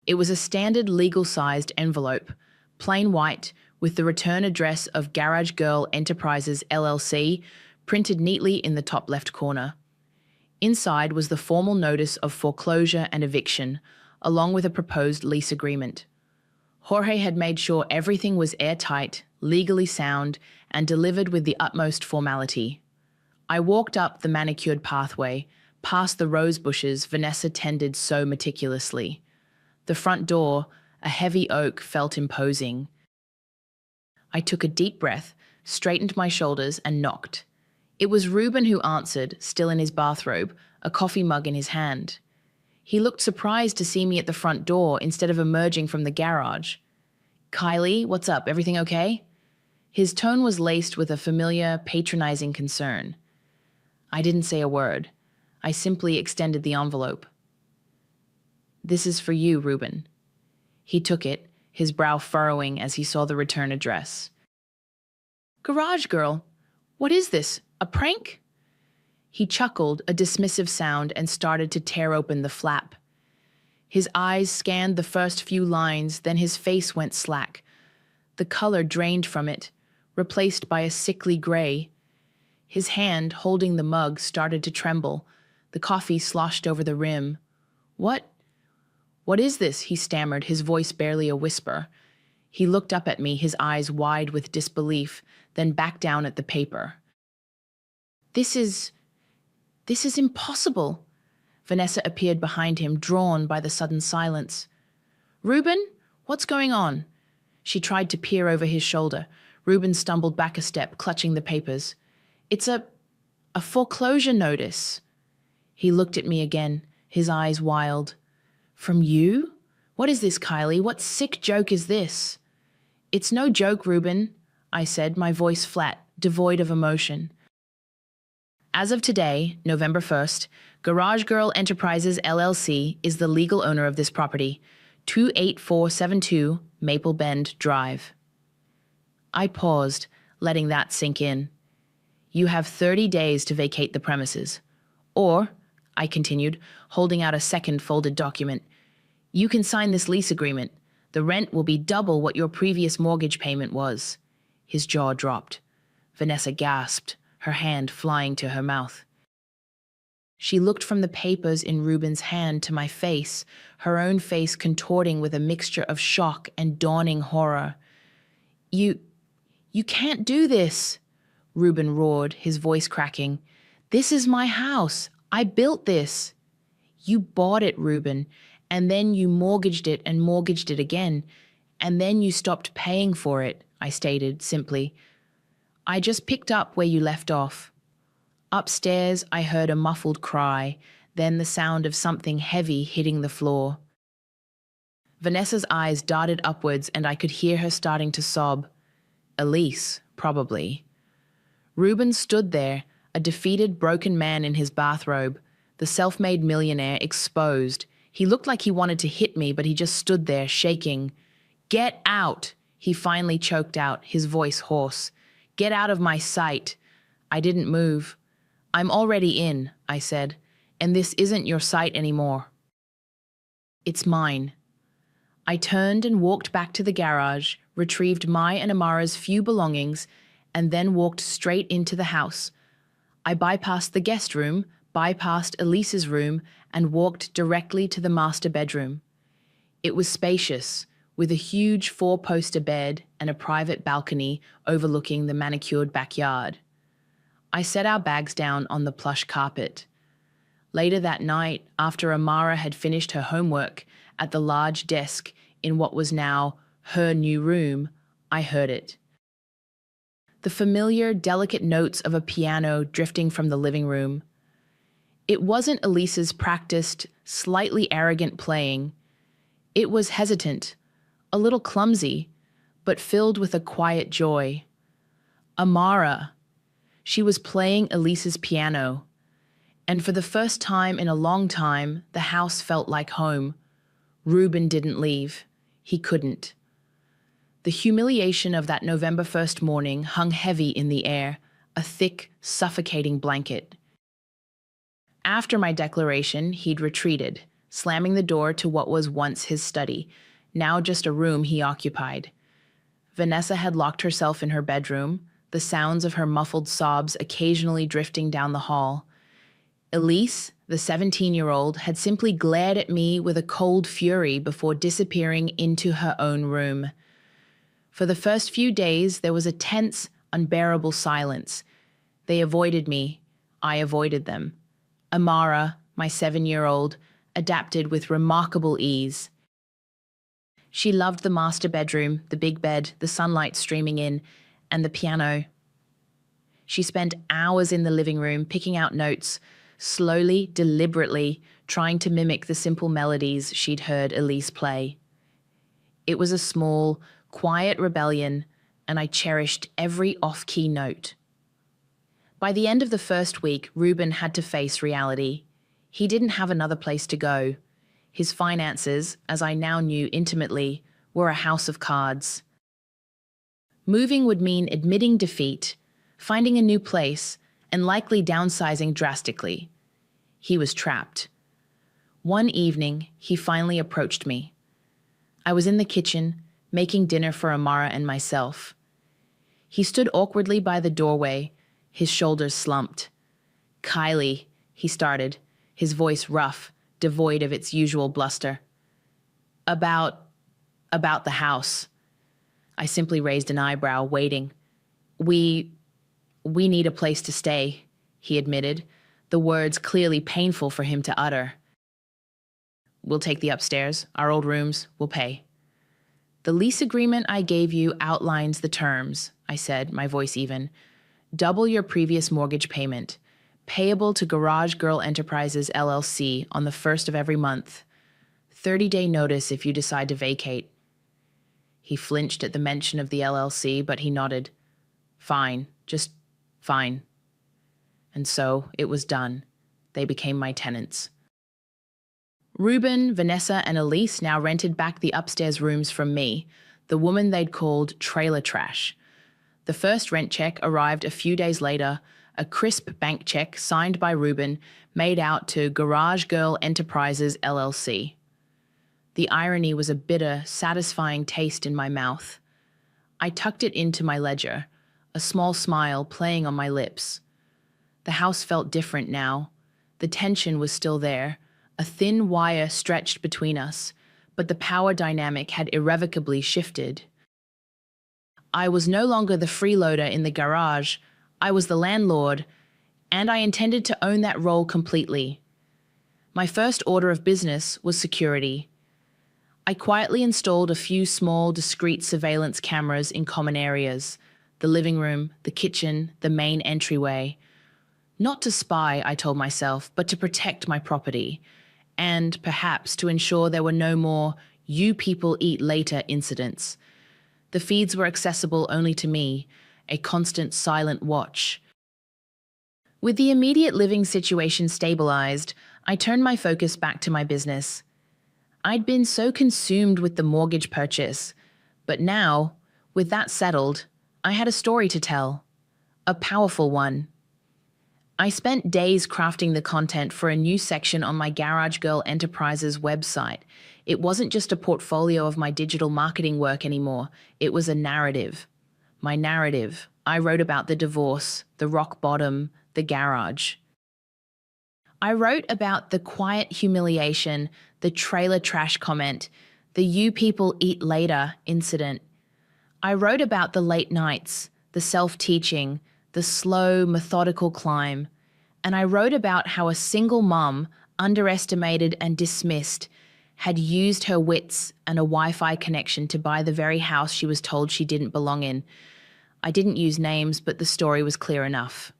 It was a standard legal-sized envelope, plain white, with the return address of Garage Girl Enterprises LLC printed neatly in the top left corner. Inside was the formal notice of foreclosure and eviction, along with a proposed lease agreement. Jorge had made sure everything was airtight, legally sound, and delivered with the utmost formality. I walked up the manicured pathway, past the rose bushes Vanessa tended so meticulously. The front door, a heavy oak, felt imposing. I took a deep breath, straightened my shoulders, and knocked. It was Ruben who answered, still in his bathrobe, a coffee mug in his hand. He looked surprised to see me at the front door instead of emerging from the garage. "Kylie, what's up? Everything okay?" His tone was laced with a familiar, patronizing concern. I didn't say a word. I simply extended the envelope. "This is for you, Ruben." He took it, his brow furrowing as he saw the return address. "Garage Girl, what is this? A prank?" He chuckled, a dismissive sound, and started to tear open the flap. His eyes scanned the first few lines, then his face went slack. The color drained from it, replaced by a sickly gray. His hand, holding the mug, started to tremble. The coffee sloshed over the rim. What is this?" he stammered, his voice barely a whisper. He looked up at me, his eyes wide with disbelief, then back down at the paper. This is impossible." Vanessa appeared behind him, drawn by the sudden silence. "Ruben, what's going on?" She tried to peer over his shoulder. Ruben stumbled back a step, clutching the papers. "It's a foreclosure notice." He looked at me again, his eyes wild. "From you? What is this, Kylie? What sick joke is this?" "It's no joke, Ruben," I said, my voice flat, devoid of emotion. "As of today, November 1st, Garage Girl Enterprises LLC is the legal owner of this property, 28472 Maple Bend Drive." I paused, letting that sink in. "You have 30 days to vacate the premises. Or," I continued, holding out a second folded document, "you can sign this lease agreement. The rent will be double what your previous mortgage payment was." His jaw dropped. Vanessa gasped, her hand flying to her mouth. She looked from the papers in Ruben's hand to my face, her own face contorting with a mixture of shock and dawning horror. You can't do this," Ruben roared, his voice cracking. "This is my house. I built this." "You bought it, Ruben, and then you mortgaged it and mortgaged it again, and then you stopped paying for it," I stated simply. "I just picked up where you left off." Upstairs, I heard a muffled cry, then the sound of something heavy hitting the floor. Vanessa's eyes darted upwards and I could hear her starting to sob. Elise, probably. Ruben stood there, a defeated, broken man in his bathrobe, the self-made millionaire exposed. He looked like he wanted to hit me, but he just stood there, shaking. "Get out!" he finally choked out, his voice hoarse. "Get out of my sight." I didn't move. "I'm already in," I said, "and this isn't your sight anymore. It's mine." I turned and walked back to the garage, retrieved my and Amara's few belongings, and then walked straight into the house. I bypassed the guest room, bypassed Elise's room, and walked directly to the master bedroom. It was spacious, with a huge four-poster bed and a private balcony overlooking the manicured backyard. I set our bags down on the plush carpet. Later that night, after Amara had finished her homework at the large desk in what was now her new room, I heard it. The familiar, delicate notes of a piano drifting from the living room. It wasn't Elise's practiced, slightly arrogant playing. It was hesitant, a little clumsy, but filled with a quiet joy. Amara. She was playing Elise's piano, and for the first time in a long time, the house felt like home. Reuben didn't leave. He couldn't. The humiliation of that November 1st morning hung heavy in the air, a thick, suffocating blanket. After my declaration, he'd retreated, slamming the door to what was once his study, now just a room he occupied. Vanessa had locked herself in her bedroom, the sounds of her muffled sobs occasionally drifting down the hall. Elise, the 17-year-old, had simply glared at me with a cold fury before disappearing into her own room. For the first few days, there was a tense, unbearable silence. They avoided me. I avoided them. Amara, my 7-year-old, adapted with remarkable ease. She loved the master bedroom, the big bed, the sunlight streaming in, and the piano. She spent hours in the living room picking out notes, slowly, deliberately, trying to mimic the simple melodies she'd heard Elise play. It was a small, quiet rebellion, and I cherished every off-key note. By the end of the first week, Reuben had to face reality. He didn't have another place to go. His finances, as I now knew intimately, were a house of cards. Moving would mean admitting defeat, finding a new place, and likely downsizing drastically. He was trapped. One evening, he finally approached me. I was in the kitchen, making dinner for Amara and myself. He stood awkwardly by the doorway, his shoulders slumped. "Kylie," he started, his voice rough, devoid of its usual bluster. About the house." I simply raised an eyebrow, waiting. We need a place to stay," he admitted, the words clearly painful for him to utter. "We'll take the upstairs, our old rooms, we'll pay." "The lease agreement I gave you outlines the terms," I said, my voice even. "Double your previous mortgage payment, payable to Garage Girl Enterprises LLC on the 1st of every month. 30-day notice if you decide to vacate." He flinched at the mention of the LLC, but he nodded. "Fine, just fine." And so it was done. They became my tenants. Reuben, Vanessa, and Elise now rented back the upstairs rooms from me, the woman they'd called trailer trash. The first rent check arrived a few days later, a crisp bank check signed by Reuben, made out to Garage Girl Enterprises LLC. The irony was a bitter, satisfying taste in my mouth. I tucked it into my ledger, a small smile playing on my lips. The house felt different now. The tension was still there, a thin wire stretched between us, but the power dynamic had irrevocably shifted. I was no longer the freeloader in the garage. I was the landlord, and I intended to own that role completely. My first order of business was security. I quietly installed a few small, discreet surveillance cameras in common areas, the living room, the kitchen, the main entryway. Not to spy, I told myself, but to protect my property, and perhaps to ensure there were no more "you people eat later" incidents. The feeds were accessible only to me, a constant silent watch. With the immediate living situation stabilized, I turned my focus back to my business. I'd been so consumed with the mortgage purchase, but now, with that settled, I had a story to tell, a powerful one. I spent days crafting the content for a new section on my Garage Girl Enterprises website. It wasn't just a portfolio of my digital marketing work anymore. It was a narrative. My narrative. I wrote about the divorce, the rock bottom, the garage. I wrote about the quiet humiliation, the trailer trash comment, the "you people eat later" incident. I wrote about the late nights, the self-teaching, the slow, methodical climb. And I wrote about how a single mom, underestimated and dismissed, had used her wits and a Wi-Fi connection to buy the very house she was told she didn't belong in. I didn't use names, but the story was clear enough.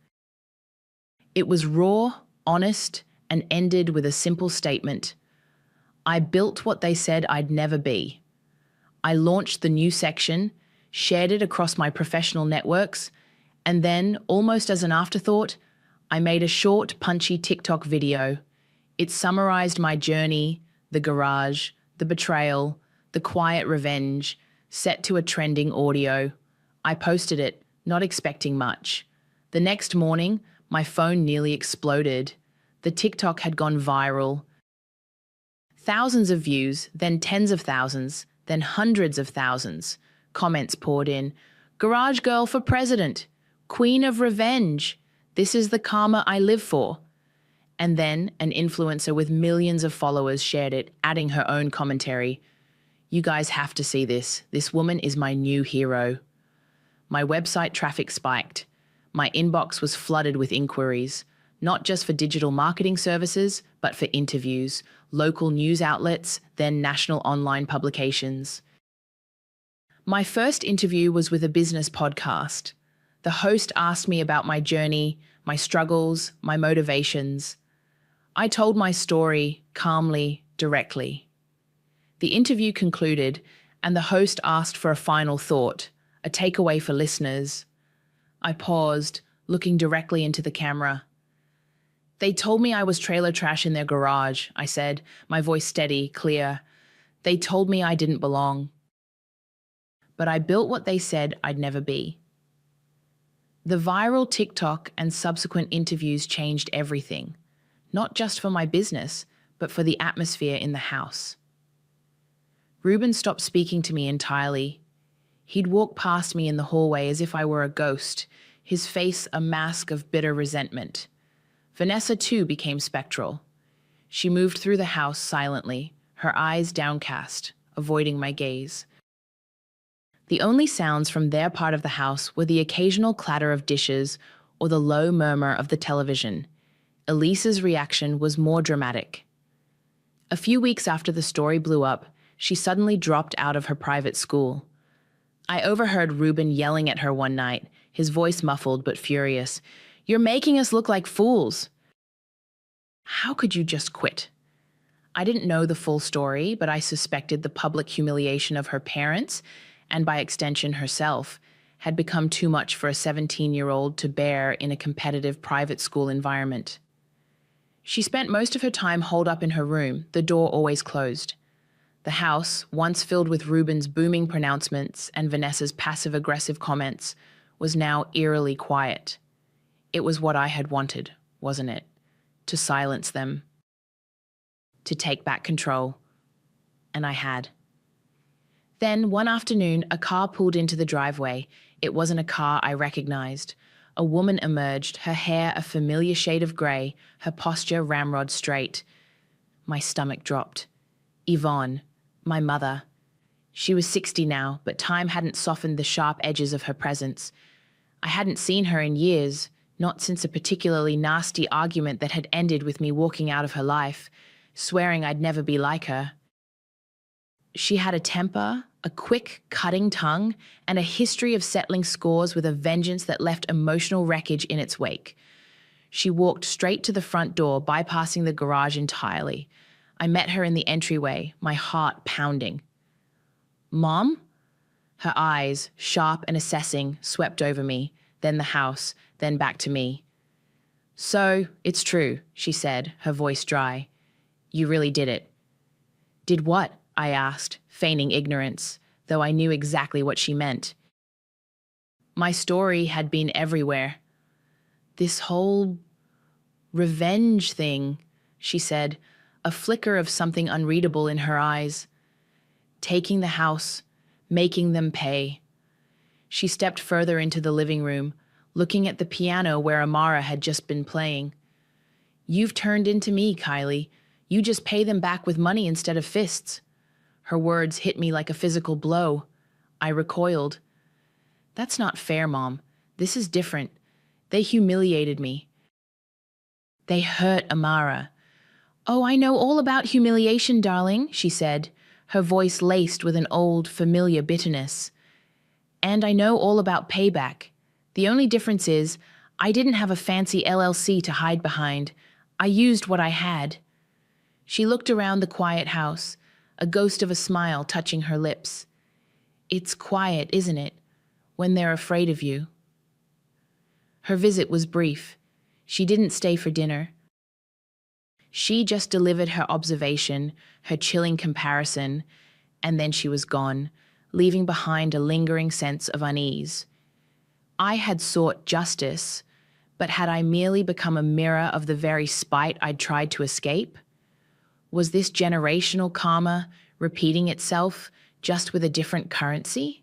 It was raw, honest, and ended with a simple statement. I built what they said I'd never be. I launched the new section, shared it across my professional networks, and then, almost as an afterthought, I made a short, punchy TikTok video. It summarized my journey, the garage, the betrayal, the quiet revenge, set to a trending audio. I posted it, not expecting much. The next morning, my phone nearly exploded. The TikTok had gone viral. Thousands of views, then tens of thousands, then hundreds of thousands. Comments poured in. Garage girl for president. Queen of revenge. This is the karma I live for. And then an influencer with millions of followers shared it, adding her own commentary. You guys have to see this. This woman is my new hero. My website traffic spiked. My inbox was flooded with inquiries, not just for digital marketing services, but for interviews, local news outlets, then national online publications. My first interview was with a business podcast. The host asked me about my journey, my struggles, my motivations. I told my story calmly, directly. The interview concluded, and the host asked for a final thought, a takeaway for listeners. I paused, looking directly into the camera. They told me I was trailer trash in their garage, I said, my voice steady, clear. They told me I didn't belong. But I built what they said I'd never be. The viral TikTok and subsequent interviews changed everything, not just for my business, but for the atmosphere in the house. Ruben stopped speaking to me entirely. He'd walk past me in the hallway as if I were a ghost, his face a mask of bitter resentment. Vanessa, too, became spectral. She moved through the house silently, her eyes downcast, avoiding my gaze. The only sounds from their part of the house were the occasional clatter of dishes or the low murmur of the television. Elise's reaction was more dramatic. A few weeks after the story blew up, she suddenly dropped out of her private school. I overheard Ruben yelling at her one night, his voice muffled but furious. You're making us look like fools. How could you just quit? I didn't know the full story, but I suspected the public humiliation of her parents, and by extension herself, had become too much for a 17-year-old to bear in a competitive private school environment. She spent most of her time holed up in her room, the door always closed. The house, once filled with Ruben's booming pronouncements and Vanessa's passive-aggressive comments, was now eerily quiet. It was what I had wanted, wasn't it? To silence them. To take back control. And I had. Then, one afternoon, a car pulled into the driveway. It wasn't a car I recognized. A woman emerged, her hair a familiar shade of grey, her posture ramrod straight. My stomach dropped. Yvonne, my mother. She was 60 now, but time hadn't softened the sharp edges of her presence. I hadn't seen her in years, not since a particularly nasty argument that had ended with me walking out of her life, swearing I'd never be like her. She had a temper, a quick, cutting tongue, and a history of settling scores with a vengeance that left emotional wreckage in its wake. She walked straight to the front door, bypassing the garage entirely. I met her in the entryway, my heart pounding. Mom? Her eyes, sharp and assessing, swept over me, then the house, then back to me. So, it's true, she said, her voice dry. You really did it. Did what? I asked, feigning ignorance, though I knew exactly what she meant. My story had been everywhere. This whole revenge thing, she said, a flicker of something unreadable in her eyes. Taking the house, making them pay. She stepped further into the living room, looking at the piano where Amara had just been playing. You've turned into me, Kylie. You just pay them back with money instead of fists. Her words hit me like a physical blow. I recoiled. That's not fair, Mom. This is different. They humiliated me. They hurt Amara. Oh, I know all about humiliation, darling, she said, her voice laced with an old, familiar bitterness. And I know all about payback. The only difference is, I didn't have a fancy LLC to hide behind. I used what I had. She looked around the quiet house, a ghost of a smile touching her lips. It's quiet, isn't it? when they're afraid of you. Her visit was brief. She didn't stay for dinner. She just delivered her observation, her chilling comparison, and then she was gone, leaving behind a lingering sense of unease. I had sought justice, but had I merely become a mirror of the very spite I'd tried to escape? Was this generational karma repeating itself, just with a different currency?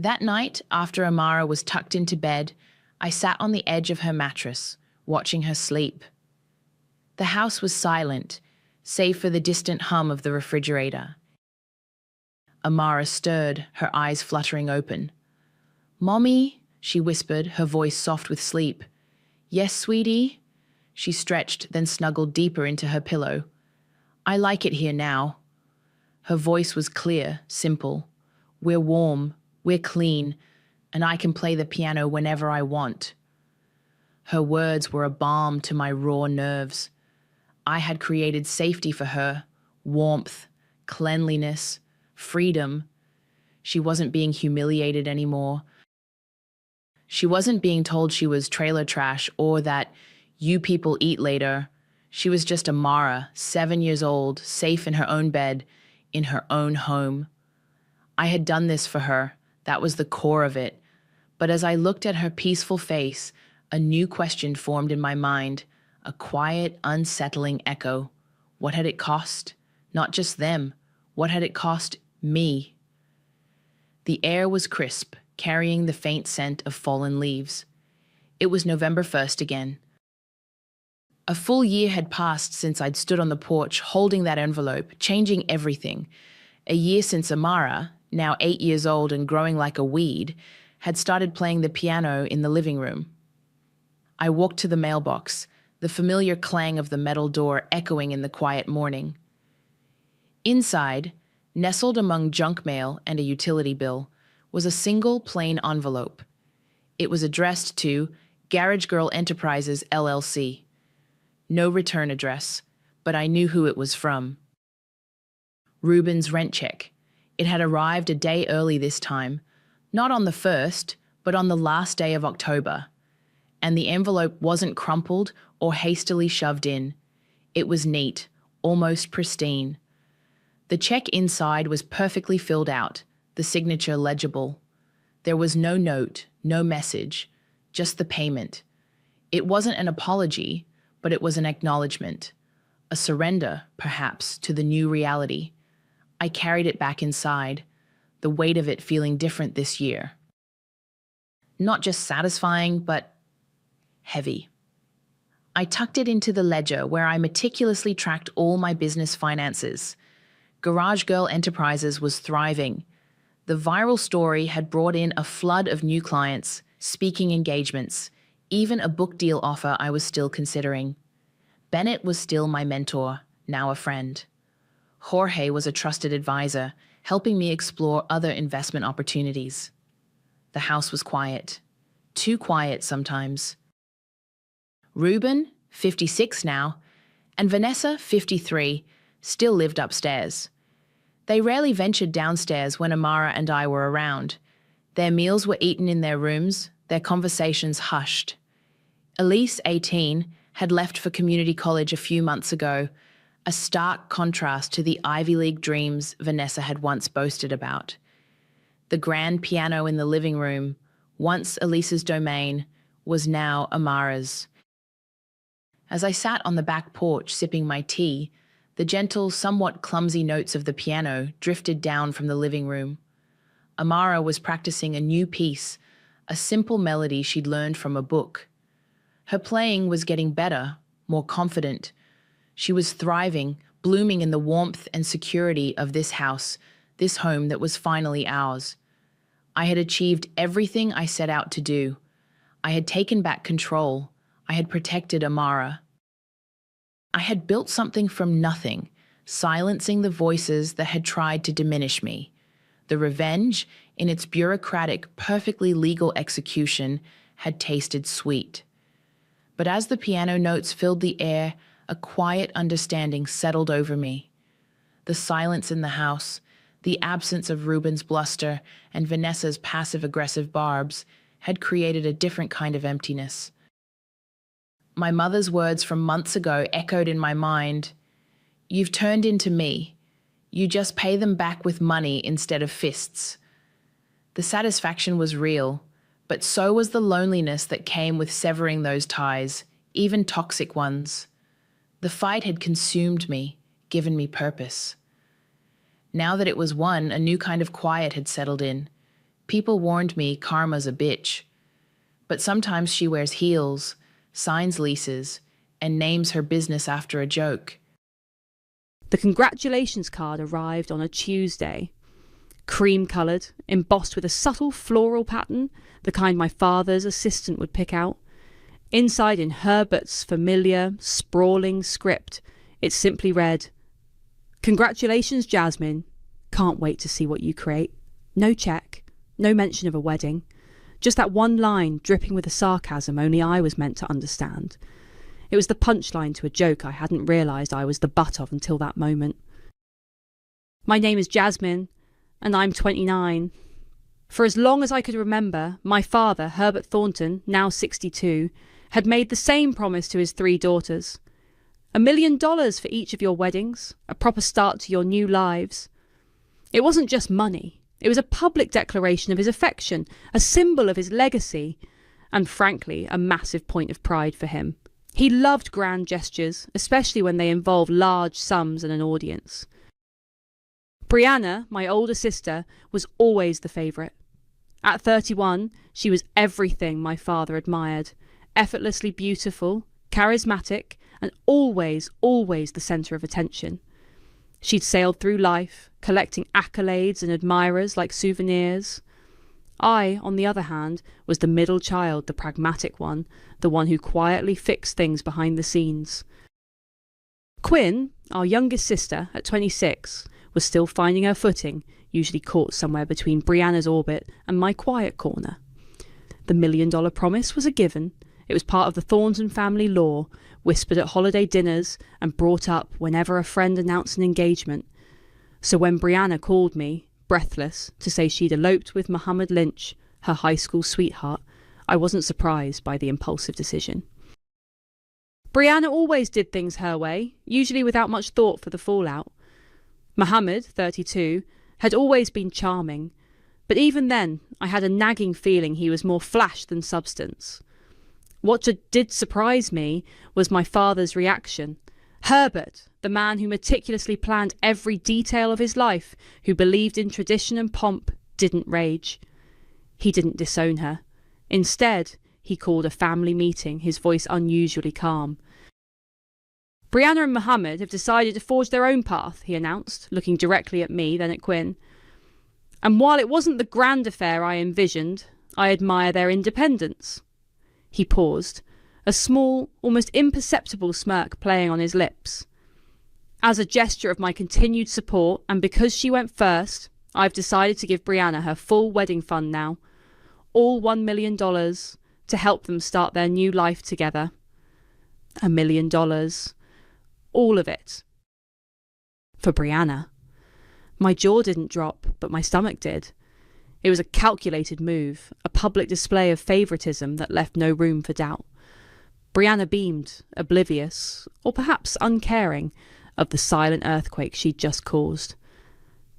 That night, after Amara was tucked into bed, I sat on the edge of her mattress, watching her sleep. The house was silent, save for the distant hum of the refrigerator. Amara stirred, her eyes fluttering open. "Mommy," she whispered, her voice soft with sleep. "Yes, sweetie?" She stretched, then snuggled deeper into her pillow. "I like it here now." Her voice was clear, simple. "We're warm, we're clean, and I can play the piano whenever I want." Her words were a balm to my raw nerves. I had created safety for her, warmth, cleanliness, freedom. She wasn't being humiliated anymore. She wasn't being told she was trailer trash or that you people eat later. She was just Amara, 7 years old, safe in her own bed, in her own home. I had done this for her. That was the core of it. But as I looked at her peaceful face, a new question formed in my mind, a quiet, unsettling echo. What had it cost? Not just them. What had it cost me? The air was crisp, carrying the faint scent of fallen leaves. It was November 1st again. A full year had passed since I'd stood on the porch holding that envelope, changing everything. A year since Amara, now 8 years old and growing like a weed, had started playing the piano in the living room. I walked to the mailbox, the familiar clang of the metal door echoing in the quiet morning. Inside, nestled among junk mail and a utility bill, was a single plain envelope. It was addressed to Garage Girl Enterprises, LLC. No return address, but I knew who it was from. Ruben's rent check. It had arrived a day early this time, not on the 1st, but on the last day of October. And the envelope wasn't crumpled or hastily shoved in. It was neat, almost pristine. The check inside was perfectly filled out, the signature legible. There was no note, no message, just the payment. It wasn't an apology, but it was an acknowledgement, a surrender, perhaps, to the new reality. I carried it back inside, the weight of it feeling different this year. Not just satisfying, but heavy. I tucked it into the ledger where I meticulously tracked all my business finances. Garage Girl Enterprises was thriving. The viral story had brought in a flood of new clients, speaking engagements, even a book deal offer I was still considering. Bennett was still my mentor, now a friend. Jorge was a trusted advisor, helping me explore other investment opportunities. The house was quiet. Too quiet sometimes. Ruben, 56 now, and Vanessa, 53, still lived upstairs. They rarely ventured downstairs when Amara and I were around. Their meals were eaten in their rooms, their conversations hushed. Elise, 18, had left for community college a few months ago, a stark contrast to the Ivy League dreams Vanessa had once boasted about. The grand piano in the living room, once Elise's domain, was now Amara's. As I sat on the back porch sipping my tea, the gentle, somewhat clumsy notes of the piano drifted down from the living room. Amara was practicing a new piece, a simple melody she'd learned from a book. Her playing was getting better, more confident. She was thriving, blooming in the warmth and security of this house, this home that was finally ours. I had achieved everything I set out to do. I had taken back control. I had protected Amara. I had built something from nothing, silencing the voices that had tried to diminish me. The revenge, in its bureaucratic, perfectly legal execution, had tasted sweet. But as the piano notes filled the air, a quiet understanding settled over me. The silence in the house, The absence of Ruben's bluster and Vanessa's passive-aggressive barbs had created a different kind of emptiness. My mother's words from months ago echoed in my mind. "You've turned into me. You just pay them back with money instead of fists." The satisfaction was real, but so was the loneliness that came with severing those ties, even toxic ones. The fight had consumed me, given me purpose. Now that it was won, a new kind of quiet had settled in. People warned me karma's a bitch. But sometimes she wears heels, signs leases, and names her business after a joke. The congratulations card arrived on a Tuesday. Cream-coloured, embossed with a subtle floral pattern, the kind my father's assistant would pick out. Inside, in Herbert's familiar, sprawling script, it simply read, "Congratulations, Jasmine. Can't wait to see what you create." No check, no mention of a wedding. Just that one line dripping with a sarcasm only I was meant to understand. It was the punchline to a joke I hadn't realised I was the butt of until that moment. "My name is Jasmine, and I'm 29. For as long as I could remember, my father, Herbert Thornton, now 62, had made the same promise to his 3 daughters. $1 million for each of your weddings, a proper start to your new lives. It wasn't just money. It was a public declaration of his affection, a symbol of his legacy, and frankly, a massive point of pride for him. He loved grand gestures, especially when they involved large sums and an audience. Brianna, my older sister, was always the favourite. At 31, she was everything my father admired, effortlessly beautiful, charismatic, and always the centre of attention. She'd sailed through life, collecting accolades and admirers like souvenirs. I, on the other hand, was the middle child, the pragmatic one, the one who quietly fixed things behind the scenes. Quinn, our youngest sister, at 26, was still finding her footing, usually caught somewhere between Brianna's orbit and my quiet corner. The $1 million promise was a given. It was part of the Thornton family law, whispered at holiday dinners and brought up whenever a friend announced an engagement. So when Brianna called me, breathless, to say she'd eloped with Muhammad Lynch, her high school sweetheart, I wasn't surprised by the impulsive decision. Brianna always did things her way, usually without much thought for the fallout. Muhammad, 32, had always been charming, but even then I had a nagging feeling he was more flash than substance. What did surprise me was my father's reaction. Herbert, the man who meticulously planned every detail of his life, who believed in tradition and pomp, didn't rage. He didn't disown her. Instead, he called a family meeting, his voice unusually calm. "Brianna and Muhammad have decided to forge their own path," he announced, looking directly at me, then at Quinn. "And while it wasn't the grand affair I envisioned, I admire their independence." He paused, a small, almost imperceptible smirk playing on his lips. "As a gesture of my continued support, and because she went first, I've decided to give Brianna her full wedding fund now. All $1 million to help them start their new life together. $1 million. All of it. For Brianna." My jaw didn't drop, but my stomach did. It was a calculated move, a public display of favouritism that left no room for doubt. Brianna beamed, oblivious, or perhaps uncaring, of the silent earthquake she'd just caused.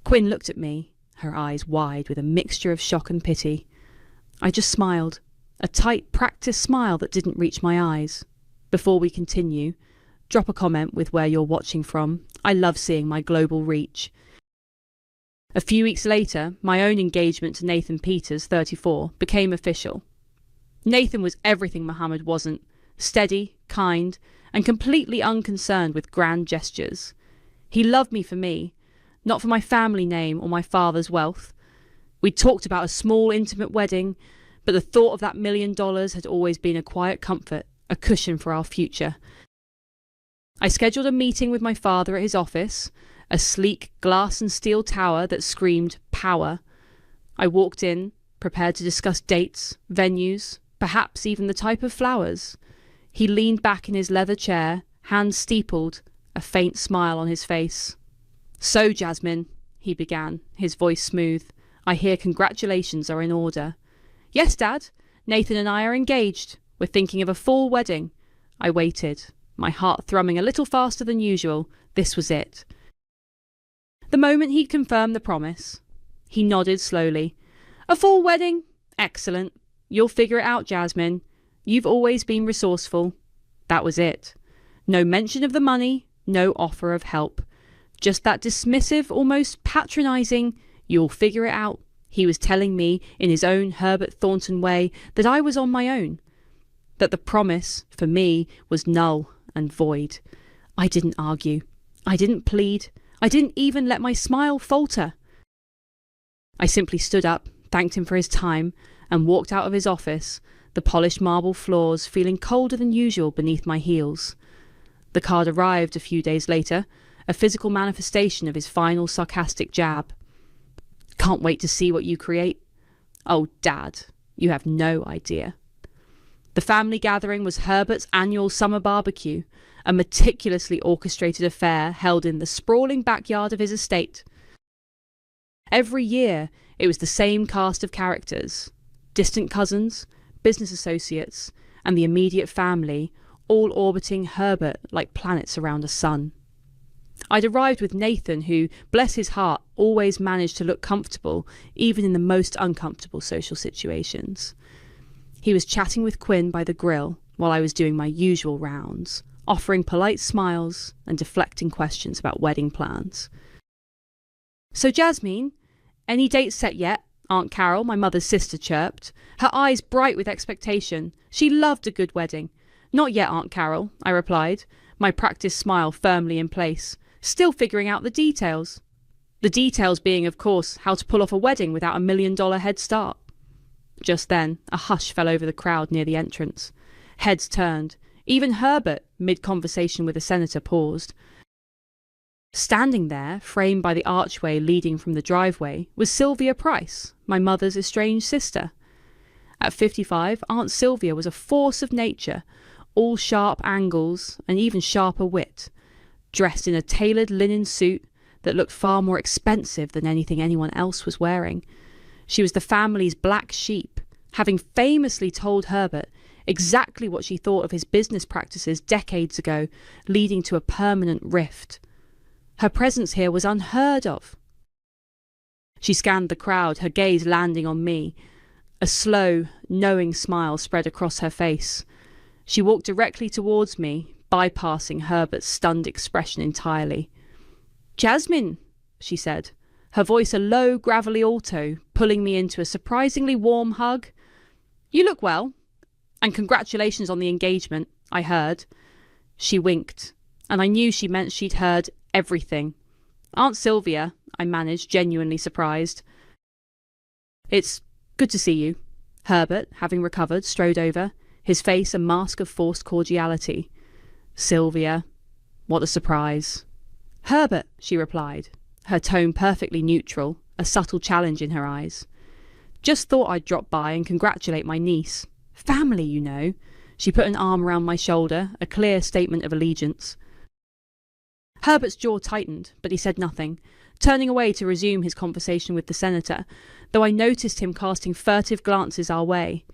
Quinn looked at me, her eyes wide with a mixture of shock and pity. I just smiled, a tight, practiced smile that didn't reach my eyes. Before we continue, drop a comment with where you're watching from. I love seeing my global reach. A few weeks later, my own engagement to Nathan Peters, 34, became official. Nathan was everything Muhammad wasn't, steady, kind, and completely unconcerned with grand gestures. He loved me for me, not for my family name or my father's wealth. We'd talked about a small, intimate wedding, but the thought of that $1 million had always been a quiet comfort, a cushion for our future. I scheduled a meeting with my father at his office, a sleek glass and steel tower that screamed power. I walked in, prepared to discuss dates, venues, perhaps even the type of flowers. He leaned back in his leather chair, hands steepled, a faint smile on his face. "So, Jasmine, he began, his voice smooth. "I hear congratulations are in order." "Yes, Dad. Nathan and I are engaged. We're thinking of a fall wedding." I waited, my heart thrumming a little faster than usual. This was it. The moment he'd confirmed the promise, he nodded slowly. "A fall wedding? Excellent. You'll figure it out, Jasmine. You've always been resourceful." That was it. No mention of the money, no offer of help. Just that dismissive, almost patronising, "You'll figure it out." He was telling me, in his own Herbert Thornton way, that I was on my own. That the promise, for me, was null and void. I didn't argue. I didn't plead. I didn't even let my smile falter. I simply stood up, thanked him for his time, and walked out of his office, the polished marble floors feeling colder than usual beneath my heels. The card arrived a few days later, a physical manifestation of his final sarcastic jab. "Can't wait to see what you create." Oh, Dad, you have no idea. The family gathering was Herbert's annual summer barbecue, a meticulously orchestrated affair held in the sprawling backyard of his estate. Every year, it was the same cast of characters: distant cousins, business associates, and the immediate family, all orbiting Herbert like planets around a sun. I'd arrived with Nathan, who, bless his heart, always managed to look comfortable, even in the most uncomfortable social situations. He was chatting with Quinn by the grill while I was doing my usual rounds, offering polite smiles and deflecting questions about wedding plans. "So, Jasmine, any dates set yet?" Aunt Carol, my mother's sister, chirped, her eyes bright with expectation. She loved a good wedding. "Not yet, Aunt Carol," I replied, my practiced smile firmly in place. "Still figuring out the details." The details being, of course, how to pull off a wedding without a $1 million head start. Just then, a hush fell over the crowd near the entrance. Heads turned. Even Herbert, mid-conversation with the senator, paused. Standing there, framed by the archway leading from the driveway, was Sylvia Price, my mother's estranged sister. At 55, Aunt Sylvia was a force of nature, all sharp angles and even sharper wit, dressed in a tailored linen suit that looked far more expensive than anything anyone else was wearing. She was the family's black sheep, having famously told Herbert exactly what she thought of his business practices decades ago, leading to a permanent rift. Her presence here was unheard of. She scanned the crowd, her gaze landing on me. A slow, knowing smile spread across her face. She walked directly towards me, bypassing Herbert's stunned expression entirely. "Jasmine," she said, her voice a low, gravelly alto, pulling me into a surprisingly warm hug. "You look well. And congratulations on the engagement," I heard. She winked, and I knew she meant she'd heard everything. "Aunt Sylvia," I managed, genuinely surprised. "It's good to see you." Herbert, having recovered, strode over, his face a mask of forced cordiality. "Sylvia, what a surprise." "Herbert," she replied, her tone perfectly neutral, a subtle challenge in her eyes. "Just thought I'd drop by and congratulate my niece. Family, you know." She put an arm around my shoulder, a clear statement of allegiance. Herbert's jaw tightened, but he said nothing, turning away to resume his conversation with the senator, though I noticed him casting furtive glances our way.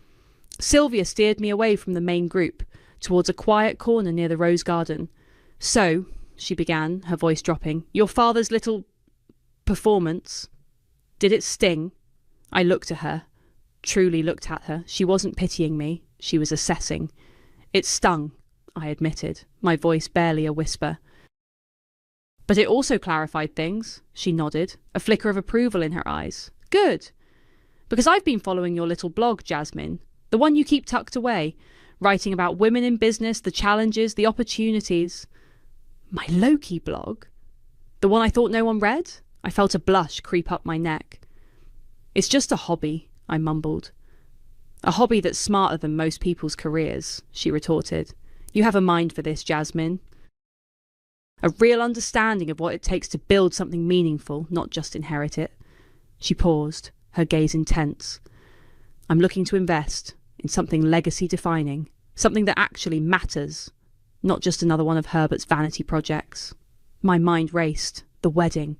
Sylvia steered me away from the main group, towards a quiet corner near the rose garden. "So," she began, her voice dropping, "your father's little performance, did it sting?" I looked at her, truly looked at her. She wasn't pitying me, she was assessing. "It stung," I admitted, my voice barely a whisper. "But it also clarified things," she nodded, a flicker of approval in her eyes. "Good. Because I've been following your little blog, Jasmine, the one you keep tucked away, writing about women in business, the challenges, the opportunities." My Loki blog? The one I thought no one read? I felt a blush creep up my neck. "It's just a hobby," I mumbled. "A hobby that's smarter than most people's careers," she retorted. "You have a mind for this, Jasmine. A real understanding of what it takes to build something meaningful, not just inherit it." She paused, her gaze intense. "I'm looking to invest in something legacy-defining, something that actually matters, not just another one of Herbert's vanity projects." My mind raced. The wedding.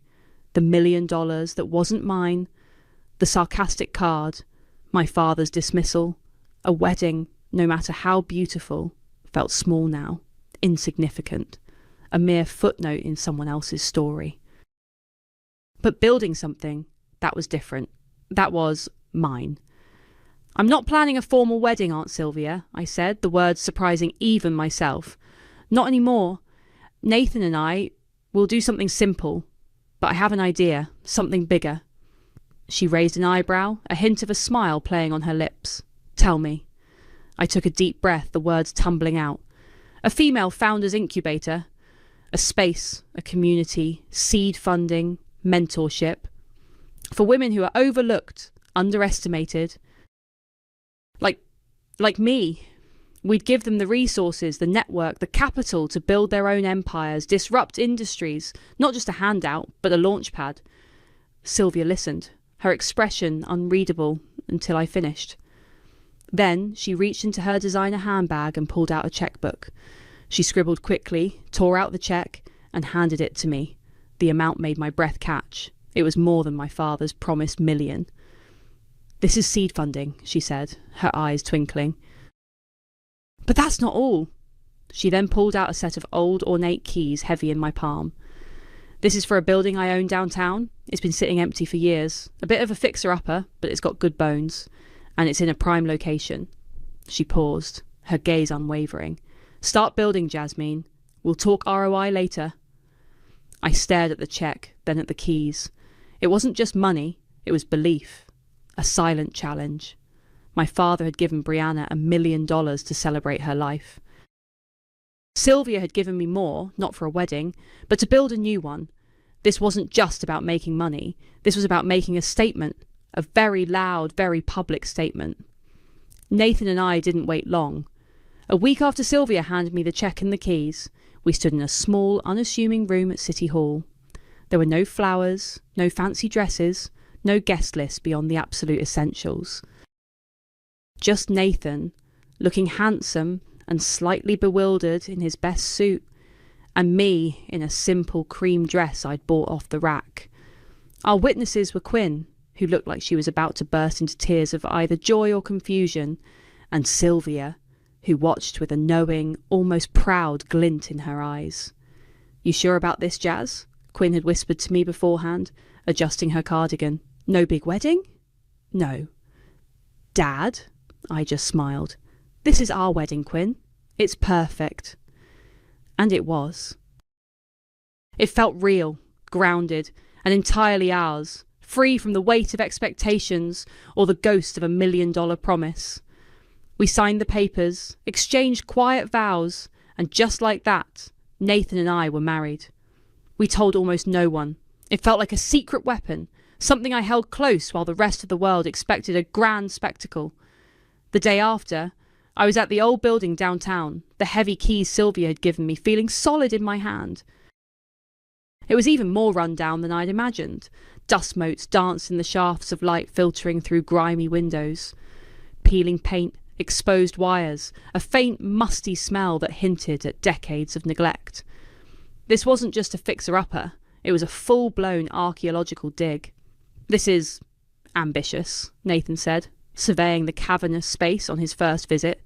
the $1 million that wasn't mine, the sarcastic card, my father's dismissal, a wedding, no matter how beautiful, felt small now, insignificant, a mere footnote in someone else's story. But building something, that was different. That was mine. I'm not planning a formal wedding, Aunt Sylvia, I said, the words surprising even myself. Not anymore. Nathan and I will do something simple, but I have an idea, something bigger. She raised an eyebrow, a hint of a smile playing on her lips. Tell me. I took a deep breath, the words tumbling out. A female founder's incubator. A space, a community, seed funding, mentorship. For women who are overlooked, underestimated. Like me. We'd give them the resources, the network, the capital to build their own empires, disrupt industries, not just a handout, but a launchpad. Sylvia listened, her expression unreadable until I finished. Then she reached into her designer handbag and pulled out a checkbook. She scribbled quickly, tore out the check, and handed it to me. The amount made my breath catch. It was more than my father's promised $1 million. This is seed funding, she said, her eyes twinkling. But that's not all. She then pulled out a set of old, ornate keys heavy in my palm. This is for a building I own downtown. It's been sitting empty for years. A bit of a fixer-upper, but it's got good bones. And it's in a prime location. She paused, her gaze unwavering. Start building, Jasmine. We'll talk ROI later. I stared at the check, then at the keys. It wasn't just money, it was belief. A silent challenge. My father had given Brianna $1 million to celebrate her life. Sylvia had given me more, not for a wedding, but to build a new one. This wasn't just about making money. This was about making a statement, a very loud, very public statement. Nathan and I didn't wait long. A week after Sylvia handed me the check and the keys, we stood in a small, unassuming room at City Hall. There were no flowers, no fancy dresses, no guest list beyond the absolute essentials. Just Nathan, looking handsome and slightly bewildered in his best suit, and me in a simple cream dress I'd bought off the rack. Our witnesses were Quinn, who looked like she was about to burst into tears of either joy or confusion, and Sylvia, who watched with a knowing, almost proud glint in her eyes. You sure about this, Jazz? Quinn had whispered to me beforehand, adjusting her cardigan. No big wedding? No. Dad? I just smiled. This is our wedding, Quinn. It's perfect. And it was. It felt real, grounded, and entirely ours, free from the weight of expectations or the ghost of $1 million promise. We signed the papers, exchanged quiet vows, and just like that, Nathan and I were married. We told almost no one. It felt like a secret weapon, something I held close while the rest of the world expected a grand spectacle. The day after, I was at the old building downtown, the heavy keys Sylvia had given me feeling solid in my hand. It was even more run down than I'd imagined. Dust motes danced in the shafts of light filtering through grimy windows. Peeling paint, exposed wires, a faint musty smell that hinted at decades of neglect. This wasn't just a fixer-upper, it was a full-blown archaeological dig. This is ambitious, Nathan said, surveying the cavernous space on his first visit.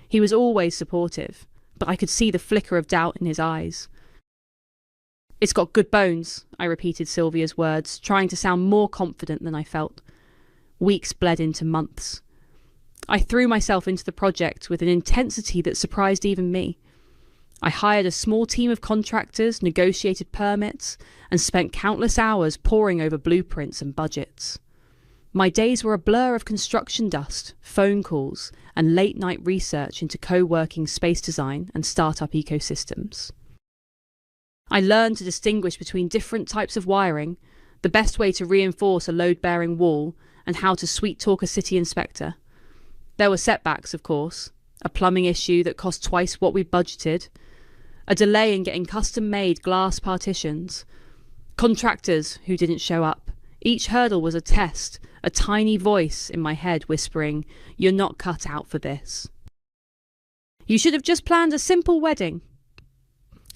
He was always supportive, but I could see the flicker of doubt in his eyes. It's got good bones, I repeated Sylvia's words, trying to sound more confident than I felt. Weeks bled into months. I threw myself into the project with an intensity that surprised even me. I hired a small team of contractors, negotiated permits, and spent countless hours poring over blueprints and budgets. My days were a blur of construction dust, phone calls, and late-night research into co-working space design and startup ecosystems. I learned to distinguish between different types of wiring, the best way to reinforce a load-bearing wall, and how to sweet-talk a city inspector. There were setbacks, of course, a plumbing issue that cost twice what we'd budgeted, a delay in getting custom-made glass partitions, contractors who didn't show up. Each hurdle was a test, a tiny voice in my head whispering, "You're not cut out for this. You should have just planned a simple wedding."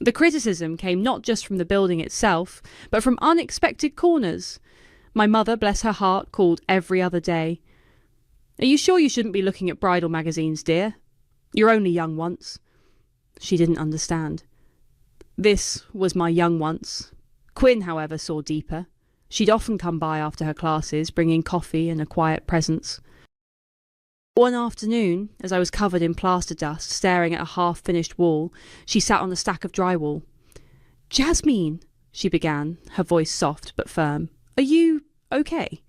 The criticism came not just from the building itself, but from unexpected corners. My mother, bless her heart, called every other day. "Are you sure you shouldn't be looking at bridal magazines, dear? You're only young once." She didn't understand. This was my young once. Quinn, however, saw deeper. She'd often come by after her classes, bringing coffee and a quiet presence. One afternoon, as I was covered in plaster dust, staring at a half-finished wall, she sat on a stack of drywall. "Jasmine," she began, her voice soft but firm. "Are you okay?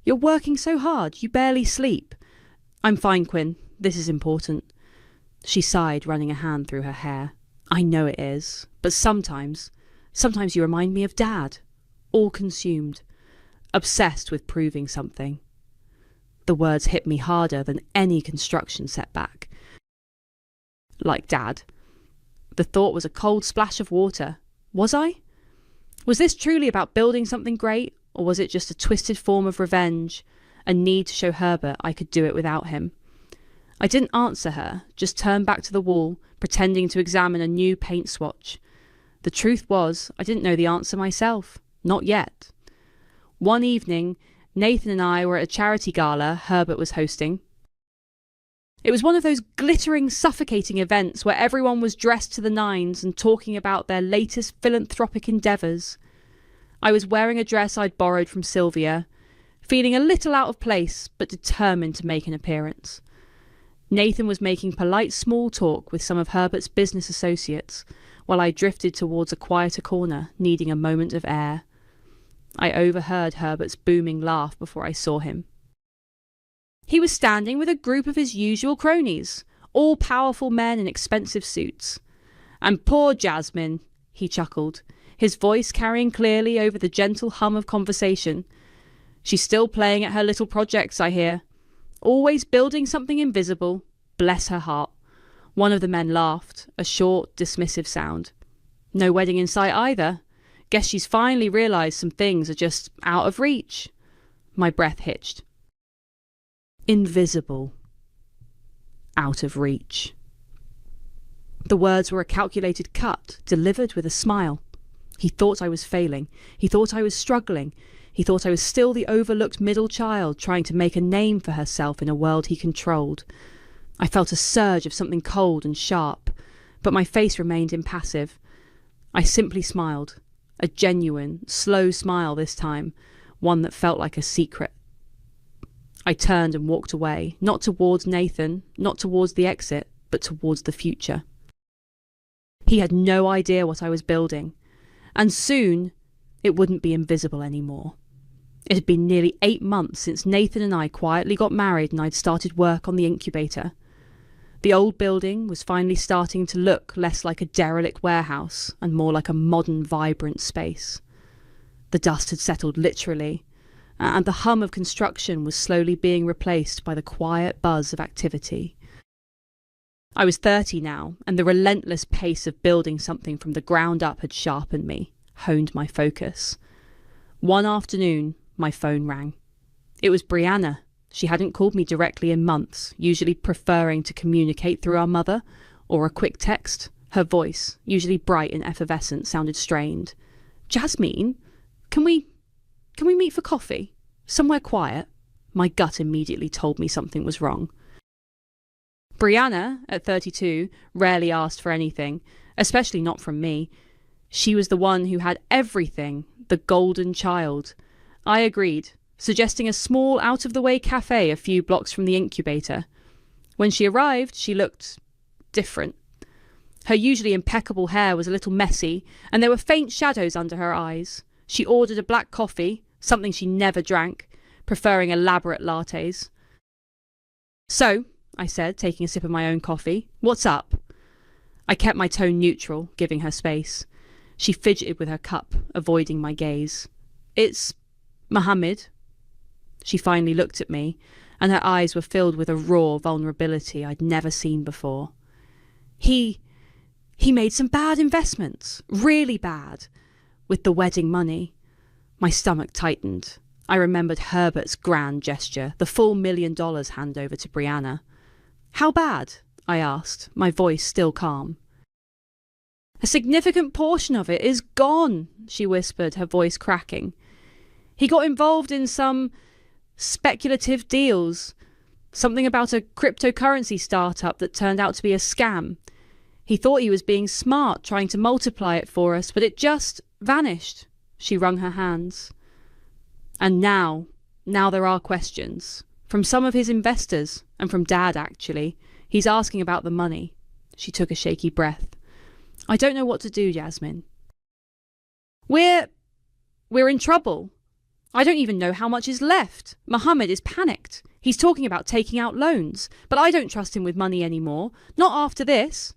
You're working so hard, you barely sleep." "I'm fine, Quinn. This is important." She sighed, running a hand through her hair. "I know it is, but sometimes you remind me of Dad. All consumed. Obsessed with proving something." The words hit me harder than any construction setback. Like Dad. The thought was a cold splash of water. Was I? Was this truly about building something great, or was it just a twisted form of revenge, a need to show Herbert I could do it without him? I didn't answer her, just turned back to the wall, pretending to examine a new paint swatch. The truth was, I didn't know the answer myself. Not yet. One evening, Nathan and I were at a charity gala Herbert was hosting. It was one of those glittering, suffocating events where everyone was dressed to the nines and talking about their latest philanthropic endeavours. I was wearing a dress I'd borrowed from Sylvia, feeling a little out of place but determined to make an appearance. Nathan was making polite small talk with some of Herbert's business associates, while I drifted towards a quieter corner, needing a moment of air. I overheard Herbert's booming laugh before I saw him. He was standing with a group of his usual cronies, all powerful men in expensive suits. "And poor Jasmine," he chuckled, his voice carrying clearly over the gentle hum of conversation. "She's still playing at her little projects, I hear. Always building something invisible. Bless her heart." One of the men laughed, a short, dismissive sound. "No wedding in sight either. Guess she's finally realised some things are just out of reach." My breath hitched. Invisible. Out of reach. The words were a calculated cut, delivered with a smile. He thought I was failing. He thought I was struggling. He thought I was still the overlooked middle child trying to make a name for herself in a world he controlled. I felt a surge of something cold and sharp, but my face remained impassive. I simply smiled. A genuine, slow smile this time, one that felt like a secret. I turned and walked away, not towards Nathan, not towards the exit, but towards the future. He had no idea what I was building, and soon it wouldn't be invisible anymore. It had been nearly 8 months since Nathan and I quietly got married and I'd started work on the incubator. The old building was finally starting to look less like a derelict warehouse and more like a modern, vibrant space. The dust had settled literally, and the hum of construction was slowly being replaced by the quiet buzz of activity. I was 30 now, and the relentless pace of building something from the ground up had sharpened me, honed my focus. One afternoon, my phone rang. It was Brianna. She hadn't called me directly in months, usually preferring to communicate through our mother, or a quick text. Her voice, usually bright and effervescent, sounded strained. "Jasmine, can we meet for coffee? Somewhere quiet?" My gut immediately told me something was wrong. Brianna, at 32, rarely asked for anything, especially not from me. She was the one who had everything, the golden child. I agreed, suggesting a small, out-of-the-way cafe a few blocks from the incubator. When she arrived, she looked different. Her usually impeccable hair was a little messy, and there were faint shadows under her eyes. She ordered a black coffee, something she never drank, preferring elaborate lattes. "So," I said, taking a sip of my own coffee, "what's up?" I kept my tone neutral, giving her space. She fidgeted with her cup, avoiding my gaze. "It's Mohammed." She finally looked at me, and her eyes were filled with a raw vulnerability I'd never seen before. He made some bad investments, really bad, with the wedding money." My stomach tightened. I remembered Herbert's grand gesture, the full $1 million handover to Brianna. "How bad?" I asked, my voice still calm. A significant portion of it is gone, she whispered, her voice cracking. He got involved in some speculative deals, something about a cryptocurrency startup that turned out to be a scam. He thought he was being smart, trying to multiply it for us, but it just vanished. She wrung her hands. And now there are questions. From some of his investors, and from Dad, actually. He's asking about the money. She took a shaky breath. I don't know what to do, Jasmine. We're in trouble. I don't even know how much is left. Mohammed is panicked. He's talking about taking out loans, but I don't trust him with money anymore. Not after this.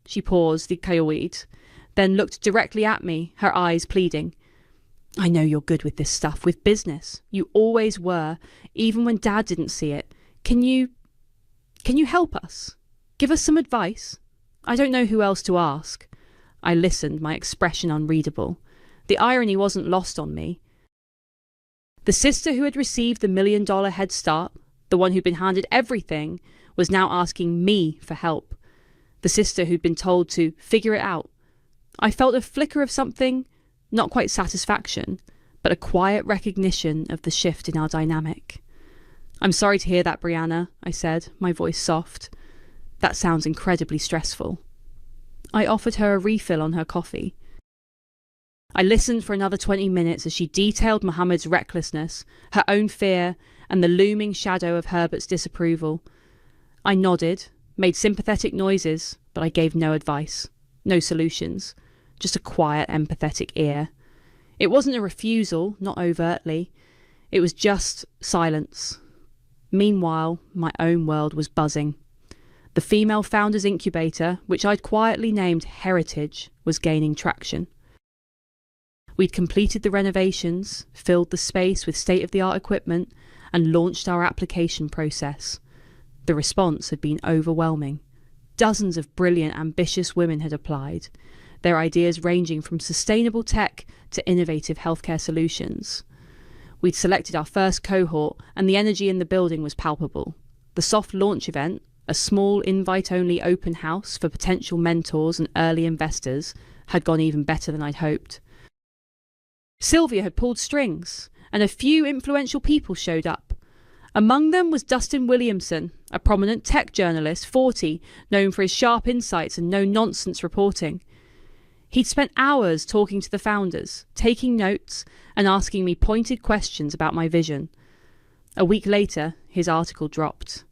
She paused, the kayoid, then looked directly at me, her eyes pleading. I know you're good with this stuff, with business. You always were, even when Dad didn't see it. Can you help us? Give us some advice? I don't know who else to ask. I listened, my expression unreadable. The irony wasn't lost on me. The sister who had received the $1 million head start, the one who'd been handed everything, was now asking me for help. The sister who'd been told to figure it out. I felt a flicker of something, not quite satisfaction, but a quiet recognition of the shift in our dynamic. I'm sorry to hear that, Brianna, I said, my voice soft. That sounds incredibly stressful. I offered her a refill on her coffee. I listened for another 20 minutes as she detailed Mohammed's recklessness, her own fear, and the looming shadow of Herbert's disapproval. I nodded, made sympathetic noises, but I gave no advice, no solutions, just a quiet, empathetic ear. It wasn't a refusal, not overtly. It was just silence. Meanwhile, my own world was buzzing. The female founders incubator, which I'd quietly named Heritage, was gaining traction. We'd completed the renovations, filled the space with state-of-the-art equipment, and launched our application process. The response had been overwhelming. Dozens of brilliant, ambitious women had applied, their ideas ranging from sustainable tech to innovative healthcare solutions. We'd selected our first cohort, and the energy in the building was palpable. The soft launch event, a small invite-only open house for potential mentors and early investors, had gone even better than I'd hoped. Sylvia had pulled strings, and a few influential people showed up. Among them was Dustin Williamson, a prominent tech journalist, 40, known for his sharp insights and no-nonsense reporting. He'd spent hours talking to the founders, taking notes, and asking me pointed questions about my vision. A week later, his article dropped.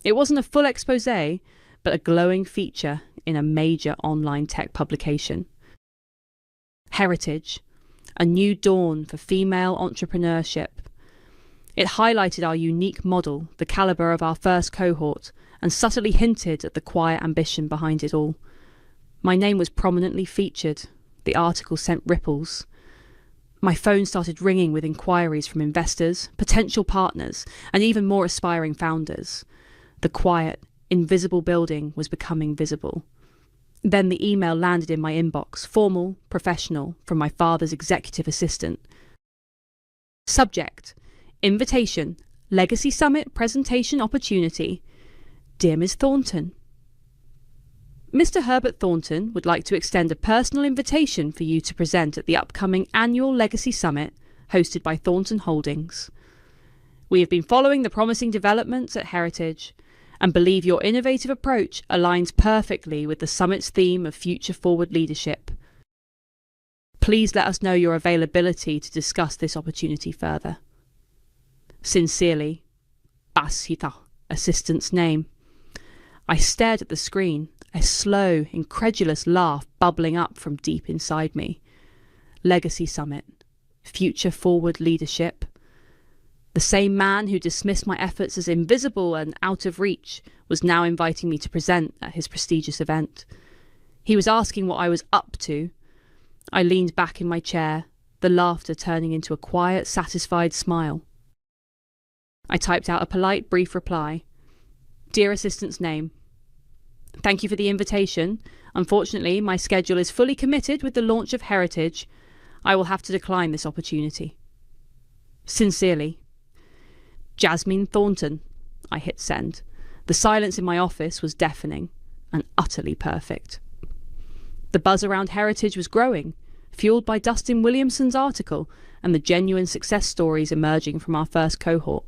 It wasn't a full exposé, but a glowing feature in a major online tech publication. Heritage, a new dawn for female entrepreneurship. It highlighted our unique model, the calibre of our first cohort, and subtly hinted at the quiet ambition behind it all. My name was prominently featured. The article sent ripples. My phone started ringing with inquiries from investors, potential partners, and even more aspiring founders. The quiet, invisible building was becoming visible. Then the email landed in my inbox, formal, professional, from my father's executive assistant. Subject: Invitation, Legacy Summit Presentation Opportunity. Dear Ms. Thornton, Mr. Herbert Thornton would like to extend a personal invitation for you to present at the upcoming annual Legacy Summit hosted by Thornton Holdings. We have been following the promising developments at Heritage and believe your innovative approach aligns perfectly with the summit's theme of future-forward leadership. Please let us know your availability to discuss this opportunity further. Sincerely, Basita, assistant's name. I stared at the screen, a slow, incredulous laugh bubbling up from deep inside me. Legacy Summit. Future-forward leadership. The same man who dismissed my efforts as invisible and out of reach was now inviting me to present at his prestigious event. He was asking what I was up to. I leaned back in my chair, the laughter turning into a quiet, satisfied smile. I typed out a polite, brief reply. Dear assistant's name. Thank you for the invitation. Unfortunately, my schedule is fully committed with the launch of Heritage. I will have to decline this opportunity. Sincerely, Jasmine Thornton. I hit send. The silence in my office was deafening and utterly perfect. The buzz around heritage was growing, fueled by Dustin Williamson's article and the genuine success stories emerging from our first cohort.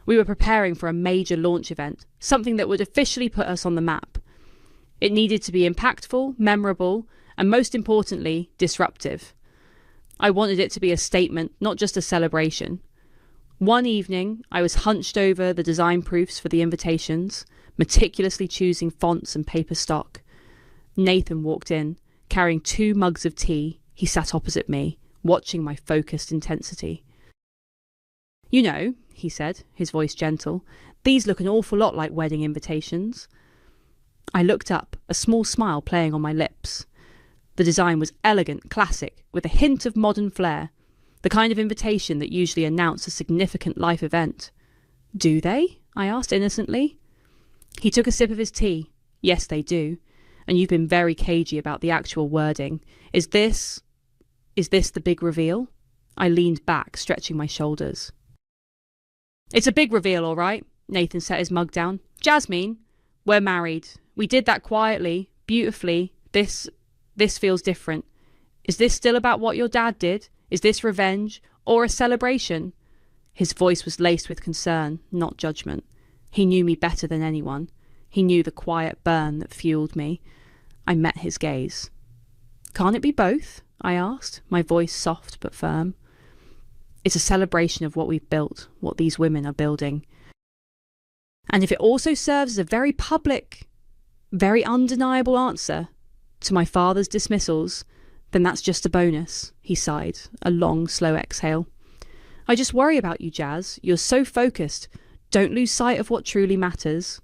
We were preparing for a major launch event, something that would officially put us on the map. It needed to be impactful, memorable, and most importantly, disruptive. I wanted it to be a statement, not just a celebration. One evening, I was hunched over the design proofs for the invitations, meticulously choosing fonts and paper stock. Nathan walked in, carrying 2 mugs of tea. He sat opposite me, watching my focused intensity. "You know," he said, his voice gentle, "these look an awful lot like wedding invitations." I looked up, a small smile playing on my lips. The design was elegant, classic, with a hint of modern flair, the kind of invitation that usually announced a significant life event. "Do they?" I asked innocently. He took a sip of his tea. "Yes, they do. And you've been very cagey about the actual wording. Is this the big reveal?" I leaned back, stretching my shoulders. "It's a big reveal, all right." Nathan set his mug down. "Jasmine, we're married. We did that quietly, beautifully. This feels different. Is this still about what your dad did? Is this revenge or a celebration?" His voice was laced with concern, not judgment. He knew me better than anyone. He knew the quiet burn that fueled me. I met his gaze. "Can't it be both?" I asked, my voice soft but firm. "It's a celebration of what we've built, what these women are building. And if it also serves as a very public, very undeniable answer to my father's dismissals, then that's just a bonus," he sighed, a long, slow exhale. "I just worry about you, Jazz. You're so focused. Don't lose sight of what truly matters."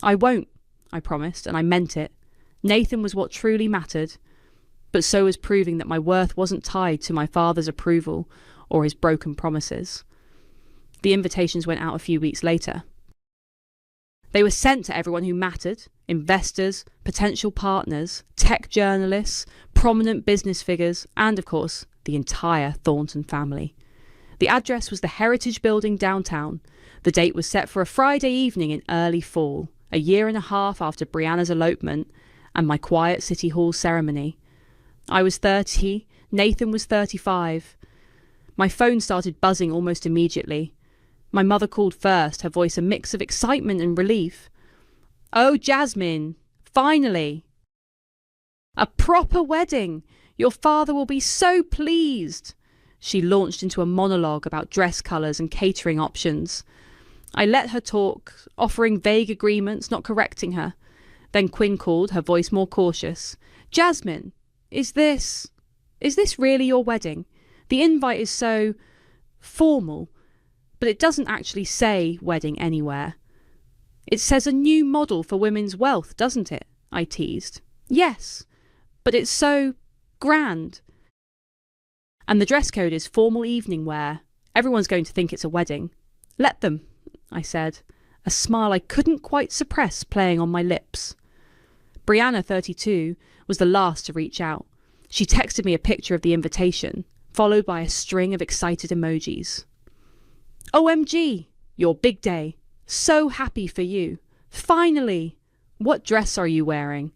"I won't," I promised, and I meant it. Nathan was what truly mattered, but so was proving that my worth wasn't tied to my father's approval or his broken promises. The invitations went out a few weeks later. They were sent to everyone who mattered: investors, potential partners, tech journalists, prominent business figures, and of course, the entire Thornton family. The address was the Heritage Building downtown. The date was set for a Friday evening in early fall, a year and a half after Brianna's elopement and my quiet City Hall ceremony. I was 30, Nathan was 35. My phone started buzzing almost immediately. My mother called first, her voice a mix of excitement and relief. "Oh, Jasmine, finally! A proper wedding! Your father will be so pleased!" She launched into a monologue about dress colours and catering options. I let her talk, offering vague agreements, not correcting her. Then Quinn called, her voice more cautious. "Jasmine, is this really your wedding? The invite is so formal, but it doesn't actually say wedding anywhere." "It says a new model for women's wealth, doesn't it?" I teased. "Yes, but it's so grand. And the dress code is formal evening wear. Everyone's going to think it's a wedding." "Let them," I said, a smile I couldn't quite suppress playing on my lips. Brianna, 32, was the last to reach out. She texted me a picture of the invitation, followed by a string of excited emojis. "OMG, your big day. So happy for you. Finally. What dress are you wearing?"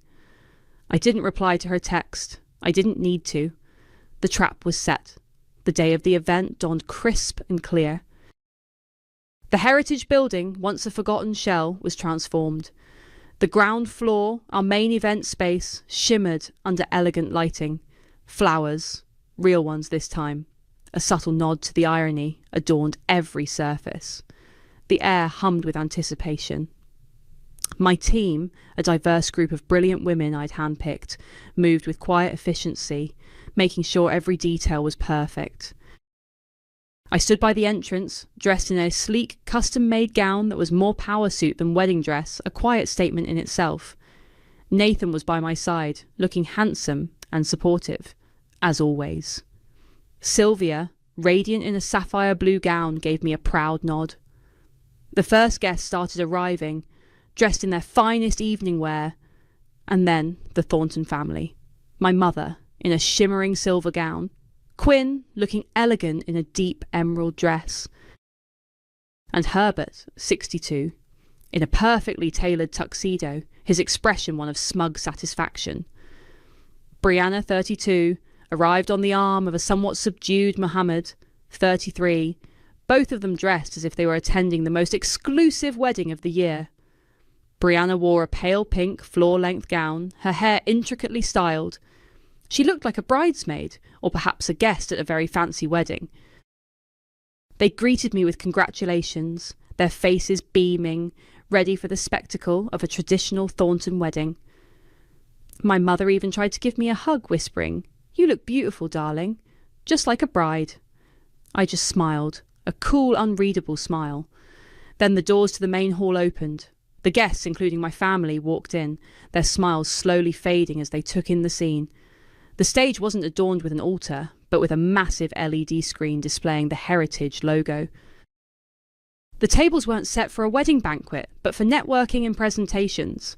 I didn't reply to her text. I didn't need to. The trap was set. The day of the event dawned crisp and clear. The Heritage Building, once a forgotten shell, was transformed. The ground floor, our main event space, shimmered under elegant lighting. Flowers, real ones this time. A subtle nod to the irony adorned every surface. The air hummed with anticipation. My team, a diverse group of brilliant women I'd handpicked, moved with quiet efficiency, making sure every detail was perfect. I stood by the entrance, dressed in a sleek, custom-made gown that was more power suit than wedding dress, a quiet statement in itself. Nathan was by my side, looking handsome and supportive, as always. Sylvia, radiant in a sapphire blue gown, gave me a proud nod. The first guests started arriving, dressed in their finest evening wear, and then the Thornton family. My mother, in a shimmering silver gown, Quinn, looking elegant in a deep emerald dress, and Herbert, 62, in a perfectly tailored tuxedo, his expression one of smug satisfaction. Brianna, 32, arrived on the arm of a somewhat subdued Mohammed, 33, both of them dressed as if they were attending the most exclusive wedding of the year. Brianna wore a pale pink floor-length gown, her hair intricately styled. She looked like a bridesmaid, or perhaps a guest at a very fancy wedding. They greeted me with congratulations, their faces beaming, ready for the spectacle of a traditional Thornton wedding. My mother even tried to give me a hug, whispering, "You look beautiful, darling, just like a bride." I just smiled, a cool, unreadable smile. Then the doors to the main hall opened. The guests, including my family, walked in, their smiles slowly fading as they took in the scene. The stage wasn't adorned with an altar, but with a massive LED screen displaying the Heritage logo. The tables weren't set for a wedding banquet, but for networking and presentations.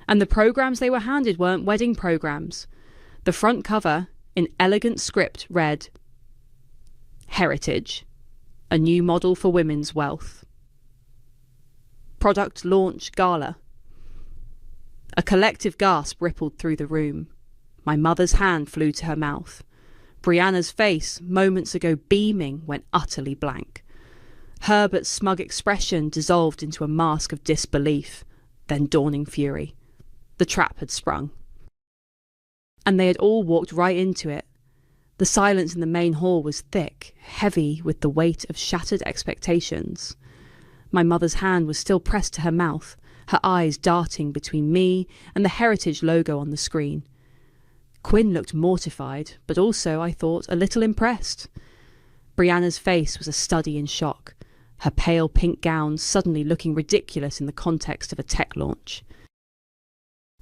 And the programs they were handed weren't wedding programs. The front cover, in elegant script, read, "Heritage, a new model for women's wealth. Product launch gala." A collective gasp rippled through the room. My mother's hand flew to her mouth. Brianna's face, moments ago beaming, went utterly blank. Herbert's smug expression dissolved into a mask of disbelief, then dawning fury. The trap had sprung. And they had all walked right into it. The silence in the main hall was thick, heavy with the weight of shattered expectations. My mother's hand was still pressed to her mouth, her eyes darting between me and the Heritage logo on the screen. Quinn looked mortified, but also, I thought, a little impressed. Brianna's face was a study in shock, her pale pink gown suddenly looking ridiculous in the context of a tech launch.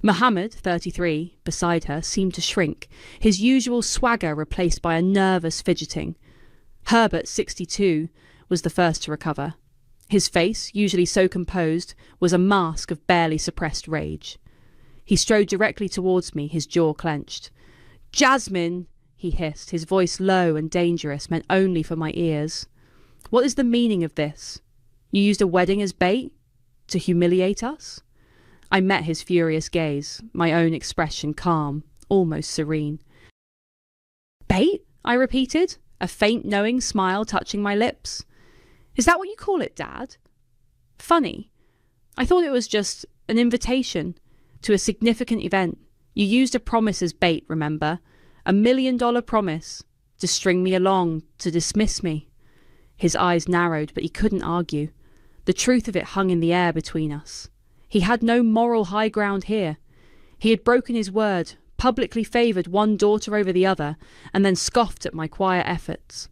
Mohammed, 33, beside her, seemed to shrink, his usual swagger replaced by a nervous fidgeting. Herbert, 62, was the first to recover. His face, usually so composed, was a mask of barely suppressed rage. He strode directly towards me, his jaw clenched. "Jasmine," he hissed, his voice low and dangerous, meant only for my ears. "What is the meaning of this? You used a wedding as bait? To humiliate us?" I met his furious gaze, my own expression calm, almost serene. "Bait?" I repeated, a faint knowing smile touching my lips. "Is that what you call it, Dad? Funny. I thought it was just an invitation to a significant event. You used a promise as bait, remember? $1 million promise to string me along, to dismiss me." His eyes narrowed, but he couldn't argue. The truth of it hung in the air between us. He had no moral high ground here. He had broken his word, publicly favoured one daughter over the other, and then scoffed at my quiet efforts.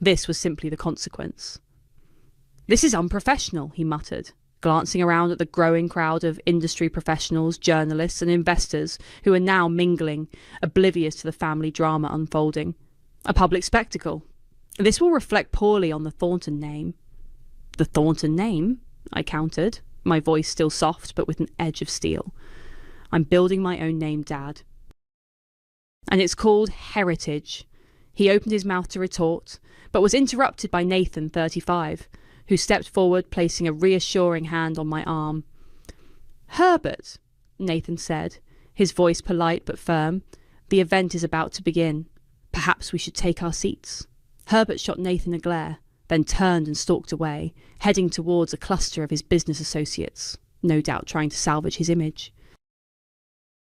This was simply the consequence. "This is unprofessional," he muttered, glancing around at the growing crowd of industry professionals, journalists and investors who are now mingling, oblivious to the family drama unfolding. "A public spectacle. This will reflect poorly on the Thornton name." "The Thornton name?" I countered, my voice still soft but with an edge of steel. "I'm building my own name, Dad. And it's called Heritage." He opened his mouth to retort, but was interrupted by Nathan, 35, who stepped forward, placing a reassuring hand on my arm. "Herbert," Nathan said, his voice polite but firm, "the event is about to begin. Perhaps we should take our seats." Herbert shot Nathan a glare, then turned and stalked away, heading towards a cluster of his business associates, no doubt trying to salvage his image.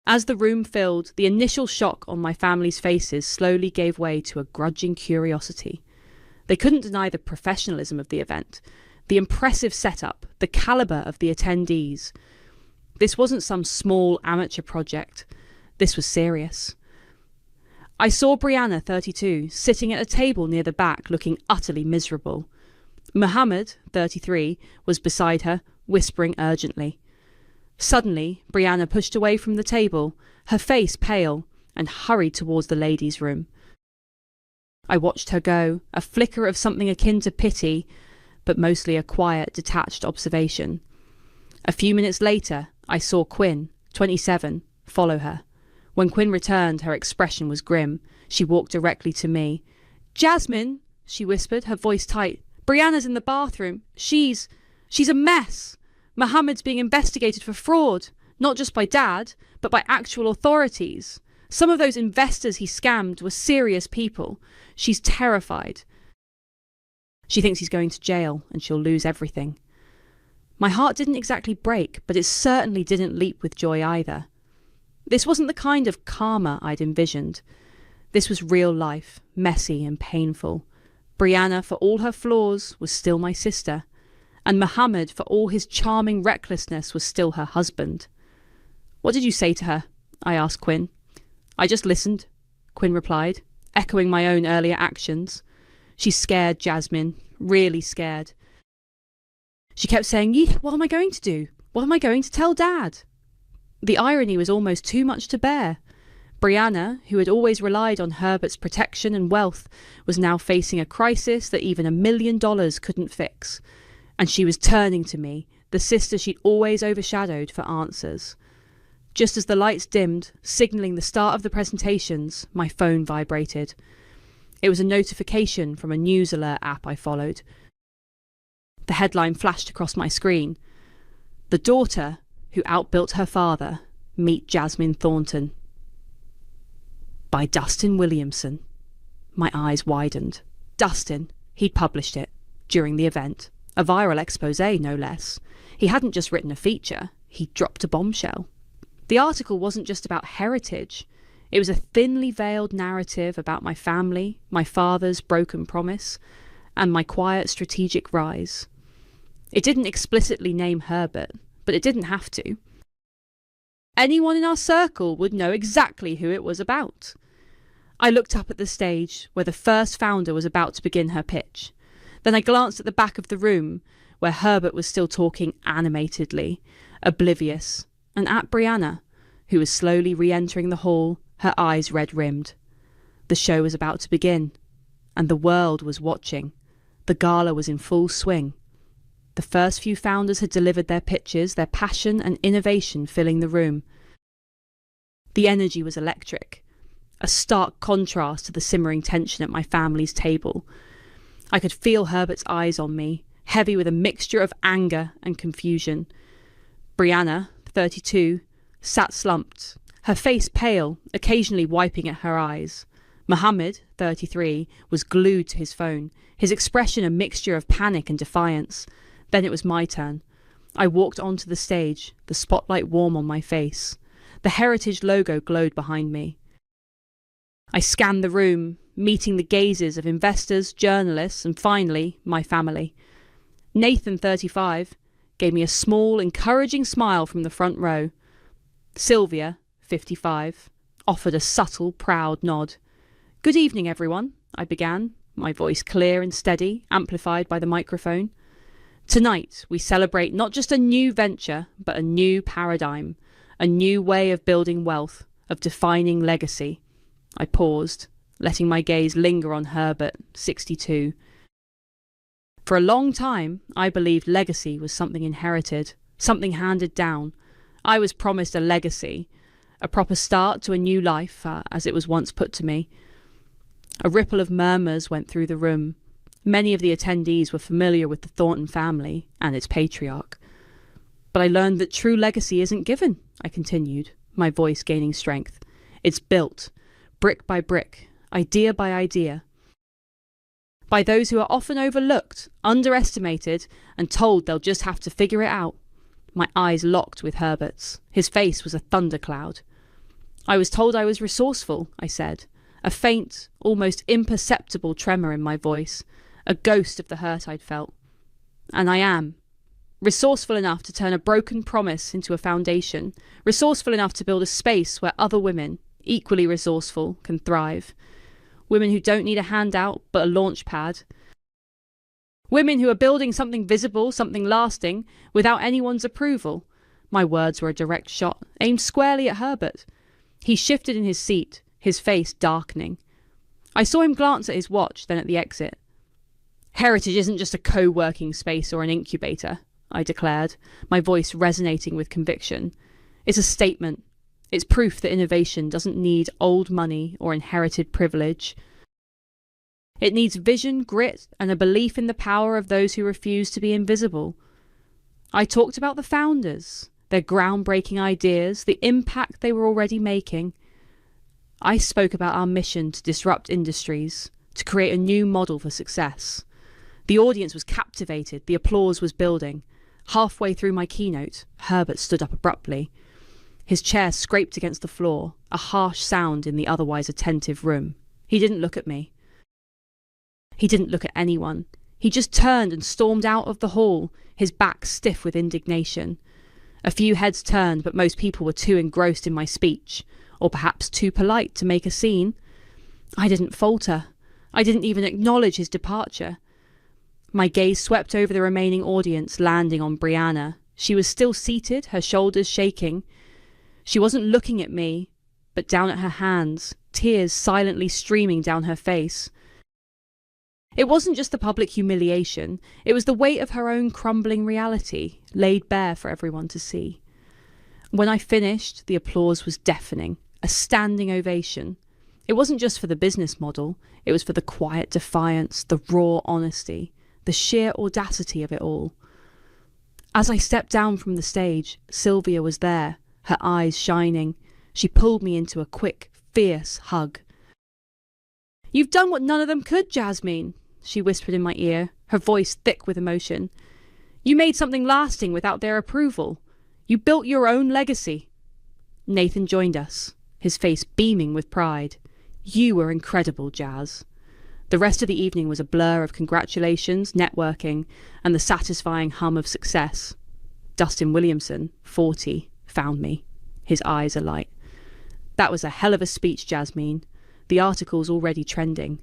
As the room filled, the initial shock on my family's faces slowly gave way to a grudging curiosity. They couldn't deny the professionalism of the event, the impressive setup, the calibre of the attendees. This wasn't some small amateur project. This was serious. I saw Brianna, 32, sitting at a table near the back, looking utterly miserable. Mohammed, 33, was beside her, whispering urgently. Suddenly, Brianna pushed away from the table, her face pale, and hurried towards the ladies' room. I watched her go, a flicker of something akin to pity, but mostly a quiet, detached observation. A few minutes later, I saw Quinn, 27, follow her. When Quinn returned, her expression was grim. She walked directly to me. "Jasmine," she whispered, her voice tight. "Brianna's in the bathroom. She's a mess." Mohammed's being investigated for fraud, not just by Dad, but by actual authorities. Some of those investors he scammed were serious people. She's terrified. She thinks he's going to jail and she'll lose everything. My heart didn't exactly break, but it certainly didn't leap with joy either. This wasn't the kind of karma I'd envisioned. This was real life, messy and painful. Brianna, for all her flaws, was still my sister, and Mohammed, for all his charming recklessness, was still her husband. "What did you say to her?" I asked Quinn. "I just listened," Quinn replied, echoing my own earlier actions. "She's scared, Jasmine, really scared. She kept saying, what am I going to do? What am I going to tell Dad?" The irony was almost too much to bear. Brianna, who had always relied on Herbert's protection and wealth, was now facing a crisis that even $1 million couldn't fix. And she was turning to me, the sister she'd always overshadowed, for answers. Just as the lights dimmed, signalling the start of the presentations, my phone vibrated. It was a notification from a news alert app I followed. The headline flashed across my screen. "The daughter who outbuilt her father, meet Jasmine Thornton." By Dustin Williamson. My eyes widened. Dustin, he'd published it, during the event. A viral expose, no less. He hadn't just written a feature, he'd dropped a bombshell. The article wasn't just about heritage. It was a thinly veiled narrative about my family, my father's broken promise, and my quiet strategic rise. It didn't explicitly name Herbert, but it didn't have to. Anyone in our circle would know exactly who it was about. I looked up at the stage, where the first founder was about to begin her pitch. Then I glanced at the back of the room, where Herbert was still talking animatedly, oblivious, and at Brianna, who was slowly re-entering the hall, her eyes red-rimmed. The show was about to begin, and the world was watching. The gala was in full swing. The first few founders had delivered their pitches, their passion and innovation filling the room. The energy was electric, a stark contrast to the simmering tension at my family's table. I could feel Herbert's eyes on me, heavy with a mixture of anger and confusion. Brianna, 32, sat slumped, her face pale, occasionally wiping at her eyes. Mohammed, 33, was glued to his phone, his expression a mixture of panic and defiance. Then it was my turn. I walked onto the stage, the spotlight warm on my face. The heritage logo glowed behind me. I scanned the room, meeting the gazes of investors, journalists, and finally, my family. Nathan, 35, gave me a small, encouraging smile from the front row. Sylvia, 55, offered a subtle, proud nod. "Good evening, everyone," I began, my voice clear and steady, amplified by the microphone. "Tonight, we celebrate not just a new venture, but a new paradigm, a new way of building wealth, of defining legacy." I paused, letting my gaze linger on Herbert, 62. For a long time, I believed legacy was something inherited, something handed down. I was promised a legacy, a proper start to a new life, as it was once put to me. A ripple of murmurs went through the room. Many of the attendees were familiar with the Thornton family and its patriarch. "But I learned that true legacy isn't given," I continued, my voice gaining strength. "It's built, brick by brick, idea by idea, by those who are often overlooked, underestimated, and told they'll just have to figure it out." My eyes locked with Herbert's. His face was a thundercloud. "I was told I was resourceful," I said, a faint, almost imperceptible tremor in my voice, a ghost of the hurt I'd felt. "And I am. Resourceful enough to turn a broken promise into a foundation, resourceful enough to build a space where other women, equally resourceful, can thrive. Women who don't need a handout, but a launch pad. Women who are building something visible, something lasting, without anyone's approval." My words were a direct shot, aimed squarely at Herbert. He shifted in his seat, his face darkening. I saw him glance at his watch, then at the exit. "Heritage isn't just a co-working space or an incubator," I declared, my voice resonating with conviction. "It's a statement. It's proof that innovation doesn't need old money or inherited privilege. It needs vision, grit, and a belief in the power of those who refuse to be invisible." I talked about the founders, their groundbreaking ideas, the impact they were already making. I spoke about our mission to disrupt industries, to create a new model for success. The audience was captivated, the applause was building. Halfway through my keynote, Herbert stood up abruptly. His chair scraped against the floor, a harsh sound in the otherwise attentive room. He didn't look at me. He didn't look at anyone. He just turned and stormed out of the hall, his back stiff with indignation. A few heads turned, but most people were too engrossed in my speech, or perhaps too polite to make a scene. I didn't falter. I didn't even acknowledge his departure. My gaze swept over the remaining audience, landing on Brianna. She was still seated, her shoulders shaking. She wasn't looking at me, but down at her hands, tears silently streaming down her face. It wasn't just the public humiliation, it was the weight of her own crumbling reality, laid bare for everyone to see. When I finished, the applause was deafening, a standing ovation. It wasn't just for the business model, it was for the quiet defiance, the raw honesty, the sheer audacity of it all. As I stepped down from the stage, Sylvia was there, her eyes shining. She pulled me into a quick, fierce hug. "You've done what none of them could, Jasmine," she whispered in my ear, her voice thick with emotion. "You made something lasting without their approval. You built your own legacy." Nathan joined us, his face beaming with pride. "You were incredible, Jazz." The rest of the evening was a blur of congratulations, networking, and the satisfying hum of success. Dustin Williamson, 40, found me, his eyes alight. "That was a hell of a speech, Jasmine. The article's already trending."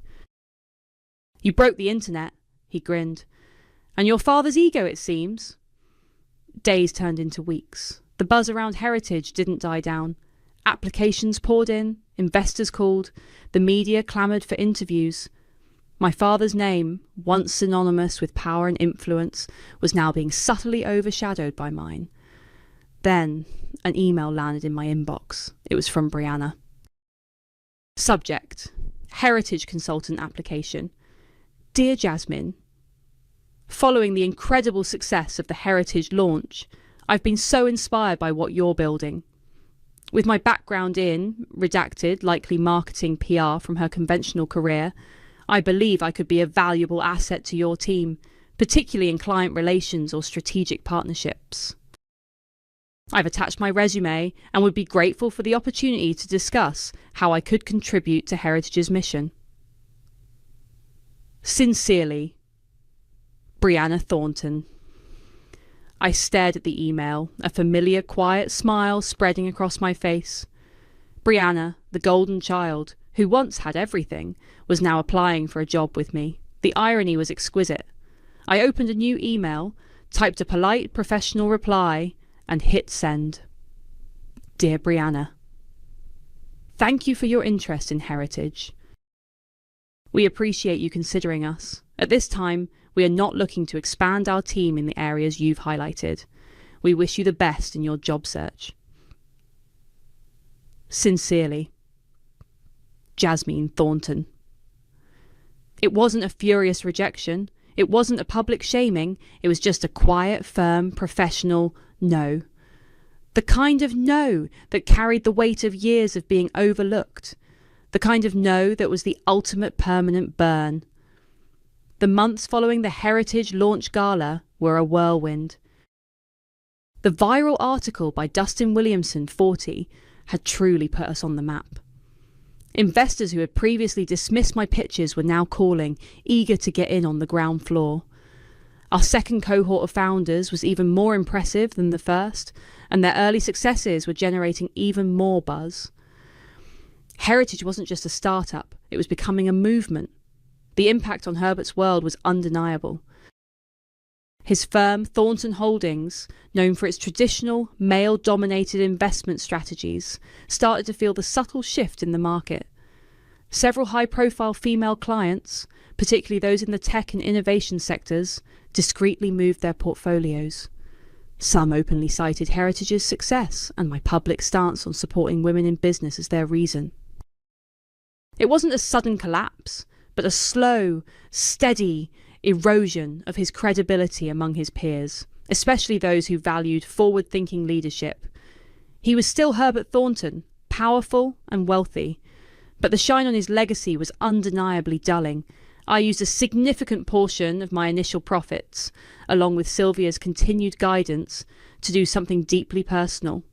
"You broke the internet," he grinned. "And your father's ego, it seems." Days turned into weeks. The buzz around Heritage didn't die down. Applications poured in, investors called, the media clamoured for interviews. My father's name, once synonymous with power and influence, was now being subtly overshadowed by mine. Then, an email landed in my inbox. It was from Brianna. Subject: Heritage Consultant Application. Dear Jasmine, following the incredible success of the Heritage launch, I've been so inspired by what you're building. With my background in, redacted, likely marketing PR from her conventional career, I believe I could be a valuable asset to your team, particularly in client relations or strategic partnerships. I've attached my resume and would be grateful for the opportunity to discuss how I could contribute to Heritage's mission. Sincerely, Brianna Thornton. I stared at the email, a familiar quiet smile spreading across my face. Brianna, the golden child, who once had everything, was now applying for a job with me. The irony was exquisite. I opened a new email, typed a polite, professional reply, and hit send. Dear Brianna, thank you for your interest in Heritage. We appreciate you considering us. At this time, we are not looking to expand our team in the areas you've highlighted. We wish you the best in your job search. Sincerely, Jasmine Thornton. It wasn't a furious rejection. It wasn't a public shaming. It was just a quiet, firm, professional no. The kind of no that carried the weight of years of being overlooked. The kind of no that was the ultimate permanent burn. The months following the Heritage launch gala were a whirlwind. The viral article by Dustin Williamson, 40, had truly put us on the map. Investors who had previously dismissed my pitches were now calling, eager to get in on the ground floor. Our second cohort of founders was even more impressive than the first, and their early successes were generating even more buzz. Heritage wasn't just a startup, it was becoming a movement. The impact on Herbert's world was undeniable. His firm, Thornton Holdings, known for its traditional, male-dominated investment strategies, started to feel the subtle shift in the market. Several high-profile female clients, particularly those in the tech and innovation sectors, discreetly moved their portfolios. Some openly cited Heritage's success and my public stance on supporting women in business as their reason. It wasn't a sudden collapse, but a slow, steady erosion of his credibility among his peers, especially those who valued forward-thinking leadership. He was still Herbert Thornton, powerful and wealthy, but the shine on his legacy was undeniably dulling. I used a significant portion of my initial profits, along with Sylvia's continued guidance, to do something deeply personal.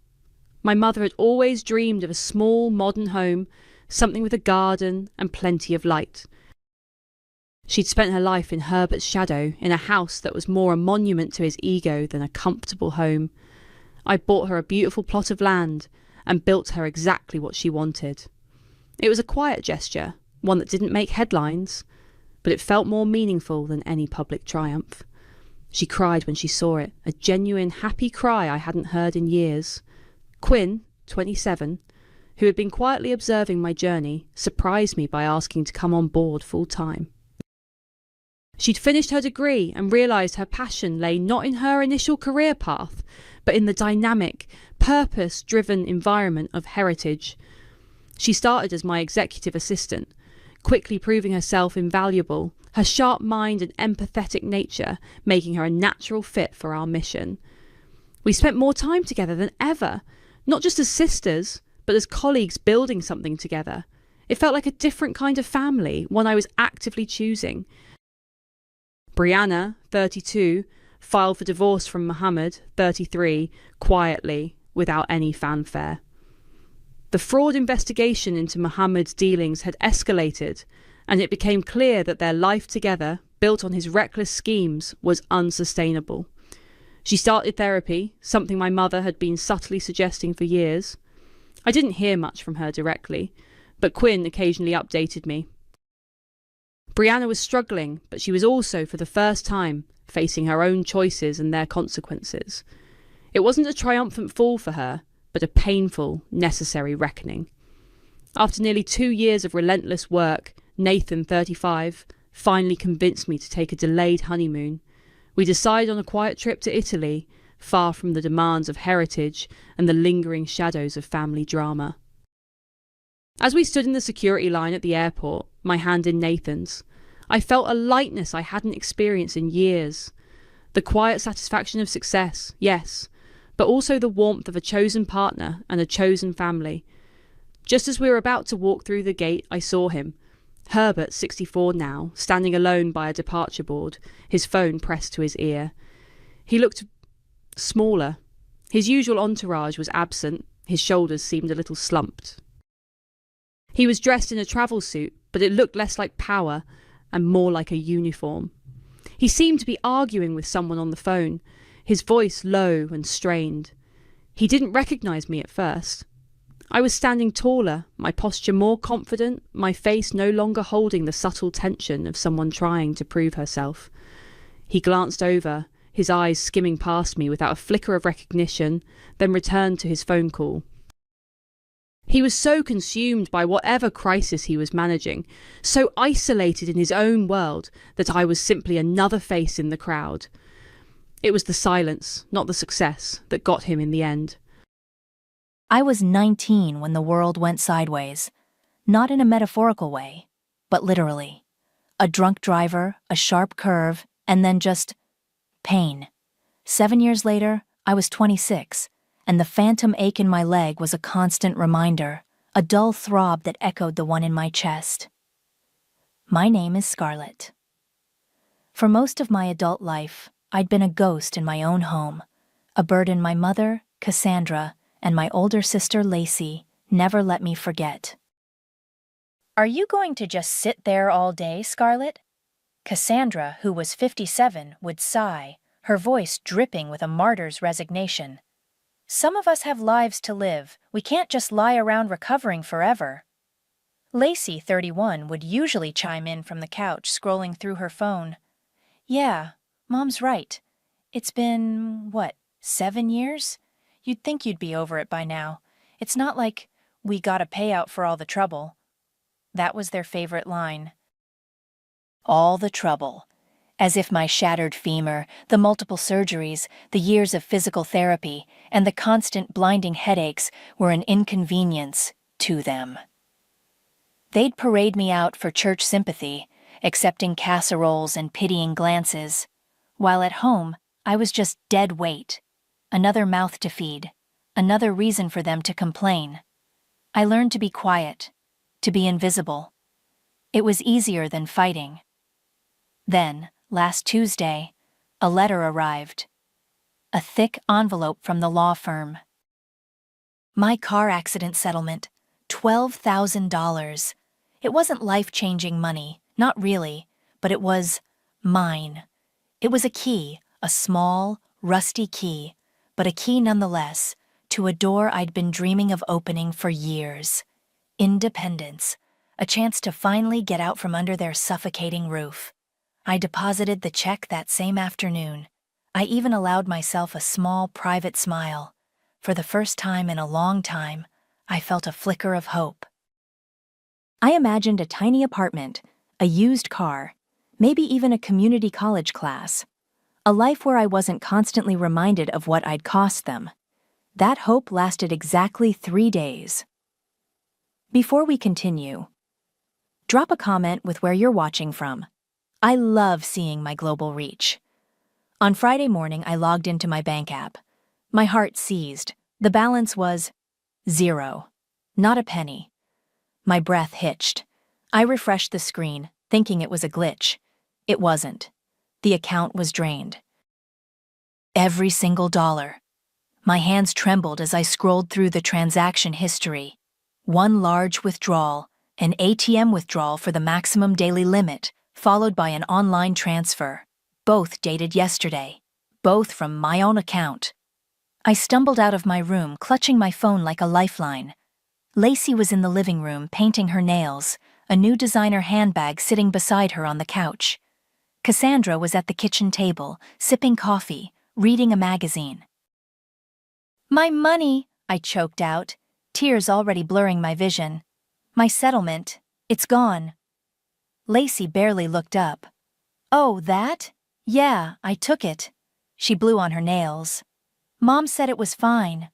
My mother had always dreamed of a small, modern home, something with a garden and plenty of light. She'd spent her life in Herbert's shadow, in a house that was more a monument to his ego than a comfortable home. I bought her a beautiful plot of land and built her exactly what she wanted. It was a quiet gesture, one that didn't make headlines, but it felt more meaningful than any public triumph. She cried when she saw it, a genuine happy cry I hadn't heard in years. Quinn, 27, who had been quietly observing my journey, surprised me by asking to come on board full-time. She'd finished her degree and realised her passion lay not in her initial career path, but in the dynamic, purpose-driven environment of heritage. She started as my executive assistant, quickly proving herself invaluable, her sharp mind and empathetic nature making her a natural fit for our mission. We spent more time together than ever, not just as sisters, but as colleagues building something together. It felt like a different kind of family, one I was actively choosing. Brianna, 32, filed for divorce from Mohammed, 33, quietly, without any fanfare. The fraud investigation into Mohammed's dealings had escalated, and it became clear that their life together, built on his reckless schemes, was unsustainable. She started therapy, something my mother had been subtly suggesting for years. I didn't hear much from her directly, but Quinn occasionally updated me. Brianna was struggling, but she was also, for the first time, facing her own choices and their consequences. It wasn't a triumphant fall for her, but a painful, necessary reckoning. After nearly 2 years of relentless work, Nathan, 35, finally convinced me to take a delayed honeymoon. We decided on a quiet trip to Italy, far from the demands of heritage and the lingering shadows of family drama. As we stood in the security line at the airport, my hand in Nathan's, I felt a lightness I hadn't experienced in years. The quiet satisfaction of success, yes, but also the warmth of a chosen partner and a chosen family. Just as we were about to walk through the gate, I saw him, Herbert, 64 now, standing alone by a departure board, his phone pressed to his ear. He looked smaller. His usual entourage was absent, his shoulders seemed a little slumped. He was dressed in a travel suit, but it looked less like power and more like a uniform. He seemed to be arguing with someone on the phone, his voice low and strained. He didn't recognise me at first. I was standing taller, my posture more confident, my face no longer holding the subtle tension of someone trying to prove herself. He glanced over, his eyes skimming past me without a flicker of recognition, then returned to his phone call. He was so consumed by whatever crisis he was managing, so isolated in his own world, that I was simply another face in the crowd. It was the silence, not the success, that got him in the end. I was 19 when the world went sideways. Not in a metaphorical way, but literally. A drunk driver, a sharp curve, and then just pain. 7 years later, I was 26, and the phantom ache in my leg was a constant reminder, a dull throb that echoed the one in my chest. My name is Scarlett. For most of my adult life, I'd been a ghost in my own home, a burden my mother, Cassandra, and my older sister Lacey never let me forget. Are you going to just sit there all day, Scarlett? Cassandra, who was 57, would sigh, her voice dripping with a martyr's resignation. Some of us have lives to live. We can't just lie around recovering forever. Lacey, 31, would usually chime in from the couch, scrolling through her phone. Yeah, Mom's right. It's been, 7 years? You'd think you'd be over it by now. It's not like we got a payout for all the trouble. That was their favorite line. All the trouble. As if my shattered femur, the multiple surgeries, the years of physical therapy, and the constant blinding headaches were an inconvenience to them. They'd parade me out for church sympathy, accepting casseroles and pitying glances, while at home, I was just dead weight. Another mouth to feed. Another reason for them to complain. I learned to be quiet, to be invisible. It was easier than fighting. Then, last Tuesday, a letter arrived. A thick envelope from the law firm. My car accident settlement, $12,000. It wasn't life-changing money, not really, but it was mine. It was a key, a small, rusty key, but a key nonetheless, to a door I'd been dreaming of opening for years. Independence, a chance to finally get out from under their suffocating roof. I deposited the check that same afternoon. I even allowed myself a small, private smile. For the first time in a long time, I felt a flicker of hope. I imagined a tiny apartment, a used car, maybe even a community college class. A life where I wasn't constantly reminded of what I'd cost them. That hope lasted exactly 3 days. Before we continue, drop a comment with where you're watching from. I love seeing my global reach. On Friday morning, I logged into my bank app. My heart seized. The balance was 0. Not a penny. My breath hitched. I refreshed the screen, thinking it was a glitch. It wasn't. The account was drained. Every single dollar. My hands trembled as I scrolled through the transaction history. One large withdrawal, an ATM withdrawal for the maximum daily limit, followed by an online transfer. Both dated yesterday. Both from my own account. I stumbled out of my room, clutching my phone like a lifeline. Lacey was in the living room, painting her nails, a new designer handbag sitting beside her on the couch. Cassandra was at the kitchen table, sipping coffee, reading a magazine. "My money," I choked out, tears already blurring my vision. "My settlement, it's gone." Lacey barely looked up. "Oh, that? Yeah, I took it." She blew on her nails. "Mom said it was fine."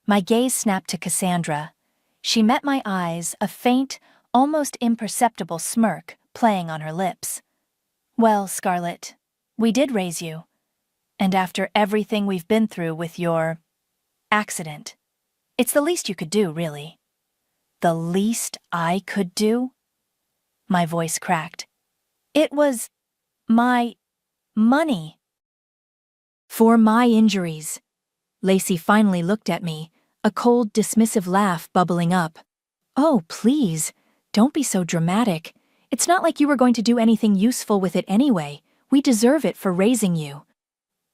My gaze snapped to Cassandra. She met my eyes, a faint, almost imperceptible smirk playing on her lips. "Well, Scarlett, we did raise you. And after everything we've been through with your accident, it's the least you could do, really." The least I could do? My voice cracked. It was my money. For my injuries. Lacey finally looked at me, a cold, dismissive laugh bubbling up. "Oh, please, don't be so dramatic. It's not like you were going to do anything useful with it anyway. We deserve it for raising you."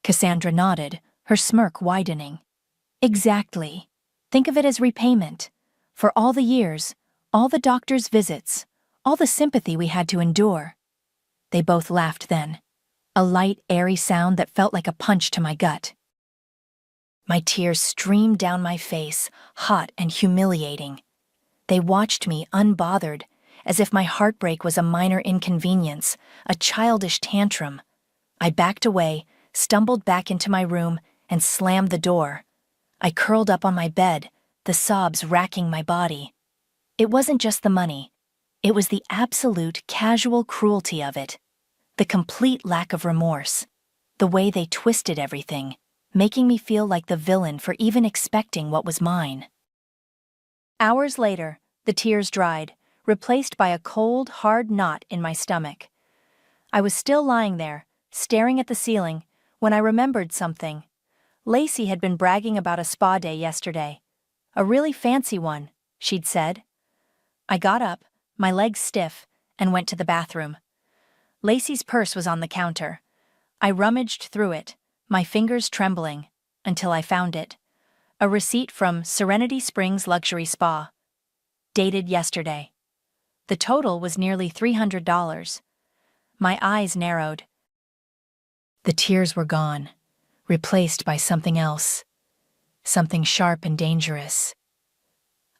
Cassandra nodded, her smirk widening. "Exactly. Think of it as repayment. For all the years, all the doctor's visits, all the sympathy we had to endure." They both laughed then. A light, airy sound that felt like a punch to my gut. My tears streamed down my face, hot and humiliating. They watched me unbothered, as if my heartbreak was a minor inconvenience, a childish tantrum. I backed away, stumbled back into my room, and slammed the door. I curled up on my bed, the sobs racking my body. It wasn't just the money. It was the absolute casual cruelty of it. The complete lack of remorse. The way they twisted everything, making me feel like the villain for even expecting what was mine. Hours later, the tears dried, replaced by a cold, hard knot in my stomach. I was still lying there, staring at the ceiling, when I remembered something. Lacey had been bragging about a spa day yesterday. A really fancy one, she'd said. I got up, my legs stiff, and went to the bathroom. Lacey's purse was on the counter. I rummaged through it, my fingers trembling, until I found it. A receipt from Serenity Springs Luxury Spa. Dated yesterday. The total was nearly $300. My eyes narrowed. The tears were gone, replaced by something else. Something sharp and dangerous.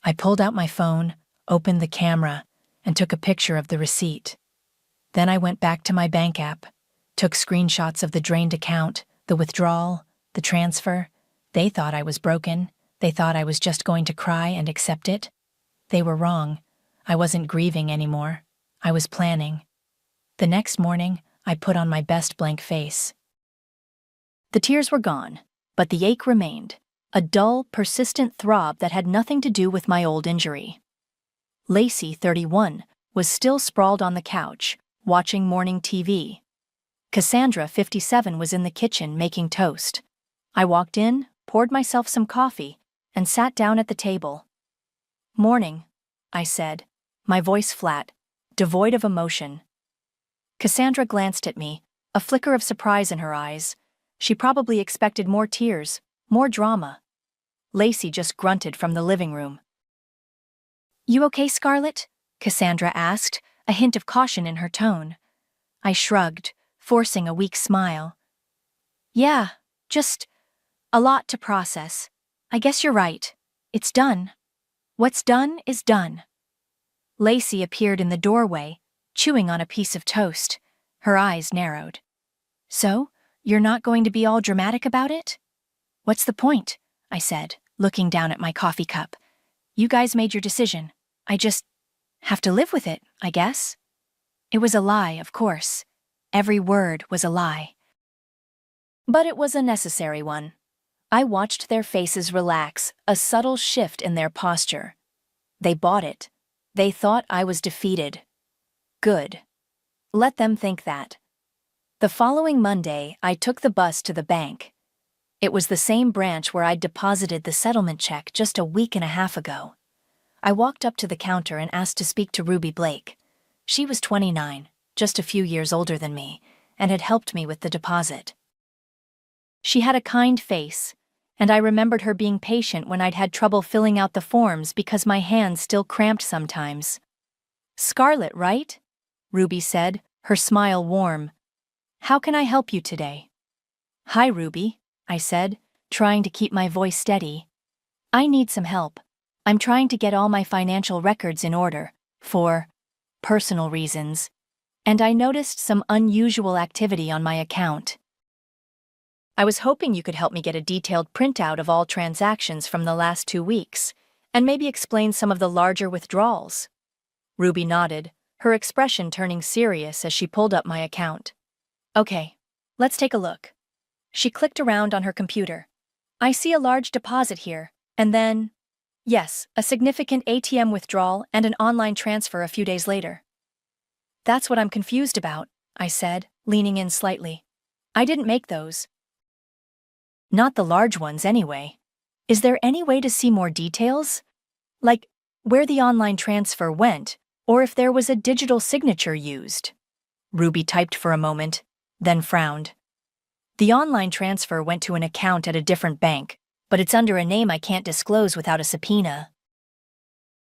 I pulled out my phone, opened the camera, and took a picture of the receipt. Then I went back to my bank app, took screenshots of the drained account, the withdrawal, the transfer. They thought I was broken. They thought I was just going to cry and accept it. They were wrong. I wasn't grieving anymore. I was planning. The next morning, I put on my best blank face. The tears were gone, but the ache remained, a dull, persistent throb that had nothing to do with my old injury. Lacey, 31, was still sprawled on the couch, watching morning TV. Cassandra, 57, was in the kitchen making toast. I walked in, poured myself some coffee, and sat down at the table. "Morning," I said, my voice flat, devoid of emotion. Cassandra glanced at me, a flicker of surprise in her eyes. She probably expected more tears, more drama. Lacey just grunted from the living room. "You okay, Scarlett?" Cassandra asked, a hint of caution in her tone. I shrugged, forcing a weak smile. "Yeah, just a lot to process. I guess you're right. It's done. What's done is done." Lacey appeared in the doorway, chewing on a piece of toast. Her eyes narrowed. "So, you're not going to be all dramatic about it?" "What's the point?" I said, looking down at my coffee cup. "You guys made your decision. I just have to live with it, I guess." It was a lie, of course. Every word was a lie. But it was a necessary one. I watched their faces relax, a subtle shift in their posture. They bought it. They thought I was defeated. Good. Let them think that. The following Monday, I took the bus to the bank. It was the same branch where I'd deposited the settlement check just a week and a half ago. I walked up to the counter and asked to speak to Ruby Blake. She was 29, just a few years older than me, and had helped me with the deposit. She had a kind face, and I remembered her being patient when I'd had trouble filling out the forms because my hands still cramped sometimes. "Scarlett, right?" Ruby said, her smile warm. "How can I help you today?" "Hi, Ruby," I said, trying to keep my voice steady. "I need some help. I'm trying to get all my financial records in order, for personal reasons, and I noticed some unusual activity on my account. I was hoping you could help me get a detailed printout of all transactions from the last 2 weeks, and maybe explain some of the larger withdrawals." Ruby nodded, her expression turning serious as she pulled up my account. "Okay, let's take a look." She clicked around on her computer. "I see a large deposit here, and then, yes, a significant ATM withdrawal and an online transfer a few days later." "That's what I'm confused about," I said, leaning in slightly. "I didn't make those." "Not the large ones, anyway. Is there any way to see more details? Like, where the online transfer went, or if there was a digital signature used?" Ruby typed for a moment, then frowned. "The online transfer went to an account at a different bank, but it's under a name I can't disclose without a subpoena.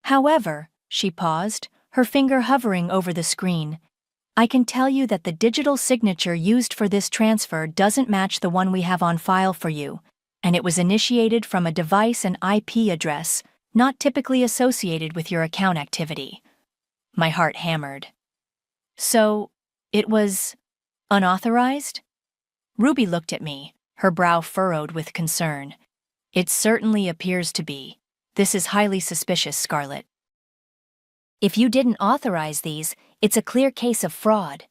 However," she paused, her finger hovering over the screen, "I can tell you that the digital signature used for this transfer doesn't match the one we have on file for you, and it was initiated from a device and IP address not typically associated with your account activity." My heart hammered. "So, it was unauthorized?" Ruby looked at me, her brow furrowed with concern. "It certainly appears to be. This is highly suspicious, Scarlett. If you didn't authorize these, it's a clear case of fraud.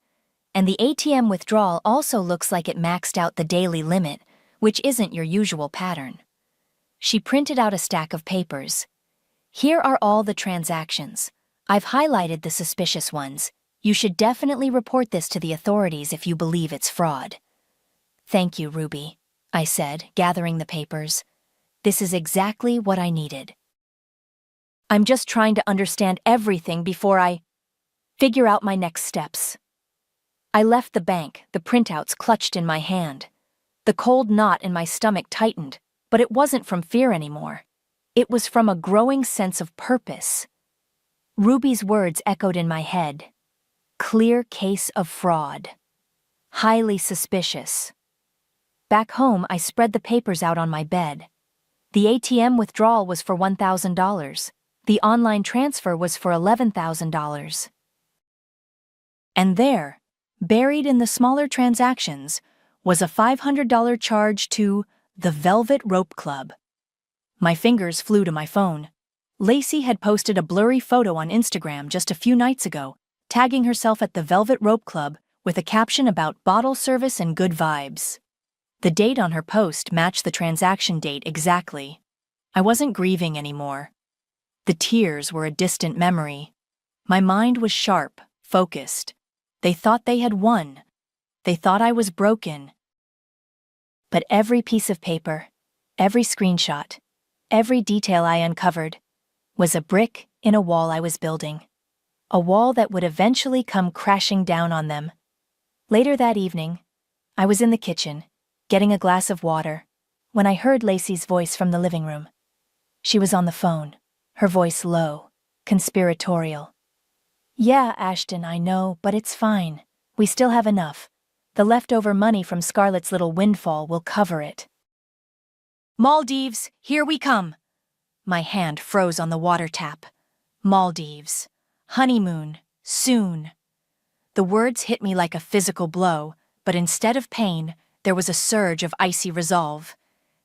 And the ATM withdrawal also looks like it maxed out the daily limit, which isn't your usual pattern." She printed out a stack of papers. "Here are all the transactions. I've highlighted the suspicious ones. You should definitely report this to the authorities if you believe it's fraud." "Thank you, Ruby," I said, gathering the papers. "This is exactly what I needed. I'm just trying to understand everything before I figure out my next steps." I left the bank, the printouts clutched in my hand. The cold knot in my stomach tightened, but it wasn't from fear anymore. It was from a growing sense of purpose. Ruby's words echoed in my head. Clear case of fraud. Highly suspicious. Back home, I spread the papers out on my bed. The ATM withdrawal was for $1,000. The online transfer was for $11,000. And there, buried in the smaller transactions, was a $500 charge to the Velvet Rope Club. My fingers flew to my phone. Lacey had posted a blurry photo on Instagram just a few nights ago, tagging herself at the Velvet Rope Club with a caption about bottle service and good vibes. The date on her post matched the transaction date exactly. I wasn't grieving anymore. The tears were a distant memory. My mind was sharp, focused. They thought they had won. They thought I was broken. But every piece of paper, every screenshot, every detail I uncovered was a brick in a wall I was building. A wall that would eventually come crashing down on them. Later that evening, I was in the kitchen, getting a glass of water, when I heard Lacey's voice from the living room. She was on the phone, her voice low, conspiratorial. "Yeah, Ashton, I know, but it's fine. We still have enough. The leftover money from Scarlett's little windfall will cover it." "Maldives, here we come!" My hand froze on the water tap. Maldives. Honeymoon. Soon. The words hit me like a physical blow, but instead of pain, there was a surge of icy resolve.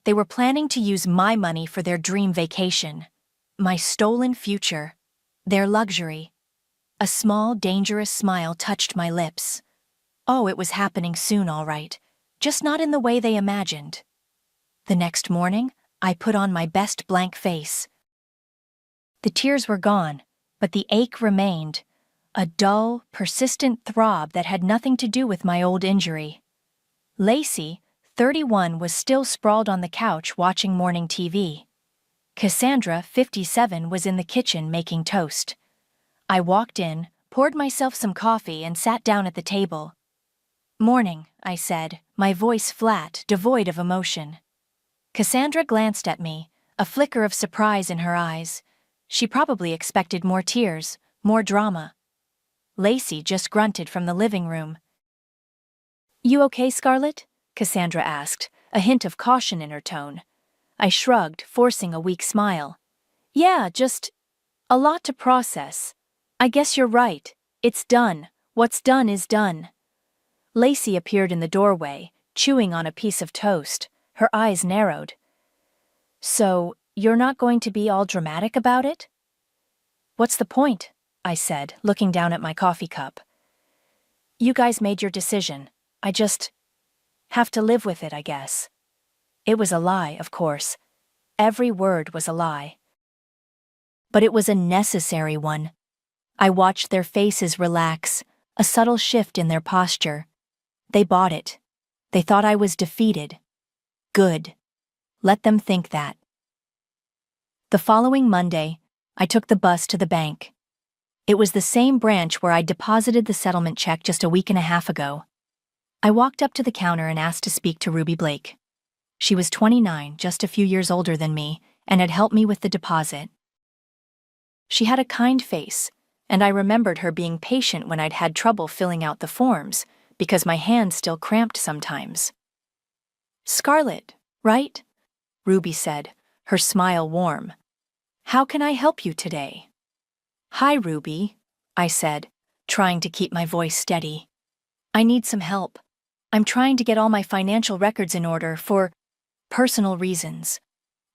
They were planning to use my money for their dream vacation. My stolen future. Their luxury. A small, dangerous smile touched my lips. Oh, it was happening soon, all right. Just not in the way they imagined. The next morning, I put on my best blank face. The tears were gone, but the ache remained. A dull, persistent throb that had nothing to do with my old injury. Lacey, 31, was still sprawled on the couch watching morning TV. Cassandra, 57, was in the kitchen making toast. I walked in, poured myself some coffee, and sat down at the table. "Morning," I said, my voice flat, devoid of emotion. Cassandra glanced at me, a flicker of surprise in her eyes. She probably expected more tears, more drama. Lacey just grunted from the living room. "You okay, Scarlett?" Cassandra asked, a hint of caution in her tone. I shrugged, forcing a weak smile. "Yeah, just a lot to process. I guess you're right. It's done. What's done is done." Lacey appeared in the doorway, chewing on a piece of toast. Her eyes narrowed. "So, you're not going to be all dramatic about it?" "What's the point?" I said, looking down at my coffee cup. "You guys made your decision. I just have to live with it, I guess." It was a lie, of course. Every word was a lie. But it was a necessary one. I watched their faces relax, a subtle shift in their posture. They bought it. They thought I was defeated. Good. Let them think that. The following Monday, I took the bus to the bank. It was the same branch where I'd deposited the settlement check just a week and a half ago. I walked up to the counter and asked to speak to Ruby Blake. She was 29, just a few years older than me, and had helped me with the deposit. She had a kind face, and I remembered her being patient when I'd had trouble filling out the forms, because my hands still cramped sometimes. "Scarlett, right?" Ruby said, her smile warm. "How can I help you today?" "Hi, Ruby," I said, trying to keep my voice steady. "I need some help. I'm trying to get all my financial records in order for personal reasons,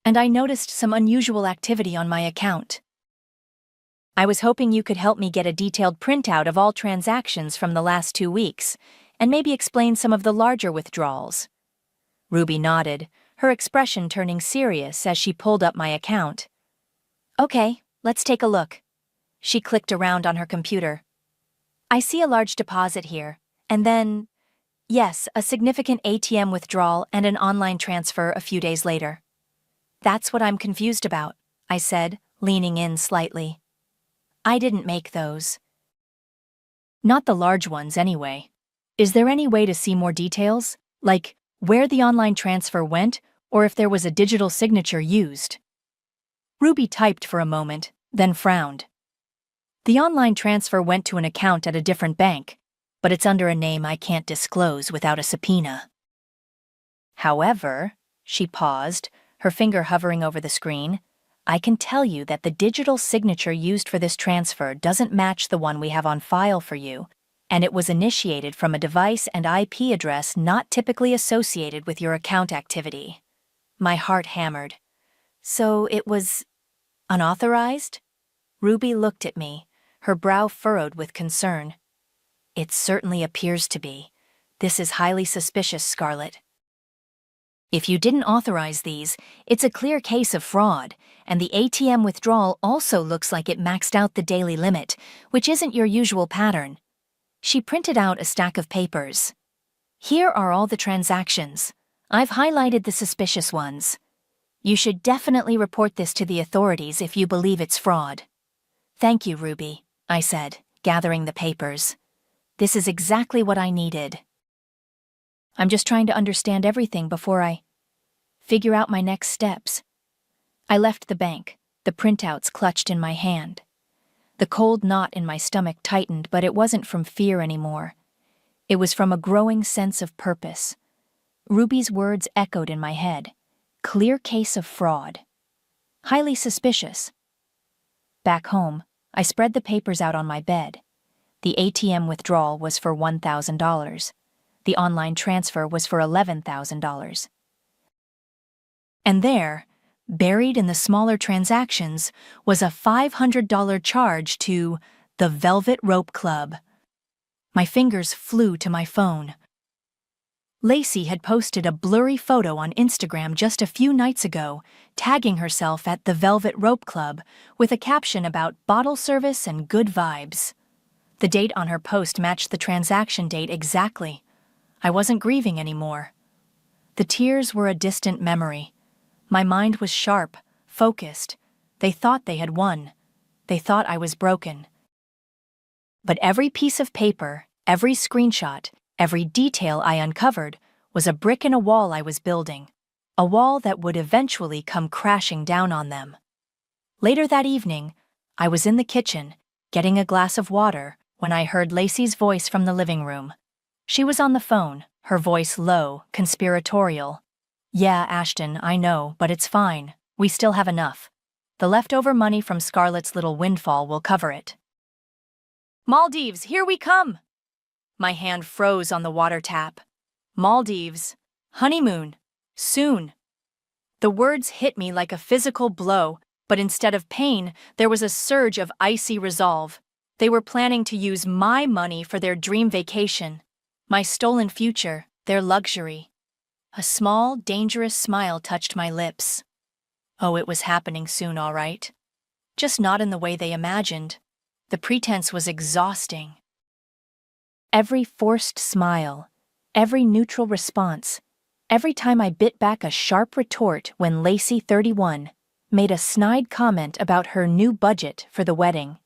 and I noticed some unusual activity on my account. I was hoping you could help me get a detailed printout of all transactions from the last 2 weeks, and maybe explain some of the larger withdrawals." Ruby nodded, her expression turning serious as she pulled up my account. "Okay, let's take a look." She clicked around on her computer. "I see a large deposit here, and then, yes, a significant ATM withdrawal and an online transfer a few days later." "That's what I'm confused about," I said, leaning in slightly. "I didn't make those." "Not the large ones, anyway. Is there any way to see more details? Like, where the online transfer went, or if there was a digital signature used?" Ruby typed for a moment, then frowned. "The online transfer went to an account at a different bank, but it's under a name I can't disclose without a subpoena. However," she paused, her finger hovering over the screen, "I can tell you that the digital signature used for this transfer doesn't match the one we have on file for you, and it was initiated from a device and IP address not typically associated with your account activity." My heart hammered. "So it was unauthorized?" Ruby looked at me, her brow furrowed with concern. "It certainly appears to be. This is highly suspicious, Scarlett." If you didn't authorize these, it's a clear case of fraud, and the ATM withdrawal also looks like it maxed out the daily limit, which isn't your usual pattern. She printed out a stack of papers. Here are all the transactions. I've highlighted the suspicious ones. You should definitely report this to the authorities if you believe it's fraud. Thank you, Ruby, I said, gathering the papers. This is exactly what I needed. I'm just trying to understand everything before I figure out my next steps. I left the bank, the printouts clutched in my hand. The cold knot in my stomach tightened, but it wasn't from fear anymore. It was from a growing sense of purpose. Ruby's words echoed in my head. Clear case of fraud. Highly suspicious. Back home, I spread the papers out on my bed. The ATM withdrawal was for $1,000. The online transfer was for $11,000. And there, buried in the smaller transactions, was a $500 charge to the Velvet Rope Club. My fingers flew to my phone. Lacey had posted a blurry photo on Instagram just a few nights ago, tagging herself at the Velvet Rope Club with a caption about bottle service and good vibes. The date on her post matched the transaction date exactly. I wasn't grieving anymore. The tears were a distant memory. My mind was sharp, focused. They thought they had won. They thought I was broken. But every piece of paper, every screenshot, every detail I uncovered was a brick in a wall I was building, a wall that would eventually come crashing down on them. Later that evening, I was in the kitchen, getting a glass of water, when I heard Lacey's voice from the living room. She was on the phone, her voice low, conspiratorial. Yeah, Ashton, I know, but it's fine. We still have enough. The leftover money from Scarlett's little windfall will cover it. Maldives, here we come! My hand froze on the water tap. Maldives. Honeymoon. Soon. The words hit me like a physical blow, but instead of pain, there was a surge of icy resolve. They were planning to use my money for their dream vacation. My stolen future, their luxury. A small, dangerous smile touched my lips. Oh, it was happening soon, all right. Just not in the way they imagined. The pretense was exhausting. Every forced smile, every neutral response, every time I bit back a sharp retort when Lacey, 31, made a snide comment about her new budget for the wedding.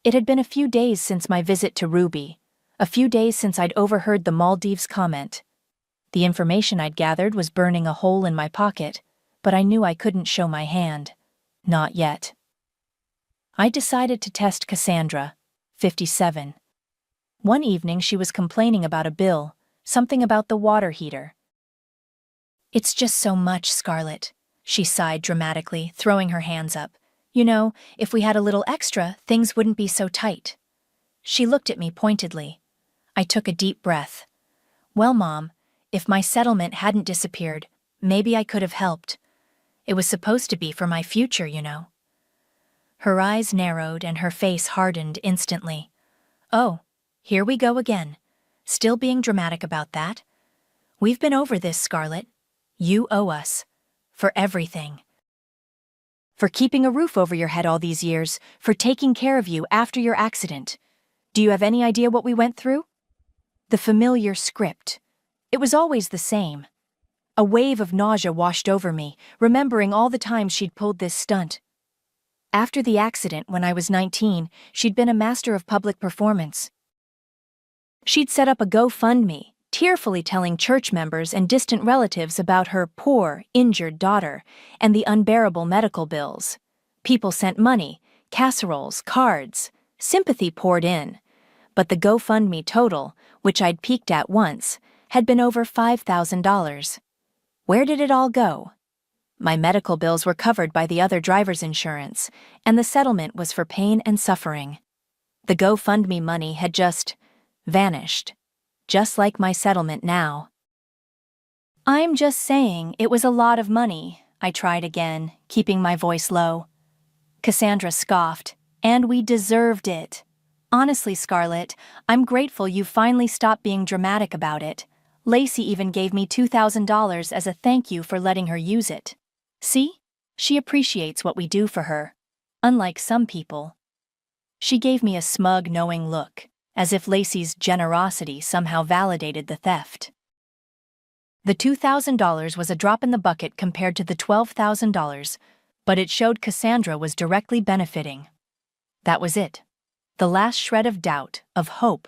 It had been a few days since my visit to Ruby, a few days since I'd overheard the Maldives comment. The information I'd gathered was burning a hole in my pocket, but I knew I couldn't show my hand. Not yet. I decided to test Cassandra, 57. One evening she was complaining about a bill, something about the water heater. It's just so much, Scarlett, she sighed dramatically, throwing her hands up. You know, if we had a little extra, things wouldn't be so tight. She looked at me pointedly. I took a deep breath. Well, Mom, if my settlement hadn't disappeared, maybe I could have helped. It was supposed to be for my future, you know. Her eyes narrowed and her face hardened instantly. Oh, here we go again. Still being dramatic about that? We've been over this, Scarlett. You owe us. For everything. For keeping a roof over your head all these years, for taking care of you after your accident. Do you have any idea what we went through? The familiar script. It was always the same. A wave of nausea washed over me, remembering all the times she'd pulled this stunt. After the accident, when I was 19, she'd been a master of public performance. She'd set up a GoFundMe, tearfully telling church members and distant relatives about her poor, injured daughter and the unbearable medical bills. People sent money, casseroles, cards. Sympathy poured in. But the GoFundMe total, which I'd peeked at once, had been over $5,000. Where did it all go? My medical bills were covered by the other driver's insurance, and the settlement was for pain and suffering. The GoFundMe money had just vanished, just like my settlement now. I'm just saying it was a lot of money, I tried again, keeping my voice low. Cassandra scoffed, and we deserved it. Honestly, Scarlett, I'm grateful you finally stopped being dramatic about it. Lacey even gave me $2,000 as a thank you for letting her use it. See? She appreciates what we do for her. Unlike some people. She gave me a smug, knowing look, as if Lacey's generosity somehow validated the theft. The $2,000 was a drop in the bucket compared to the $12,000, but it showed Cassandra was directly benefiting. That was it. The last shred of doubt, of hope,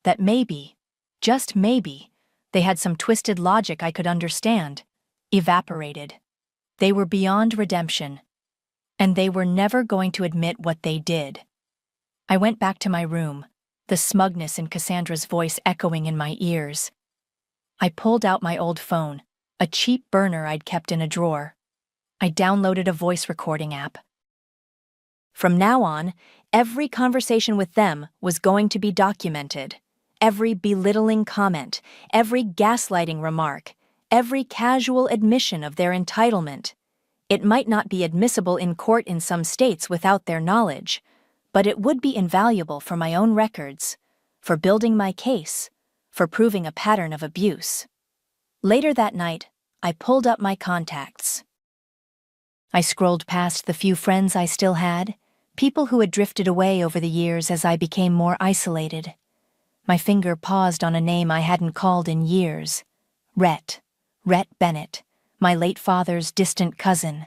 that maybe, just maybe, they had some twisted logic I could understand, evaporated. They were beyond redemption, and they were never going to admit what they did. I went back to my room, the smugness in Cassandra's voice echoing in my ears. I pulled out my old phone, a cheap burner I'd kept in a drawer. I downloaded a voice recording app. From now on, every conversation with them was going to be documented. Every belittling comment, every gaslighting remark, every casual admission of their entitlement. It might not be admissible in court in some states without their knowledge, but it would be invaluable for my own records, for building my case, for proving a pattern of abuse. Later that night, I pulled up my contacts. I scrolled past the few friends I still had, people who had drifted away over the years as I became more isolated. My finger paused on a name I hadn't called in years. Rhett Bennett, my late father's distant cousin.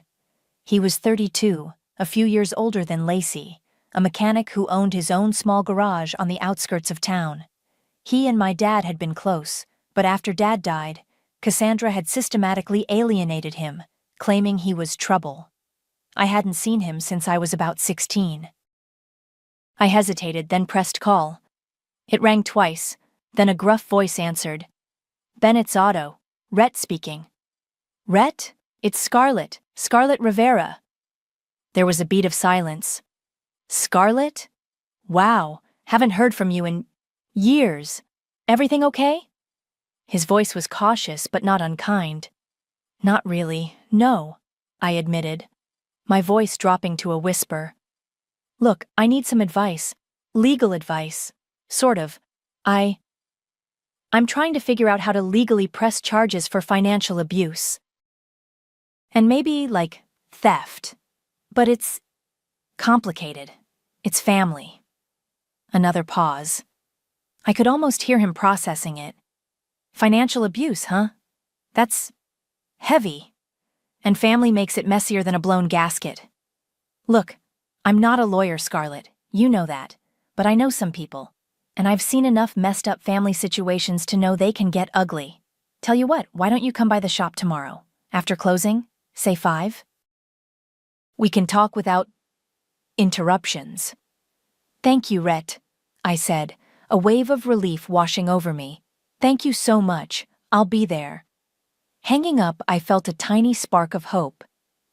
He was 32, a few years older than Lacey, a mechanic who owned his own small garage on the outskirts of town. He and my dad had been close, but after Dad died, Cassandra had systematically alienated him, claiming he was trouble. I hadn't seen him since I was about 16. I hesitated, then pressed call. It rang twice, then a gruff voice answered. Bennett's Auto, Rhett speaking. Rhett? It's Scarlett Rivera. There was a beat of silence. Scarlett? Wow, haven't heard from you in years. Everything okay? His voice was cautious but not unkind. Not really, no, I admitted, my voice dropping to a whisper. Look, I need some advice. Legal advice. Sort of. I'm trying to figure out how to legally press charges for financial abuse. And maybe, like, theft. But it's complicated. It's family. Another pause. I could almost hear him processing it. Financial abuse, huh? That's heavy. And family makes it messier than a blown gasket. Look, I'm not a lawyer, Scarlett. You know that. But I know some people. And I've seen enough messed up family situations to know they can get ugly. Tell you what, why don't you come by the shop tomorrow? After closing? Say 5? We can talk without interruptions. Thank you, Rhett, I said, a wave of relief washing over me. Thank you so much. I'll be there. Hanging up, I felt a tiny spark of hope.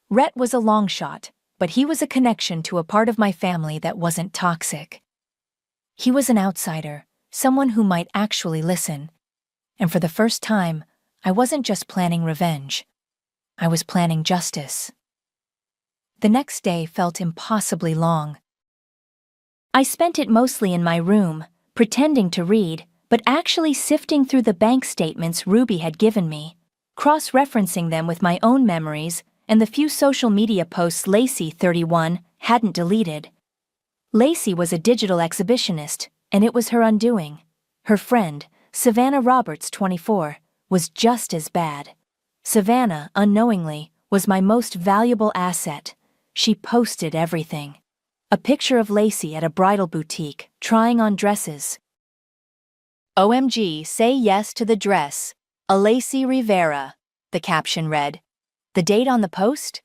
Rhett was a long shot, but he was a connection to a part of my family that wasn't toxic. He was an outsider, someone who might actually listen. And for the first time, I wasn't just planning revenge. I was planning justice. The next day felt impossibly long. I spent it mostly in my room, pretending to read, but actually sifting through the bank statements Ruby had given me, cross-referencing them with my own memories and the few social media posts Lacey, 31, hadn't deleted. Lacey was a digital exhibitionist, and it was her undoing. Her friend, Savannah Roberts, 24, was just as bad. Savannah, unknowingly, was my most valuable asset. She posted everything. A picture of Lacey at a bridal boutique, trying on dresses. OMG, say yes to the dress. A Lacey Rivera, the caption read. The date on the post?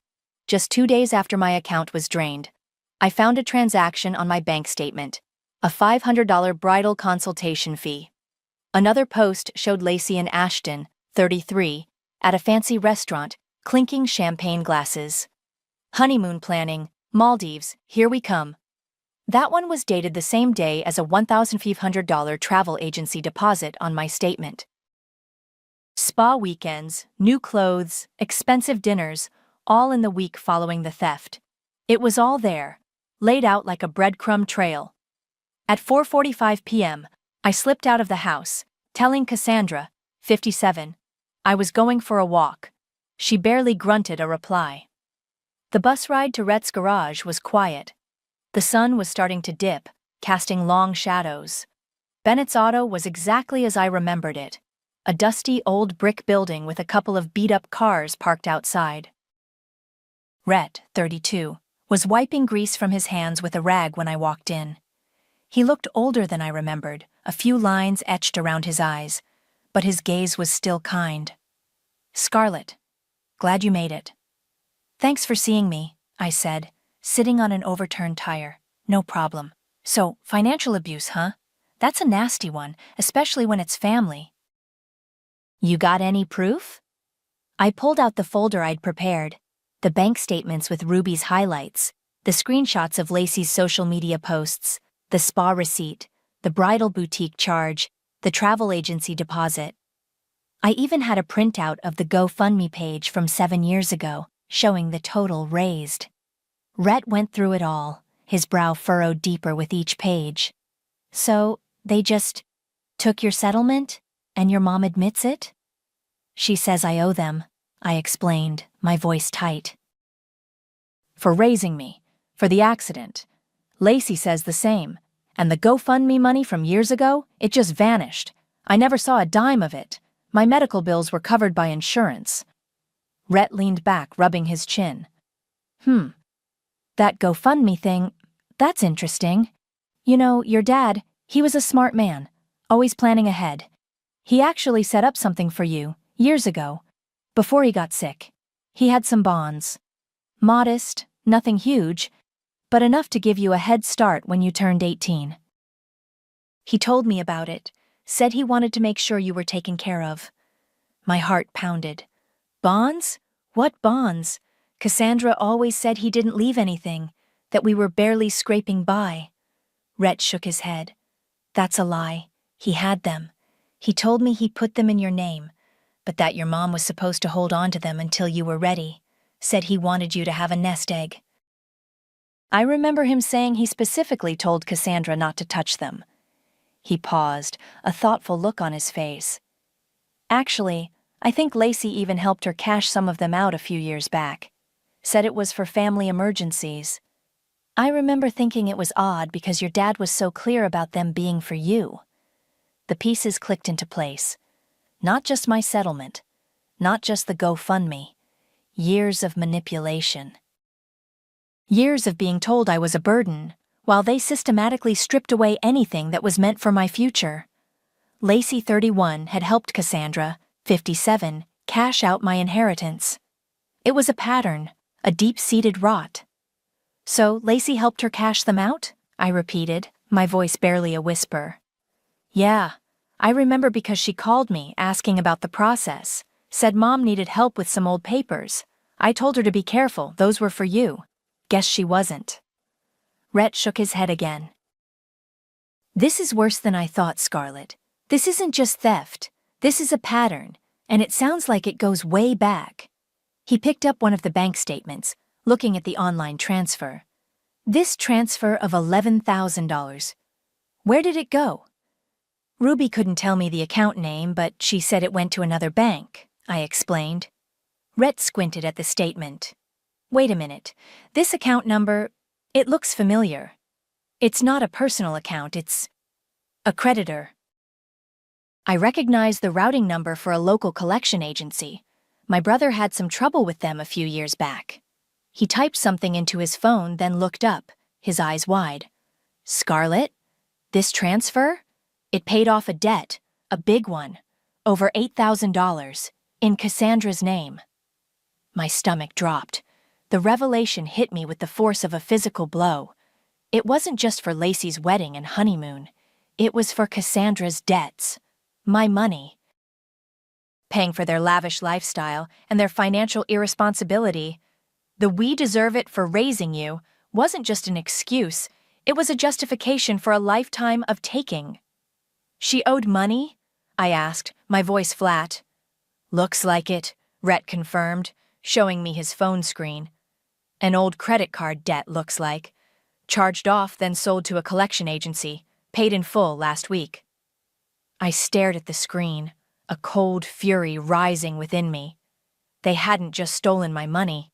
Just 2 days after my account was drained. I found a transaction on my bank statement. A $500 bridal consultation fee. Another post showed Lacey and Ashton, 33, at a fancy restaurant, clinking champagne glasses. Honeymoon planning, Maldives, here we come. That one was dated the same day as a $1,500 travel agency deposit on my statement. Spa weekends, new clothes, expensive dinners, all in the week following the theft. It was all there, laid out like a breadcrumb trail. At 4:45 p.m., I slipped out of the house, telling Cassandra, 57. I was going for a walk. She barely grunted a reply. The bus ride to Rhett's garage was quiet. The sun was starting to dip, casting long shadows. Bennett's auto was exactly as I remembered it. A dusty old brick building with a couple of beat-up cars parked outside. Rhett, 32, was wiping grease from his hands with a rag when I walked in. He looked older than I remembered, a few lines etched around his eyes, but his gaze was still kind. "Scarlett, glad you made it." "Thanks for seeing me," I said, sitting on an overturned tire. "No problem. So, financial abuse, huh? That's a nasty one, especially when it's family." "You got any proof?" I pulled out the folder I'd prepared, the bank statements with Ruby's highlights, the screenshots of Lacey's social media posts, the spa receipt, the bridal boutique charge, the travel agency deposit. I even had a printout of the GoFundMe page from 7 years ago, showing the total raised. Rhett went through it all, his brow furrowed deeper with each page. "So, they just took your settlement, and your mom admits it?" "She says I owe them," I explained, my voice tight. "For raising me, for the accident. Lacey says the same, and the GoFundMe money from years ago, it just vanished. I never saw a dime of it. My medical bills were covered by insurance." Rhett leaned back, rubbing his chin. That GoFundMe thing, that's interesting. You know, your dad, he was a smart man, always planning ahead. He actually set up something for you, years ago, before he got sick. He had some bonds. Modest, nothing huge, but enough to give you a head start when you turned 18. He told me about it, said he wanted to make sure you were taken care of. My heart pounded. Bonds? What bonds? Cassandra always said he didn't leave anything, that we were barely scraping by. Rhett shook his head. "That's a lie. He had them. He told me he put them in your name, but that your mom was supposed to hold on to them until you were ready. Said he wanted you to have a nest egg." I remember him saying he specifically told Cassandra not to touch them. He paused, a thoughtful look on his face. "Actually, I think Lacey even helped her cash some of them out a few years back. Said it was for family emergencies. I remember thinking it was odd because your dad was so clear about them being for you." The pieces clicked into place. Not just my settlement, not just the GoFundMe. Years of manipulation. Years of being told I was a burden, while they systematically stripped away anything that was meant for my future. Lacey, 31, had helped Cassandra, 57, cash out my inheritance. It was a pattern, a deep-seated rot. "So Lacey helped her cash them out?" I repeated, my voice barely a whisper. "Yeah, I remember because she called me asking about the process, said Mom needed help with some old papers. I told her to be careful, those were for you. Guess she wasn't." Rhett shook his head again. "This is worse than I thought, Scarlett. This isn't just theft. This is a pattern, and it sounds like it goes way back." He picked up one of the bank statements, looking at the online transfer. "This transfer of $11,000. Where did it go?" "Ruby couldn't tell me the account name, but she said it went to another bank," I explained. Rhett squinted at the statement. "Wait a minute. This account number, it looks familiar. It's not a personal account, it's a creditor." I recognized the routing number for a local collection agency. My brother had some trouble with them a few years back. He typed something into his phone, then looked up, his eyes wide. "Scarlett? This transfer? It paid off a debt, a big one, over $8,000, in Cassandra's name." My stomach dropped. The revelation hit me with the force of a physical blow. It wasn't just for Lacey's wedding and honeymoon. It was for Cassandra's debts. My money. Paying for their lavish lifestyle and their financial irresponsibility. The "we deserve it for raising you" wasn't just an excuse, it was a justification for a lifetime of taking. "She owed money?" I asked, my voice flat. "Looks like it," Rhett confirmed, showing me his phone screen. "An old credit card debt, looks like. Charged off, then sold to a collection agency. Paid in full last week." I stared at the screen, a cold fury rising within me. They hadn't just stolen my money.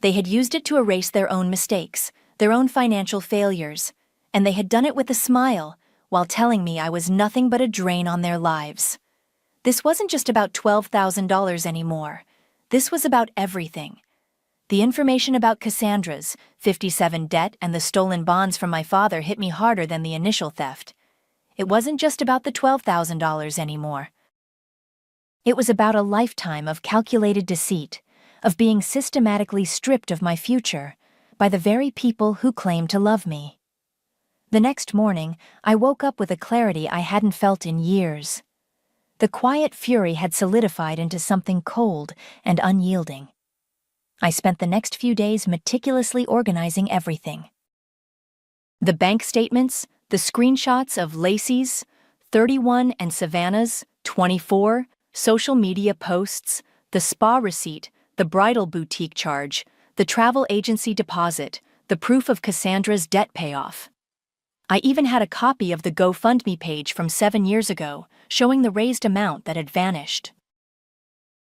They had used it to erase their own mistakes, their own financial failures, and they had done it with a smile, while telling me I was nothing but a drain on their lives. This wasn't just about $12,000 anymore. This was about everything. The information about Cassandra's 57 debt and the stolen bonds from my father hit me harder than the initial theft. It wasn't just about the $12,000 anymore. It was about a lifetime of calculated deceit, of being systematically stripped of my future by the very people who claimed to love me. The next morning, I woke up with a clarity I hadn't felt in years. The quiet fury had solidified into something cold and unyielding. I spent the next few days meticulously organizing everything. The bank statements, the screenshots of Lacey's, 31, and Savannah's, 24, social media posts, the spa receipt, the bridal boutique charge, the travel agency deposit, the proof of Cassandra's debt payoff. I even had a copy of the GoFundMe page from 7 years ago, showing the raised amount that had vanished.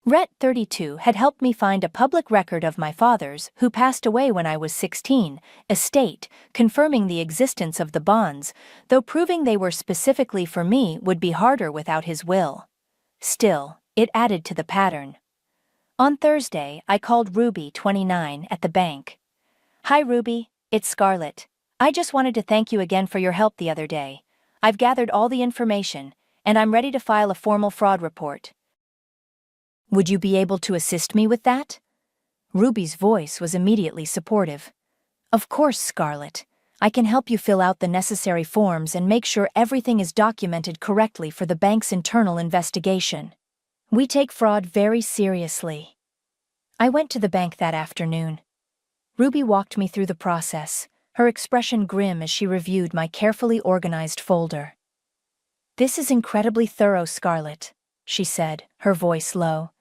Rhett 32 had helped me find a public record of my father's, who passed away when I was 16, estate, confirming the existence of the bonds, though proving they were specifically for me would be harder without his will. Still, it added to the pattern. On Thursday, I called Ruby, 29, at the bank. "Hi Ruby, it's Scarlett. I just wanted to thank you again for your help the other day. I've gathered all the information, and I'm ready to file a formal fraud report. Would you be able to assist me with that?" Ruby's voice was immediately supportive. "Of course, Scarlett. I can help you fill out the necessary forms and make sure everything is documented correctly for the bank's internal investigation. We take fraud very seriously." I went to the bank that afternoon. Ruby walked me through the process, her expression grim as she reviewed my carefully organized folder. "This is incredibly thorough, Scarlett," she said, her voice low.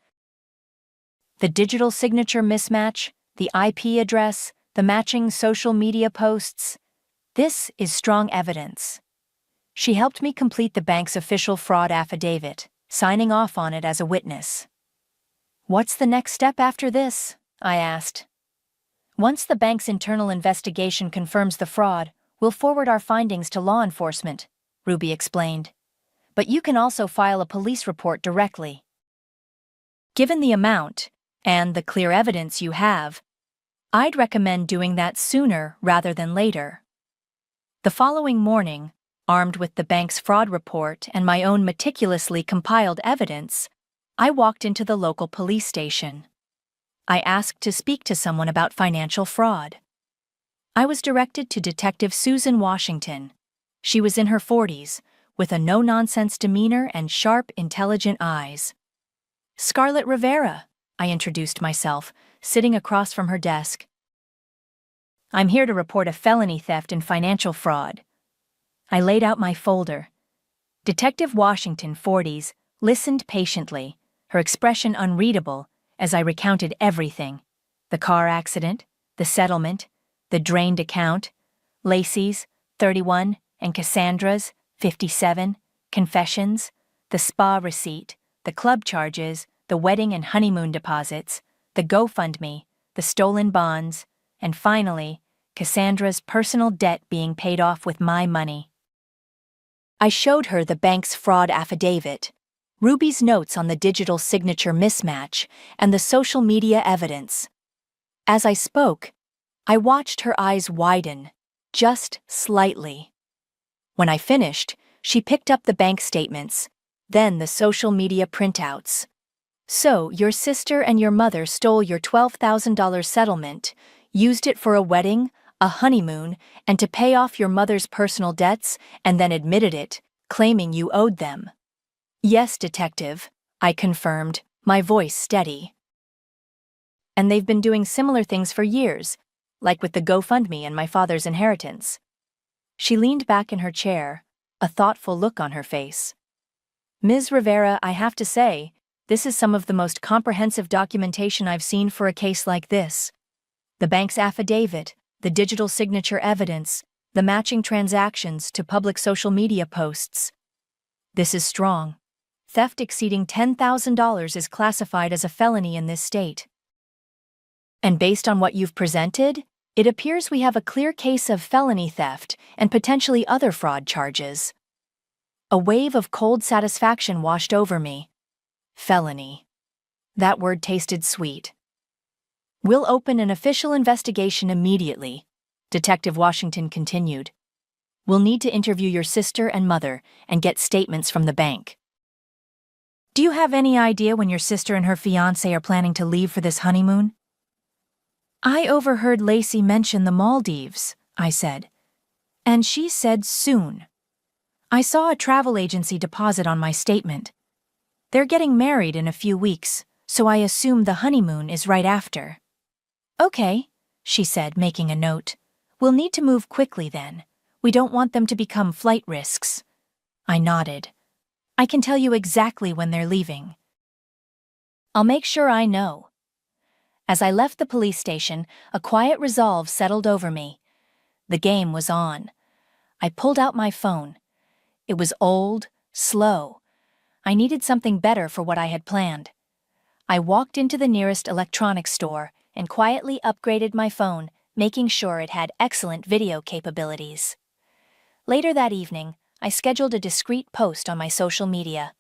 "The digital signature mismatch, the IP address, the matching social media posts. This is strong evidence." She helped me complete the bank's official fraud affidavit, signing off on it as a witness. "What's the next step after this?" I asked. "Once the bank's internal investigation confirms the fraud, we'll forward our findings to law enforcement," Ruby explained. "But you can also file a police report directly. Given the amount, and the clear evidence you have, I'd recommend doing that sooner rather than later." The following morning, armed with the bank's fraud report and my own meticulously compiled evidence, I walked into the local police station. I asked to speak to someone about financial fraud. I was directed to Detective Susan Washington. She was in her 40s, with a no-nonsense demeanor and sharp, intelligent eyes. "Scarlett Rivera," I introduced myself, sitting across from her desk. "I'm here to report a felony theft and financial fraud." I laid out my folder. Detective Washington, 40s, listened patiently, her expression unreadable, as I recounted everything: the car accident, the settlement, the drained account, Lacey's, 31, and Cassandra's, 57, confessions, the spa receipt, the club charges, the wedding and honeymoon deposits, the GoFundMe, the stolen bonds, and finally, Cassandra's personal debt being paid off with my money. I showed her the bank's fraud affidavit, Ruby's notes on the digital signature mismatch, and the social media evidence. As I spoke, I watched her eyes widen, just slightly. When I finished, she picked up the bank statements, then the social media printouts. "So, your sister and your mother stole your $12,000 settlement, used it for a wedding, a honeymoon, and to pay off your mother's personal debts, and then admitted it, claiming you owed them." "Yes, Detective," I confirmed, my voice steady. "And they've been doing similar things for years, like with the GoFundMe and my father's inheritance." She leaned back in her chair, a thoughtful look on her face. "Ms. Rivera, I have to say, this is some of the most comprehensive documentation I've seen for a case like this. The bank's affidavit, the digital signature evidence, the matching transactions to public social media posts. This is strong. Theft exceeding $10,000 is classified as a felony in this state. And based on what you've presented, it appears we have a clear case of felony theft and potentially other fraud charges. A wave of cold satisfaction washed over me. Felony. That word tasted sweet. We'll open an official investigation immediately, Detective Washington continued. We'll need to interview your sister and mother and get statements from the bank. Do you have any idea when your sister and her fiancé are planning to leave for this honeymoon? I overheard Lacey mention the Maldives, I said. And she said soon. I saw a travel agency deposit on my statement. They're getting married in a few weeks, so I assume the honeymoon is right after. Okay, she said, making a note. We'll need to move quickly then. We don't want them to become flight risks. I nodded. I can tell you exactly when they're leaving. I'll make sure I know. As I left the police station, a quiet resolve settled over me. The game was on. I pulled out my phone. It was old, slow. I needed something better for what I had planned. I walked into the nearest electronics store and quietly upgraded my phone, making sure it had excellent video capabilities. Later that evening, I scheduled a discreet post on my social media.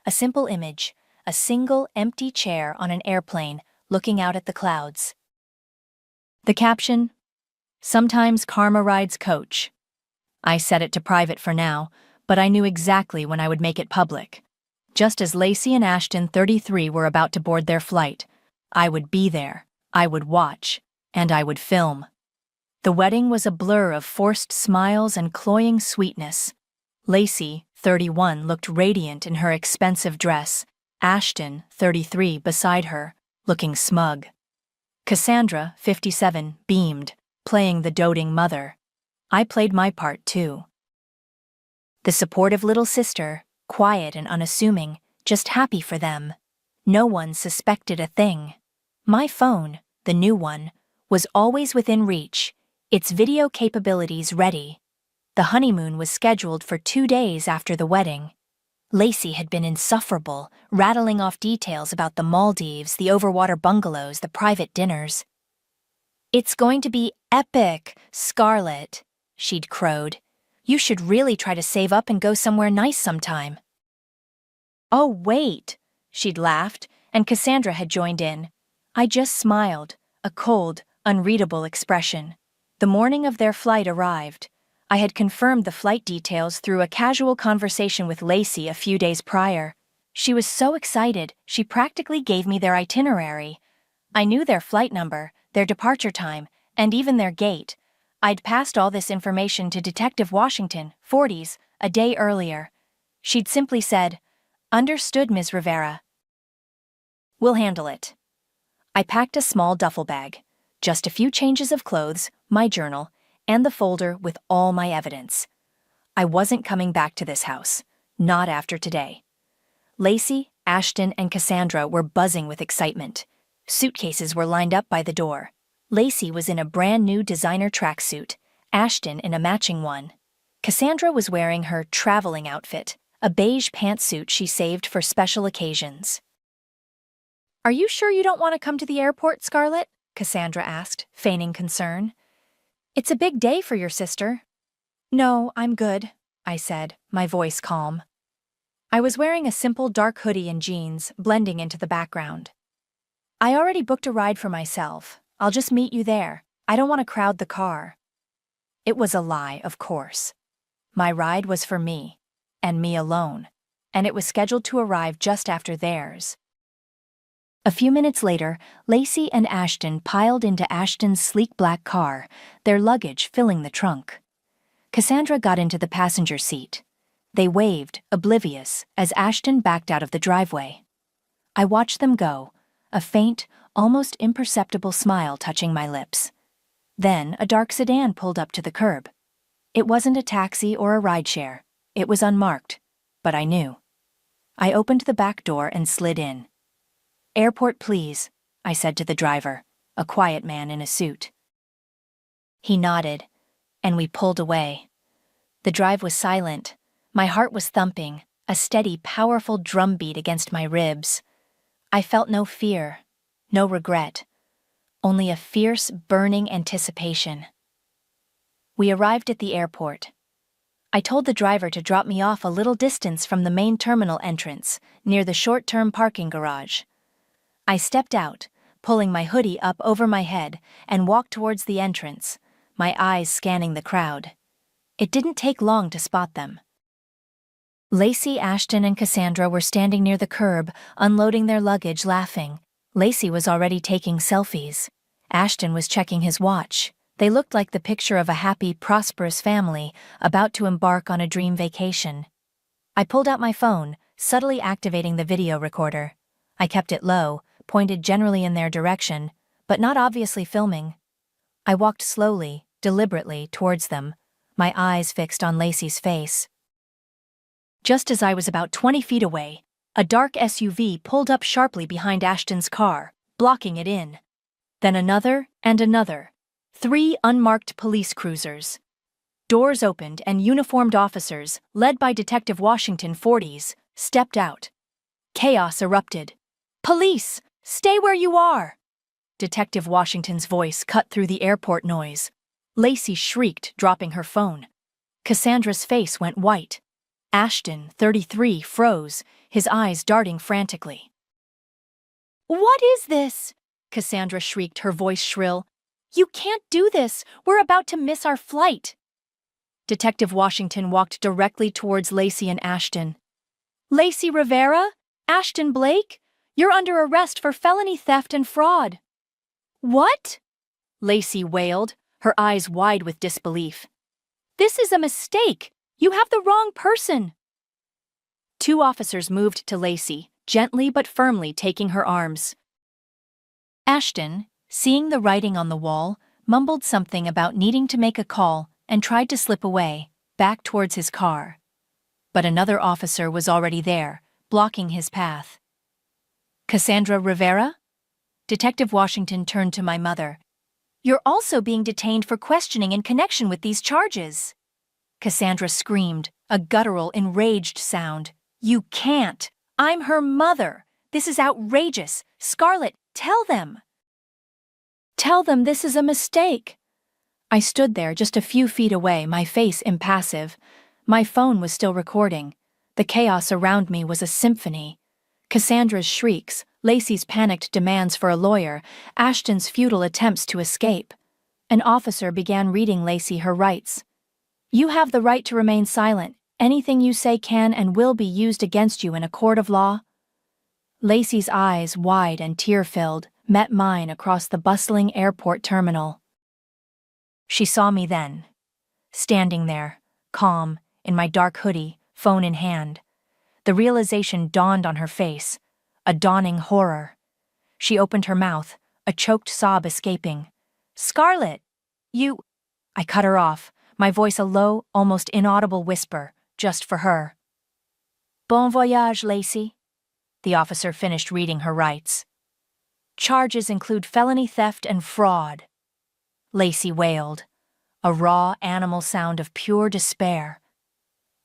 A simple image, a single empty chair on an airplane looking out at the clouds. The caption, "Sometimes karma rides coach." I set it to private for now, but I knew exactly when I would make it public. Just as Lacey and Ashton, 33, were about to board their flight, I would be there, I would watch, and I would film. The wedding was a blur of forced smiles and cloying sweetness. Lacey, 31, looked radiant in her expensive dress, Ashton, 33, beside her, looking smug. Cassandra, 57, beamed, playing the doting mother. I played my part too. The supportive little sister, quiet and unassuming, just happy for them. No one suspected a thing. My phone, the new one, was always within reach, its video capabilities ready. The honeymoon was scheduled for 2 days after the wedding. Lacey had been insufferable, rattling off details about the Maldives, the overwater bungalows, the private dinners. "It's going to be epic, Scarlett," she'd crowed. "You should really try to save up and go somewhere nice sometime." "Oh, wait," she'd laughed, and Cassandra had joined in. I just smiled, a cold, unreadable expression. The morning of their flight arrived. I had confirmed the flight details through a casual conversation with Lacey a few days prior. She was so excited, she practically gave me their itinerary. I knew their flight number, their departure time, and even their gate. I'd passed all this information to Detective Washington, 40s, a day earlier. She'd simply said, "Understood, Ms. Rivera." "We'll handle it." I packed a small duffel bag, just a few changes of clothes, my journal, and the folder with all my evidence. I wasn't coming back to this house, not after today. Lacey, Ashton, and Cassandra were buzzing with excitement. Suitcases were lined up by the door. Lacey was in a brand new designer tracksuit, Ashton in a matching one. Cassandra was wearing her traveling outfit, a beige pantsuit she saved for special occasions. "Are you sure you don't want to come to the airport, Scarlett?" Cassandra asked, feigning concern. "It's a big day for your sister." "No, I'm good," I said, my voice calm. I was wearing a simple dark hoodie and jeans, blending into the background. "I already booked a ride for myself. I'll just meet you there. I don't want to crowd the car." It was a lie, of course. My ride was for me, and me alone, and it was scheduled to arrive just after theirs. A few minutes later, Lacey and Ashton piled into Ashton's sleek black car, their luggage filling the trunk. Cassandra got into the passenger seat. They waved, oblivious, as Ashton backed out of the driveway. I watched them go, a faint, almost imperceptible smile touching my lips. Then a dark sedan pulled up to the curb. It wasn't a taxi or a rideshare. It was unmarked, but I knew. I opened the back door and slid in. "Airport, please," I said to the driver, a quiet man in a suit. He nodded, and we pulled away. The drive was silent. My heart was thumping, a steady, powerful drumbeat against my ribs. I felt no fear, no regret, only a fierce, burning anticipation. We arrived at the airport. I told the driver to drop me off a little distance from the main terminal entrance, near the short-term parking garage. I stepped out, pulling my hoodie up over my head, and walked towards the entrance, my eyes scanning the crowd. It didn't take long to spot them. Lacey, Ashton, and Cassandra were standing near the curb, unloading their luggage, laughing. Lacey was already taking selfies. Ashton was checking his watch. They looked like the picture of a happy, prosperous family about to embark on a dream vacation. I pulled out my phone, subtly activating the video recorder. I kept it low, pointed generally in their direction, but not obviously filming. I walked slowly, deliberately, towards them, my eyes fixed on Lacey's face. Just as I was about 20 feet away, a dark SUV pulled up sharply behind Ashton's car, blocking it in. Then another and another. 3 unmarked police cruisers. Doors opened and uniformed officers, led by Detective Washington 40s, stepped out. Chaos erupted. "Police! Stay where you are!" Detective Washington's voice cut through the airport noise. Lacey shrieked, dropping her phone. Cassandra's face went white. Ashton, 33, froze, his eyes darting frantically. "What is this?" Cassandra shrieked, her voice shrill. "You can't do this! We're about to miss our flight!" Detective Washington walked directly towards Lacey and Ashton. "Lacey Rivera? Ashton Blake? You're under arrest for felony theft and fraud." "What?" Lacey wailed, her eyes wide with disbelief. "This is a mistake! You have the wrong person!" 2 officers moved to Lacey, gently but firmly taking her arms. Ashton, seeing the writing on the wall, mumbled something about needing to make a call and tried to slip away, back towards his car. But another officer was already there, blocking his path. "Cassandra Rivera?" Detective Washington turned to my mother. "You're also being detained for questioning in connection with these charges." Cassandra screamed, a guttural, enraged sound. "You can't! I'm her mother! This is outrageous! Scarlett, tell them!" "Tell them this is a mistake." I stood there just a few feet away, my face impassive. My phone was still recording. The chaos around me was a symphony. Cassandra's shrieks, Lacey's panicked demands for a lawyer, Ashton's futile attempts to escape. An officer began reading Lacey her rights. "You have the right to remain silent. Anything you say can and will be used against you in a court of law." Lacey's eyes, wide and tear-filled, met mine across the bustling airport terminal. She saw me then, standing there, calm, in my dark hoodie, phone in hand. The realization dawned on her face, a dawning horror. She opened her mouth, a choked sob escaping. "Scarlett, you—" I cut her off, my voice a low, almost inaudible whisper, just for her. "Bon voyage, Lacey." The officer finished reading her rights. "Charges include felony theft and fraud." Lacey wailed, a raw animal sound of pure despair.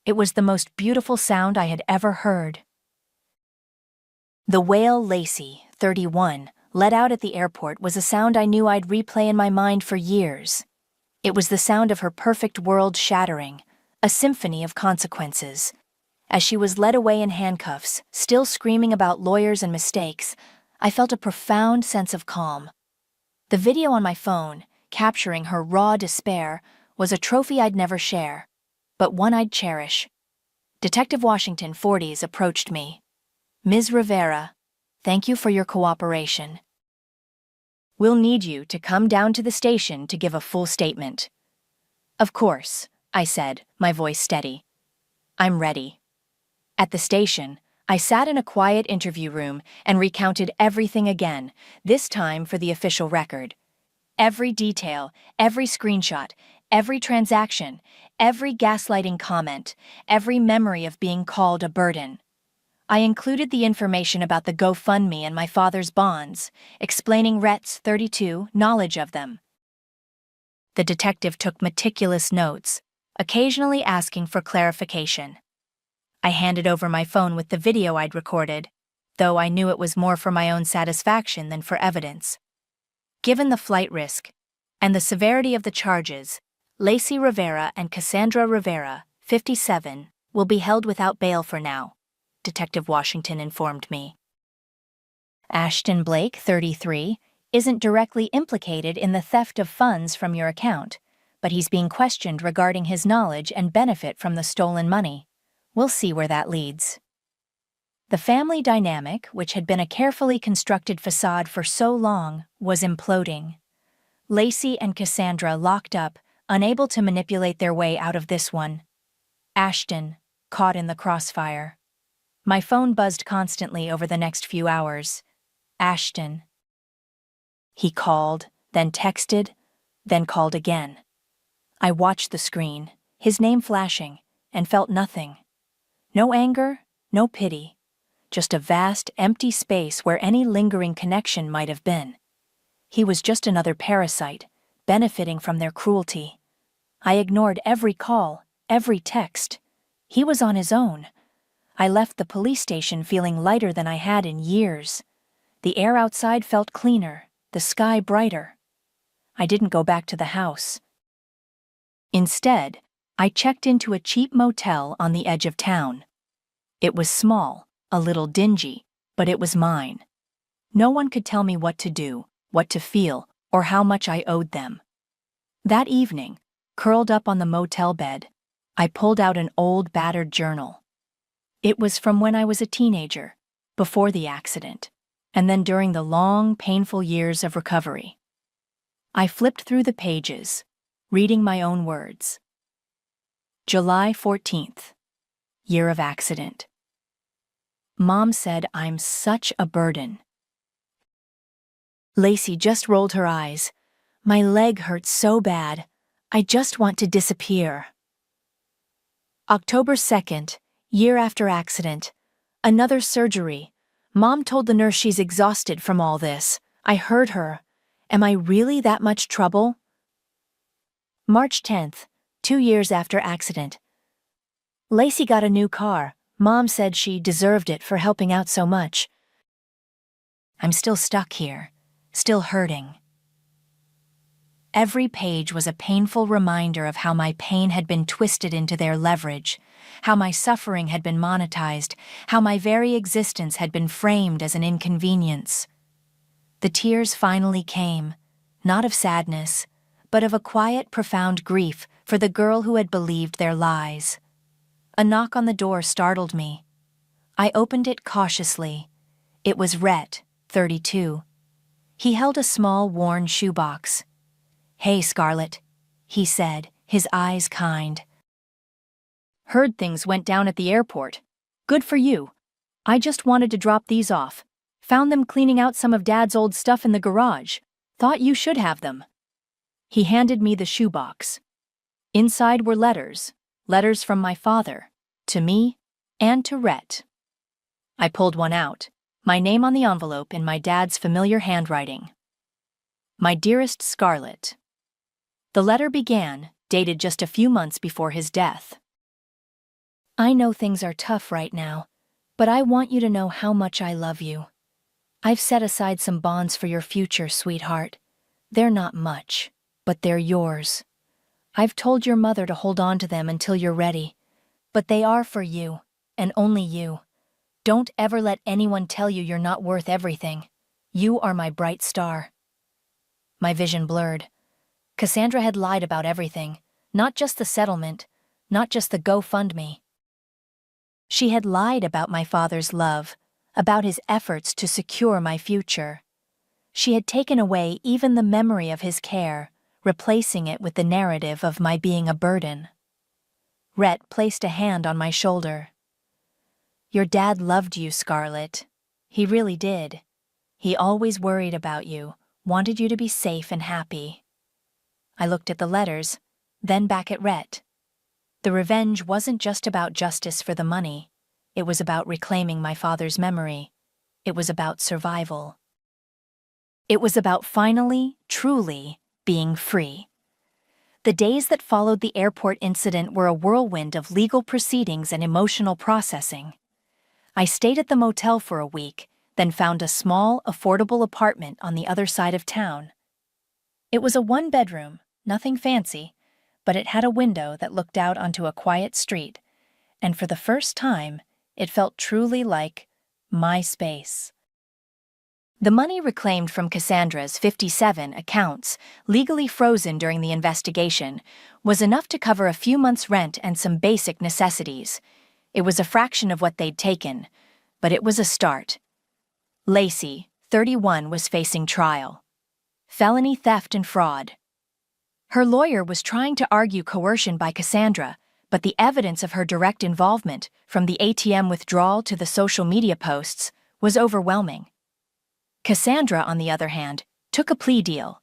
It was the most beautiful sound I had ever heard. The wail Lacey, 31, let out at the airport was a sound I knew I'd replay in my mind for years. It was the sound of her perfect world shattering, a symphony of consequences. As she was led away in handcuffs, still screaming about lawyers and mistakes, I felt a profound sense of calm. The video on my phone, capturing her raw despair, was a trophy I'd never share, but one I'd cherish. Detective Washington 40s approached me. "Ms. Rivera, thank you for your cooperation. We'll need you to come down to the station to give a full statement." "Of course," I said, my voice steady. "I'm ready." At the station, I sat in a quiet interview room and recounted everything again, this time for the official record. Every detail, every screenshot, every transaction, every gaslighting comment, every memory of being called a burden. I included the information about the GoFundMe and my father's bonds, explaining Rhett's 32 knowledge of them. The detective took meticulous notes, occasionally asking for clarification. I handed over my phone with the video I'd recorded, though I knew it was more for my own satisfaction than for evidence. Given the flight risk and the severity of the charges, Lacey Rivera and Cassandra Rivera, 57, will be held without bail for now, Detective Washington informed me. Ashton Blake, 33, isn't directly implicated in the theft of funds from your account, but he's being questioned regarding his knowledge and benefit from the stolen money. We'll see where that leads. The family dynamic, which had been a carefully constructed facade for so long, was imploding. Lacey and Cassandra locked up, unable to manipulate their way out of this one. Ashton, caught in the crossfire. My phone buzzed constantly over the next few hours. Ashton. He called, then texted, then called again. I watched the screen, his name flashing, and felt nothing. No anger, no pity. Just a vast, empty space where any lingering connection might have been. He was just another parasite, benefiting from their cruelty. I ignored every call, every text. He was on his own. I left the police station feeling lighter than I had in years. The air outside felt cleaner, the sky brighter. I didn't go back to the house. Instead, I checked into a cheap motel on the edge of town. It was small, a little dingy, but it was mine. No one could tell me what to do, what to feel, or how much I owed them. That evening, curled up on the motel bed, I pulled out an old battered journal. It was from when I was a teenager, before the accident, and then during the long, painful years of recovery. I flipped through the pages, reading my own words. July 14th, year of accident. Mom said I'm such a burden. Lacey just rolled her eyes. My leg hurts so bad. I just want to disappear. October 2nd, year after accident. Another surgery. Mom told the nurse she's exhausted from all this. I heard her. Am I really that much trouble? March 10th, 2 years after accident. Lacey got a new car. Mom said she deserved it for helping out so much. I'm still stuck here, still hurting. Every page was a painful reminder of how my pain had been twisted into their leverage, how my suffering had been monetized, how my very existence had been framed as an inconvenience. The tears finally came, not of sadness, but of a quiet, profound grief for the girl who had believed their lies. A knock on the door startled me. I opened it cautiously. It was Rhett, 32. He held a small, worn shoebox. "Hey, Scarlett," he said, his eyes kind. "Heard things went down at the airport. Good for you. I just wanted to drop these off. Found them cleaning out some of Dad's old stuff in the garage. Thought you should have them." He handed me the shoebox. Inside were letters from my father, to me, and to Rhett. I pulled one out, my name on the envelope in my dad's familiar handwriting. My dearest Scarlett. The letter began, dated just a few months before his death. I know things are tough right now, but I want you to know how much I love you. I've set aside some bonds for your future, sweetheart. They're not much, but they're yours. I've told your mother to hold on to them until you're ready, but they are for you, and only you. Don't ever let anyone tell you you're not worth everything. You are my bright star. My vision blurred. Cassandra had lied about everything, not just the settlement, not just the GoFundMe. She had lied about my father's love, about his efforts to secure my future. She had taken away even the memory of his care, replacing it with the narrative of my being a burden. Rhett placed a hand on my shoulder. Your dad loved you, Scarlett. He really did. He always worried about you, wanted you to be safe and happy. I looked at the letters, then back at Rhett. The revenge wasn't just about justice for the money. It was about reclaiming my father's memory. It was about survival. It was about finally, truly, being free. The days that followed the airport incident were a whirlwind of legal proceedings and emotional processing. I stayed at the motel for a week, then found a small, affordable apartment on the other side of town. It was a one-bedroom, nothing fancy, but it had a window that looked out onto a quiet street, and for the first time, it felt truly like my space. The money reclaimed from Cassandra's 57 accounts, legally frozen during the investigation, was enough to cover a few months' rent and some basic necessities. It was a fraction of what they'd taken, but it was a start. Lacey, 31, was facing trial. Felony theft and fraud. Her lawyer was trying to argue coercion by Cassandra, but the evidence of her direct involvement, from the ATM withdrawal to the social media posts, was overwhelming. Cassandra, on the other hand, took a plea deal.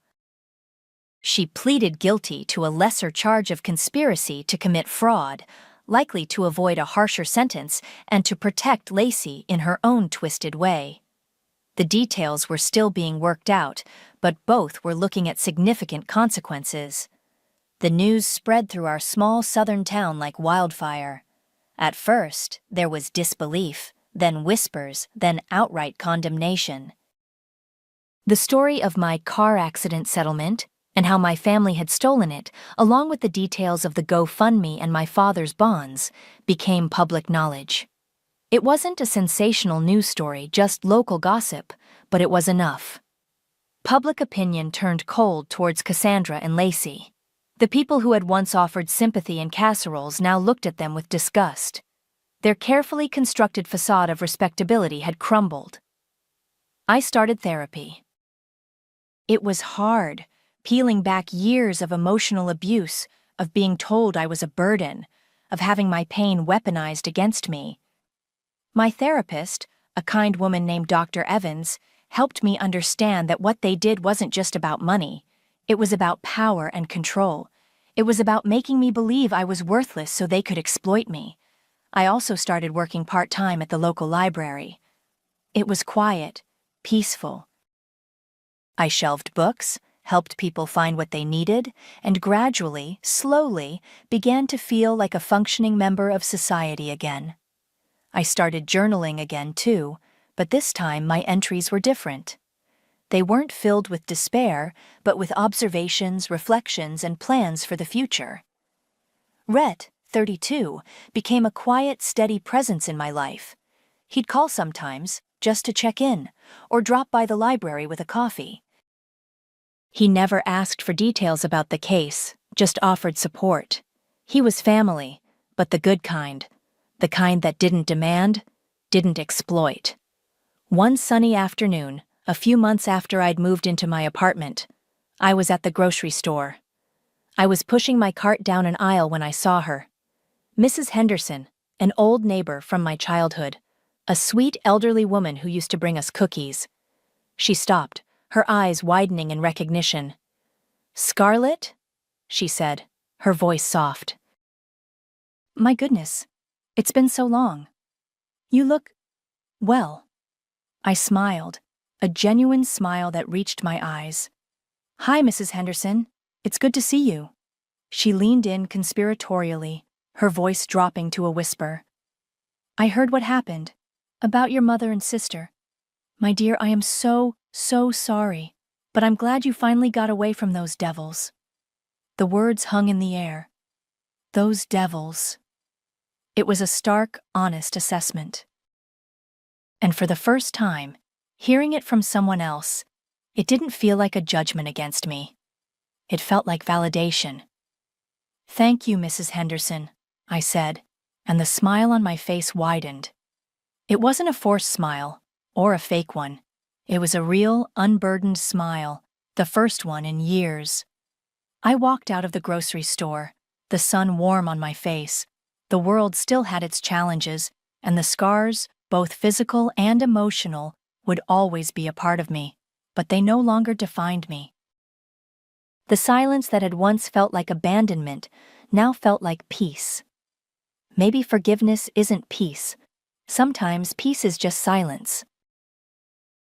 She pleaded guilty to a lesser charge of conspiracy to commit fraud, likely to avoid a harsher sentence and to protect Lacey in her own twisted way. The details were still being worked out, but both were looking at significant consequences. The news spread through our small southern town like wildfire. At first, there was disbelief, then whispers, then outright condemnation. The story of my car accident settlement and how my family had stolen it, along with the details of the GoFundMe and my father's bonds, became public knowledge. It wasn't a sensational news story, just local gossip, but it was enough. Public opinion turned cold towards Cassandra and Lacey. The people who had once offered sympathy and casseroles now looked at them with disgust. Their carefully constructed facade of respectability had crumbled. I started therapy. It was hard, peeling back years of emotional abuse, of being told I was a burden, of having my pain weaponized against me. My therapist, a kind woman named Dr. Evans, helped me understand that what they did wasn't just about money. It was about power and control. It was about making me believe I was worthless so they could exploit me. I also started working part-time at the local library. It was quiet, peaceful. I shelved books, helped people find what they needed, and gradually, slowly, began to feel like a functioning member of society again. I started journaling again, too, but this time my entries were different. They weren't filled with despair, but with observations, reflections, and plans for the future. Rhett, 32, became a quiet, steady presence in my life. He'd call sometimes, just to check in, or drop by the library with a coffee. He never asked for details about the case, just offered support. He was family, but the good kind. The kind that didn't demand, didn't exploit. One sunny afternoon, a few months after I'd moved into my apartment, I was at the grocery store. I was pushing my cart down an aisle when I saw her. Mrs. Henderson, an old neighbor from my childhood, a sweet elderly woman who used to bring us cookies. She stopped, her eyes widening in recognition. "Scarlett?" she said, her voice soft. "My goodness, it's been so long. You look well." I smiled, a genuine smile that reached my eyes. "Hi, Mrs. Henderson. It's good to see you." She leaned in conspiratorially, her voice dropping to a whisper. "I heard what happened, about your mother and sister. My dear, I am so sorry, but I'm glad you finally got away from those devils." The words hung in the air. Those devils. It was a stark, honest assessment. And for the first time, hearing it from someone else, it didn't feel like a judgment against me. It felt like validation. "Thank you, Mrs. Henderson," I said, and the smile on my face widened. It wasn't a forced smile, or a fake one. It was a real, unburdened smile, the first one in years. I walked out of the grocery store, the sun warm on my face. The world still had its challenges, and the scars, both physical and emotional, would always be a part of me, but they no longer defined me. The silence that had once felt like abandonment now felt like peace. Maybe forgiveness isn't peace. Sometimes peace is just silence.